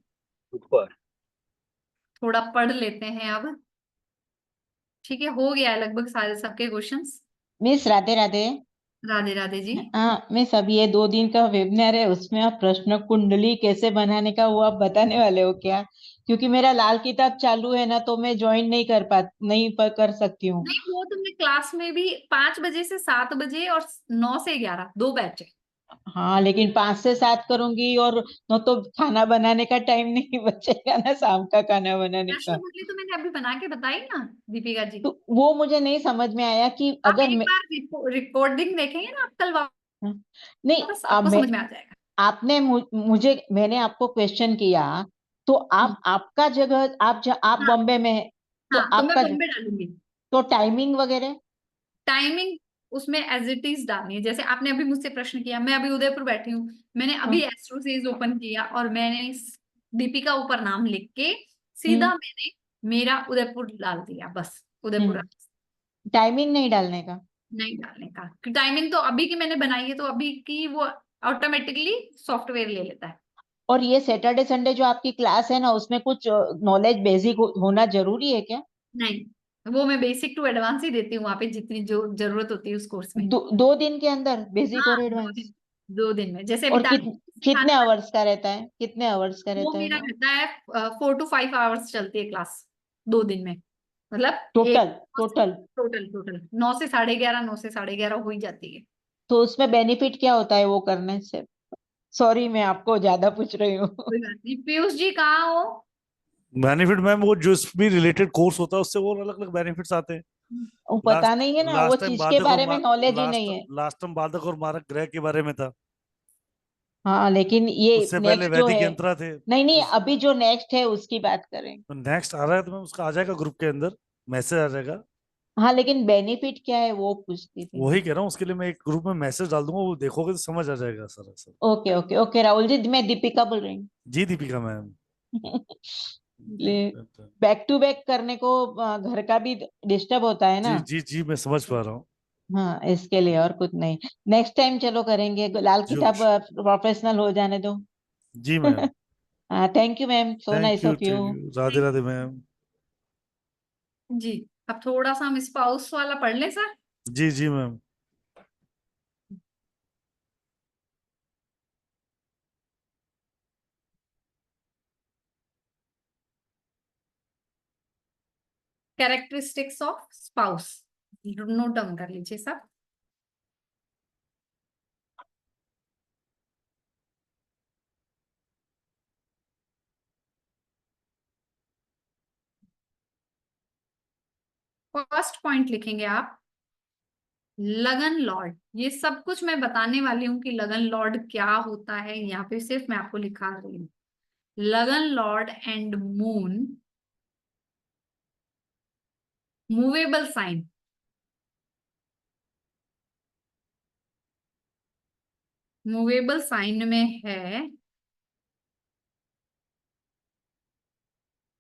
ऊपर थोड़ा पढ़ लेते हैं अब। ठीक है, हो गया है लगभग सारे सबके क्वेश्चंस। मिस राधे राधे। राधे राधे जी। हाँ मिस, अभी ये 2 दिन का वेबिनार है, उसमें आप प्रश्न कुंडली कैसे बनाने का वो आप बताने वाले हो क्या? क्योंकि मेरा लाल किताब चालू है ना, तो मैं ज्वाइन कर सकती हूँ। नहीं, वो तुमने क्लास में भी 5 बजे से 7 बजे और 9 से 11 2 बैच है। हाँ लेकिन 5 से 7 करूंगी और न तो खाना बनाने का टाइम नहीं बचेगा ना, शाम का खाना बनाने प्रश्न का। कुंडली तो मैंने अभी बना के बताई ना दीपिका जी। तो वो मुझे नहीं समझ में आया कि आप अगर एक मैं बार रिकॉर्डिंग देखेंगे ना आप कल नहीं, वापस, अब आपको मैं समझ में आ जाएगा। आपने मैंने आपको क्वेश्चन किया, तो आपका जगह आप हाँ बॉम्बे में है, तो हाँ, तो मैं आपका बॉम्बे डालूंगी। तो टाइमिंग वगैरह टाइमिंग उसमें एज इट इज डालनी है, जैसे आपने अभी मुझसे प्रश्न किया, मैं अभी उदयपुर बैठी हूँ, मैंने अभी एस्ट्रोसेज ओपन किया और मैंने दीपिका ऊपर नाम लिख के सीधा मैंने मेरा उदयपुर डाल दिया, बस उदयपुर। टाइमिंग नहीं डालने का। नहीं डालने का, टाइमिंग तो अभी की मैंने बनाई है, तो अभी की वो ऑटोमेटिकली सॉफ्टवेयर ले लेता है। और ये सैटरडे संडे जो आपकी क्लास है ना, उसमें कुछ नॉलेज बेसिक होना जरूरी है क्या? नहीं, वो मैं बेसिक टू एडवांस ही देती हूँ वहां पे, जितनी जो जरूरत होती है उस कोर्स में। 2 दिन के अंदर बेसिक हाँ, और 2 एडवांस? दिन, 2 दिन में, जैसे अभी और कितने आवर्स का रहता है, कितने आवर्स का वो रहता है मेरा वो? रहता है 4 to 5 आवर्स चलती है क्लास 2 दिन में, मतलब टोटल एक टोटल टोटल टोटल 9 से 11:30, 9 से 11:30 हो ही जाती है। तो उसमें बेनिफिट क्या होता है वो करने से? सॉरी मैं आपको ज्यादा पूछ रही हूँ। कोई बात नहीं, पीयूष जी कहाँ हो? बेनिफिट मैम, वो जो भी रिलेटेड कोर्स होता है उससे वो अलग अलग बेनिफिट्स आते हैं। वो पता नहीं है ना, वो लास्ट टाइम चीज के बाधक बारे में नॉलेज ही नहीं है। लास्ट टाइम बाधक और मारक ग्रह के बारे में था। हाँ लेकिन ये उससे पहले नेक्स्ट जो वैदिक है, यंत्रा थे। नहीं नहीं, अभी जो नेक्स्ट है उसकी बात करें। तो नेक्स्ट आ रहा है, तो मैम उसका आ जाएगा ग्रुप के अंदर, मैसेज आ जाएगा। हाँ लेकिन बेनिफिट क्या है वो पूछती थी। वही कह रहा हूँ, उसके लिए मैं एक ग्रुप में मैसेज डाल दूंगा, वो देखोगे तो समझ आ जाएगा sir sir. Okay okay okay Rahul ji, मैं दीपिका बोल रही हूँ। जी Deepika ma'am. Back to back करने को घर का भी डिस्टर्ब होता है जी ना। जी जी, मैं समझ पा रहा हूँ। हाँ इसके लिए, और कुछ नहीं। नेक्स्ट टाइम चलो करेंगे, लाल जो किताब प्रोफेशनल हो जाने दो। जी मैम। हाँ thank you ma'am, so nice of you. Thank you, Radhe Radhe ma'am. जी, अब थोड़ा सा हम स्पाउस वाला पढ़ लें सर। जी जी ma'am. Characteristics of spouse, note down कर लीजिए सब। फर्स्ट पॉइंट लिखेंगे आप, लगन लॉर्ड। ये सब कुछ मैं बताने वाली हूँ कि लगन लॉर्ड क्या होता है, यहाँ पे सिर्फ मैं आपको लिखा रही हूँ। लगन lord and moon, movable sign. Movable sign में है,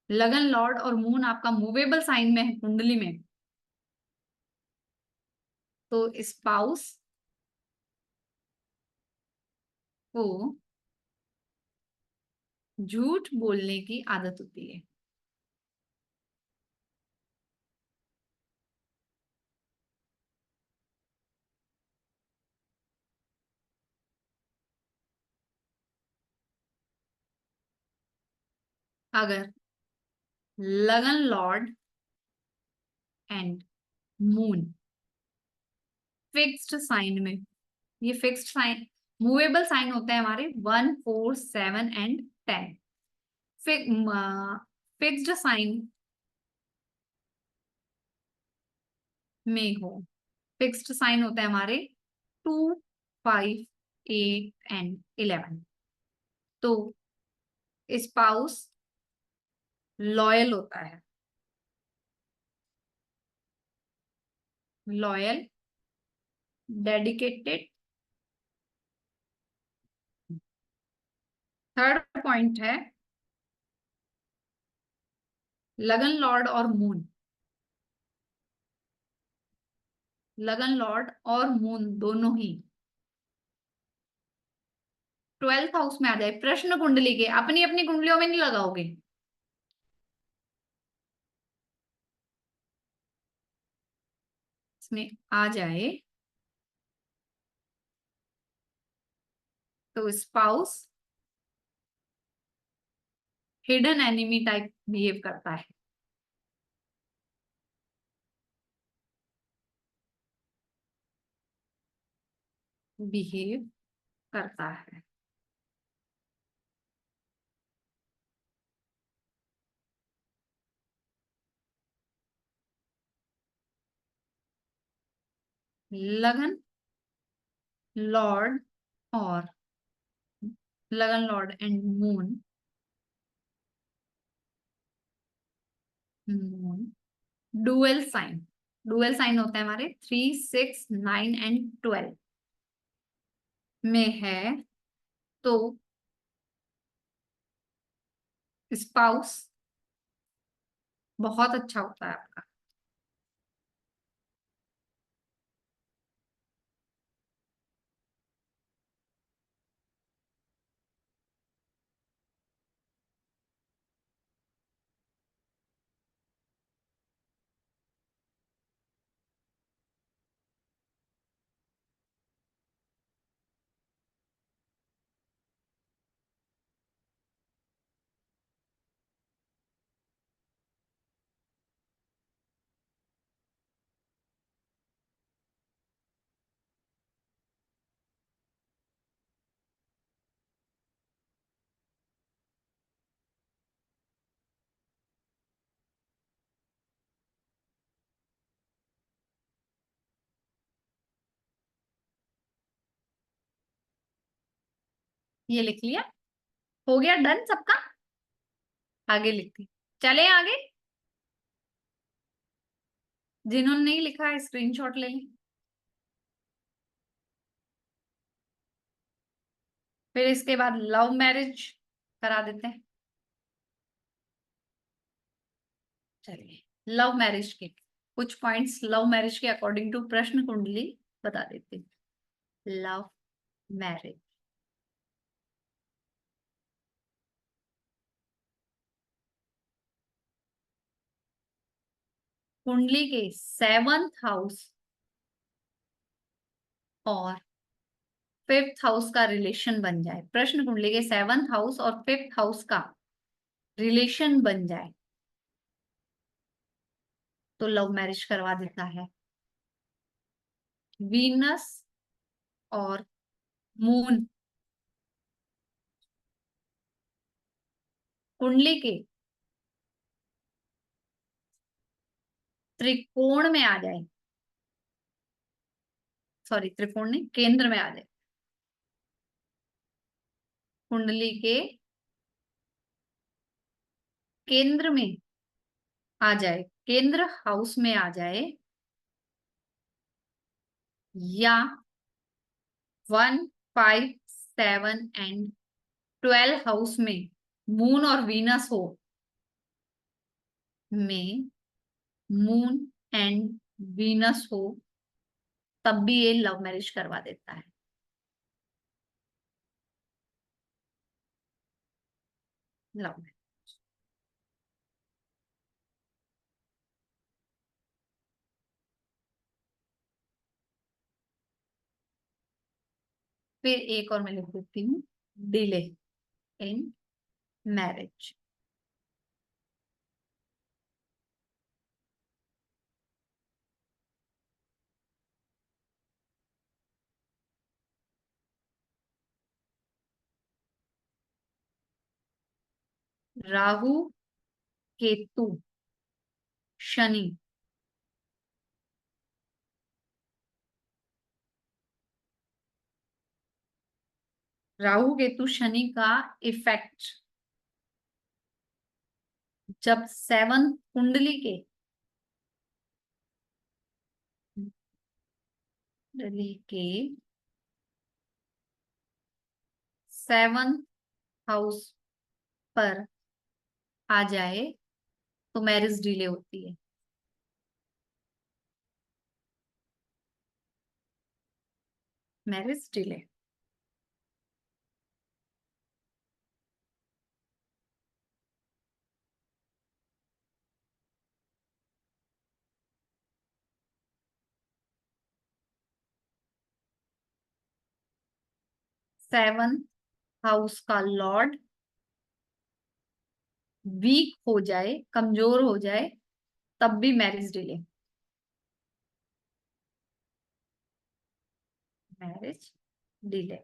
लगन लॉर्ड और मून आपका मूवेबल साइन में है कुंडली में, तो स्पाउस को झूठ बोलने की आदत होती है। अगर लगन lord and moon fixed sign में, ये फिक्स्ड साइन, मूवेबल साइन होते हैं हमारे 1, 4, 7 एंड 10। फिक्स्ड साइन में हो, फिक्स्ड साइन होते हैं हमारे 2, 5, 8 एंड 11। तो स्पाउस लॉयल होता है, लॉयल, डेडिकेटेड। थर्ड पॉइंट है लगन लॉर्ड और मून। लगन लॉर्ड और मून दोनों ही 12th हाउस में आ जाए। प्रश्न कुंडली के अपनी अपनी कुंडलियों में नहीं लगाओगे, इसमें आ जाए तो spouse hidden enemy type behave करता है। बिहेव करता है। लगन लॉर्ड और लगन lord and moon, moon dual sign. Dual sign होते हैं हमारे 3, 6, 9 एंड 12 में है तो स्पाउस बहुत अच्छा होता है आपका। ये लिख लिया, हो गया डन सबका। आगे लिखती चले आगे। जिन्होंने नहीं लिखा है स्क्रीनशॉट ले लें। फिर इसके बाद लव मैरिज करा देते हैं। चलिए लव मैरिज के कुछ पॉइंट्स लव मैरिज के अकॉर्डिंग टू प्रश्न कुंडली बता देते हैं। लव मैरिज, कुंडली के 7th हाउस और 5th हाउस का रिलेशन बन जाए। प्रश्न कुंडली के 7th हाउस और 5th हाउस का रिलेशन बन जाए तो लव मैरिज करवा देता है। वीनस और मून कुंडली के त्रिकोण में आ जाए, सॉरी त्रिकोण नहीं, केंद्र में आ जाए। कुंडली के केंद्र में आ जाए, केंद्र हाउस में आ जाए, या 1, 5, 7 एंड 12 हाउस में मून और वीनस हो, में मून एंड वीनस हो, तब भी ये लव मैरिज करवा देता है। लव मैरिज फिर एक और मैं लिख देती हूँ, delay in marriage. Rahu, Ketu, Shani Rahu Ketu Shani का इफेक्ट जब 7th कुंडली के कुंडली के 7th हाउस पर आ जाए तो मैरिज डिले होती है। Marriage delay. सेवन हाउस का लॉर्ड वीक हो जाए, कमजोर हो जाए, तब भी मैरिज डिले। Marriage delay.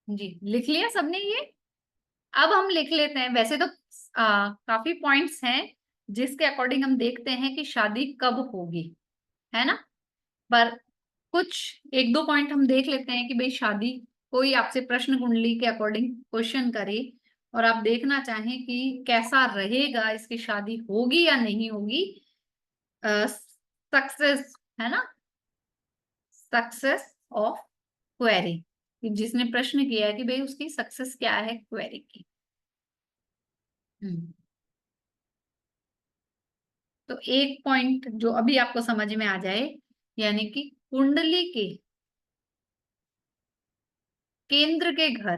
जी लिख लिया सबने ये। अब हम लिख लेते हैं। वैसे तो काफी पॉइंट्स हैं जिसके अकॉर्डिंग हम देखते हैं कि शादी कब होगी, है ना। पर कुछ एक दो पॉइंट हम देख लेते हैं कि भाई शादी, कोई आपसे प्रश्न कुंडली के अकॉर्डिंग क्वेश्चन करे और आप देखना चाहें कि कैसा रहेगा, इसकी शादी होगी या नहीं होगी। सक्सेस, है ना, सक्सेस ऑफ क्वेरी। जिसने प्रश्न किया है कि भाई उसकी सक्सेस क्या है क्वेरी की। तो एक पॉइंट जो अभी आपको समझ में आ जाए, यानी कि कुंडली के केंद्र के घर,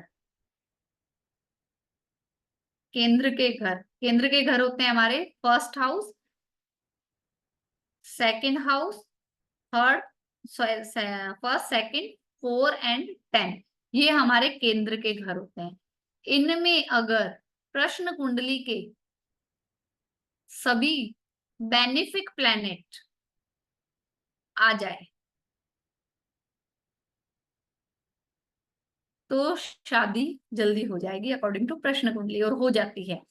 केंद्र के घर, केंद्र के घर होते हैं हमारे first house, second house, third, first, second, 4 and 10, ये हमारे केंद्र के घर होते हैं। इनमें अगर प्रश्न कुंडली के सभी बेनिफिक प्लैनेट आ जाए तो शादी जल्दी हो जाएगी अकॉर्डिंग टू प्रश्न कुंडली, और हो जाती है।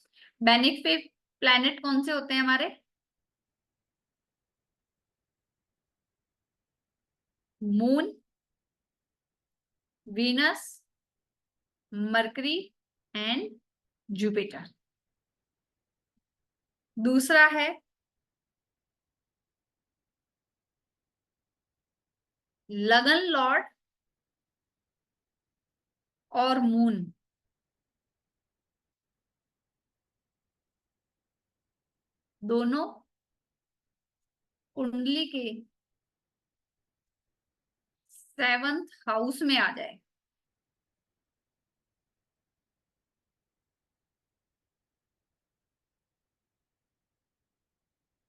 बेनिफिक प्लैनेट कौन से होते हैं हमारे? Moon, Venus, mercury and Jupiter. दूसरा है लगन लॉर्ड और मून, दोनों कुंडली के 7th हाउस में आ जाए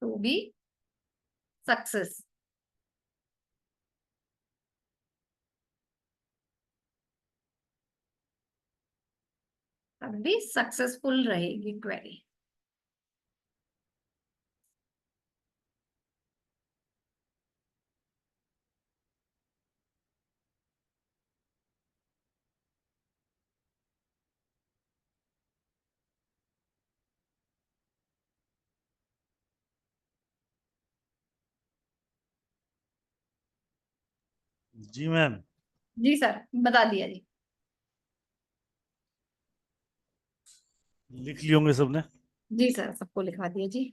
तो भी सक्सेस। तब भी सक्सेसफुल रहेगी क्वेरी। जी मैम। जी सर, बता दिया जी। लिख लिए होंगे सबने? जी सर, सबको लिखवा दिया जी।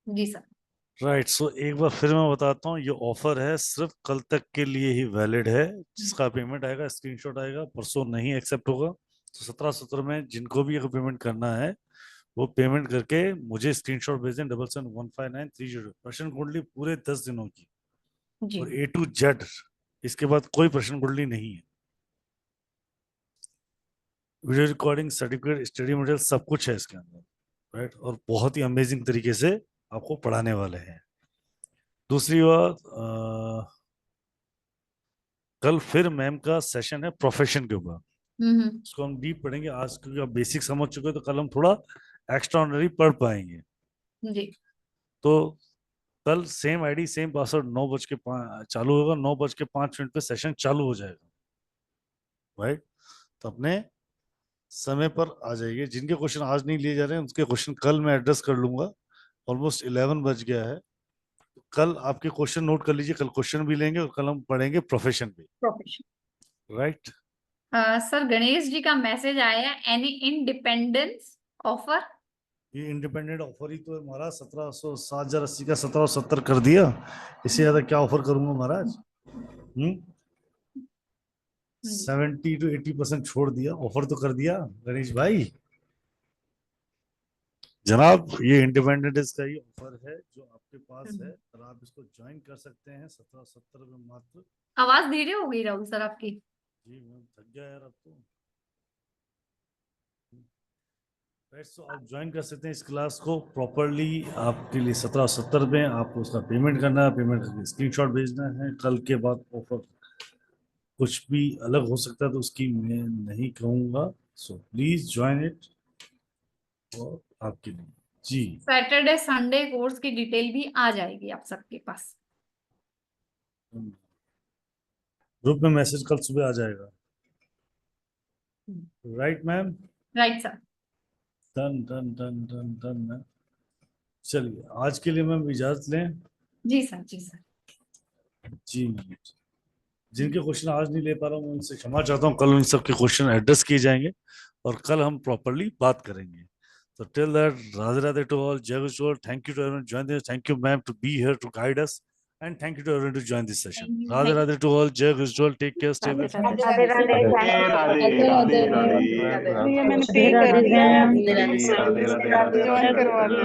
जी सर। राइट, सो एक बार फिर मैं बताता हूँ, ये ऑफर है सिर्फ कल तक के लिए ही वैलिड है। जिसका पेमेंट आएगा, स्क्रीनशॉट आएगा, परसों नहीं एक्सेप्ट होगा। तो 17 में जिनको भी अगर पेमेंट करना है वो पेमेंट करके मुझे स्क्रीनशॉट भेज दें 771593 प्रश्न कुंडली पूरे 10 दिनों की, जी। और A to Z। इसके बाद कोई प्रश्न कुंडली नहीं है। Video recording, certificate, study material सब कुछ है इसके अंदर, राइट। और बहुत ही अमेजिंग तरीके से आपको पढ़ाने वाले हैं। दूसरी बात, कल फिर मैम का सेशन है प्रोफेशन के ऊपर, उसको हम डीप पढ़ेंगे। आज क्योंकि आप बेसिक समझ चुके हैं तो कल हम थोड़ा एक्स्ट्राऑर्डिनरी पढ़ पाएंगे। जी। तो कल सेम आईडी सेम पासवर्ड 9:05 चालू होगा, 9:05 पे सेशन चालू हो जाएगा, राइट। तो अपने समय पर आ जाइए। जिनके क्वेश्चन आज नहीं लिए जा रहे हैं उसके क्वेश्चन कल मैं एड्रेस कर लूंगा। ऑलमोस्ट 11 बज गया है। कल आपके क्वेश्चन नोट कर लीजिए, कल क्वेश्चन भी लेंगे और कल हम पढ़ेंगे प्रोफेशन पे, राइट। सर गणेश जी का मैसेज आया, एनी इंडिपेंडेंस ऑफर। ये इंडिपेंडेंट ऑफर ही तो है महाराज। 1780 का 1770 कर दिया, इससे ज्यादा क्या ऑफर करूंगा महाराज। 70 to 80% छोड़ दिया, ऑफर तो कर दिया गणेश भाई। जनाब ये इंडिपेंडेंस का ही ऑफर है जो आपके पास है और आप इसको ज्वाइन कर सकते हैं 1770 में मात्र। आवाज धीरे हो गई राहुल सर आपकी। जी मैं थक गया यार अब तो। तो आप ज्वाइन कर सकते हैं इस क्लास को प्रॉपरली। आपके लिए 1770 में आपको उसका पेमेंट करना है, पेमेंट करके स्क्रीनशॉट भेजना है। कल के बाद ऑफर कुछ भी अलग हो सकता है तो उसकी मैं नहीं कहूंगा। सो प्लीज ज्वाइन इट और आपके लिए जी। सैटरडे संडे कोर्स की डिटेल भी आ जाएगी आप सबके पास। ग्रुप में मैसेज कल सुबह आ जाएगा, right ma'am. Right sir. Done done done done done ma'am. चलिए आज के लिए मैम इजाजत लें। जी सर, जी सर। जी जिनके क्वेश्चन आज नहीं ले पा रहा हूँ मैं उनसे क्षमा चाहता हूँ। कल उन सबके क्वेश्चन एड्रेस किए जाएंगे और कल हम प्रॉपरली बात करेंगे। So till that, Radhe Radhe to all, Jai Guਰੂ to all. Thank you to everyone join this. Thank you, ma'am, to be here to guide us, and thank you to everyone to join this session. Radhe Radhe to all, Jai Guਰੂ to all. Take care, stay well. Radhe Radhe भैया मैंने पे कर दिया है, Radhe Radhe join करवा लो।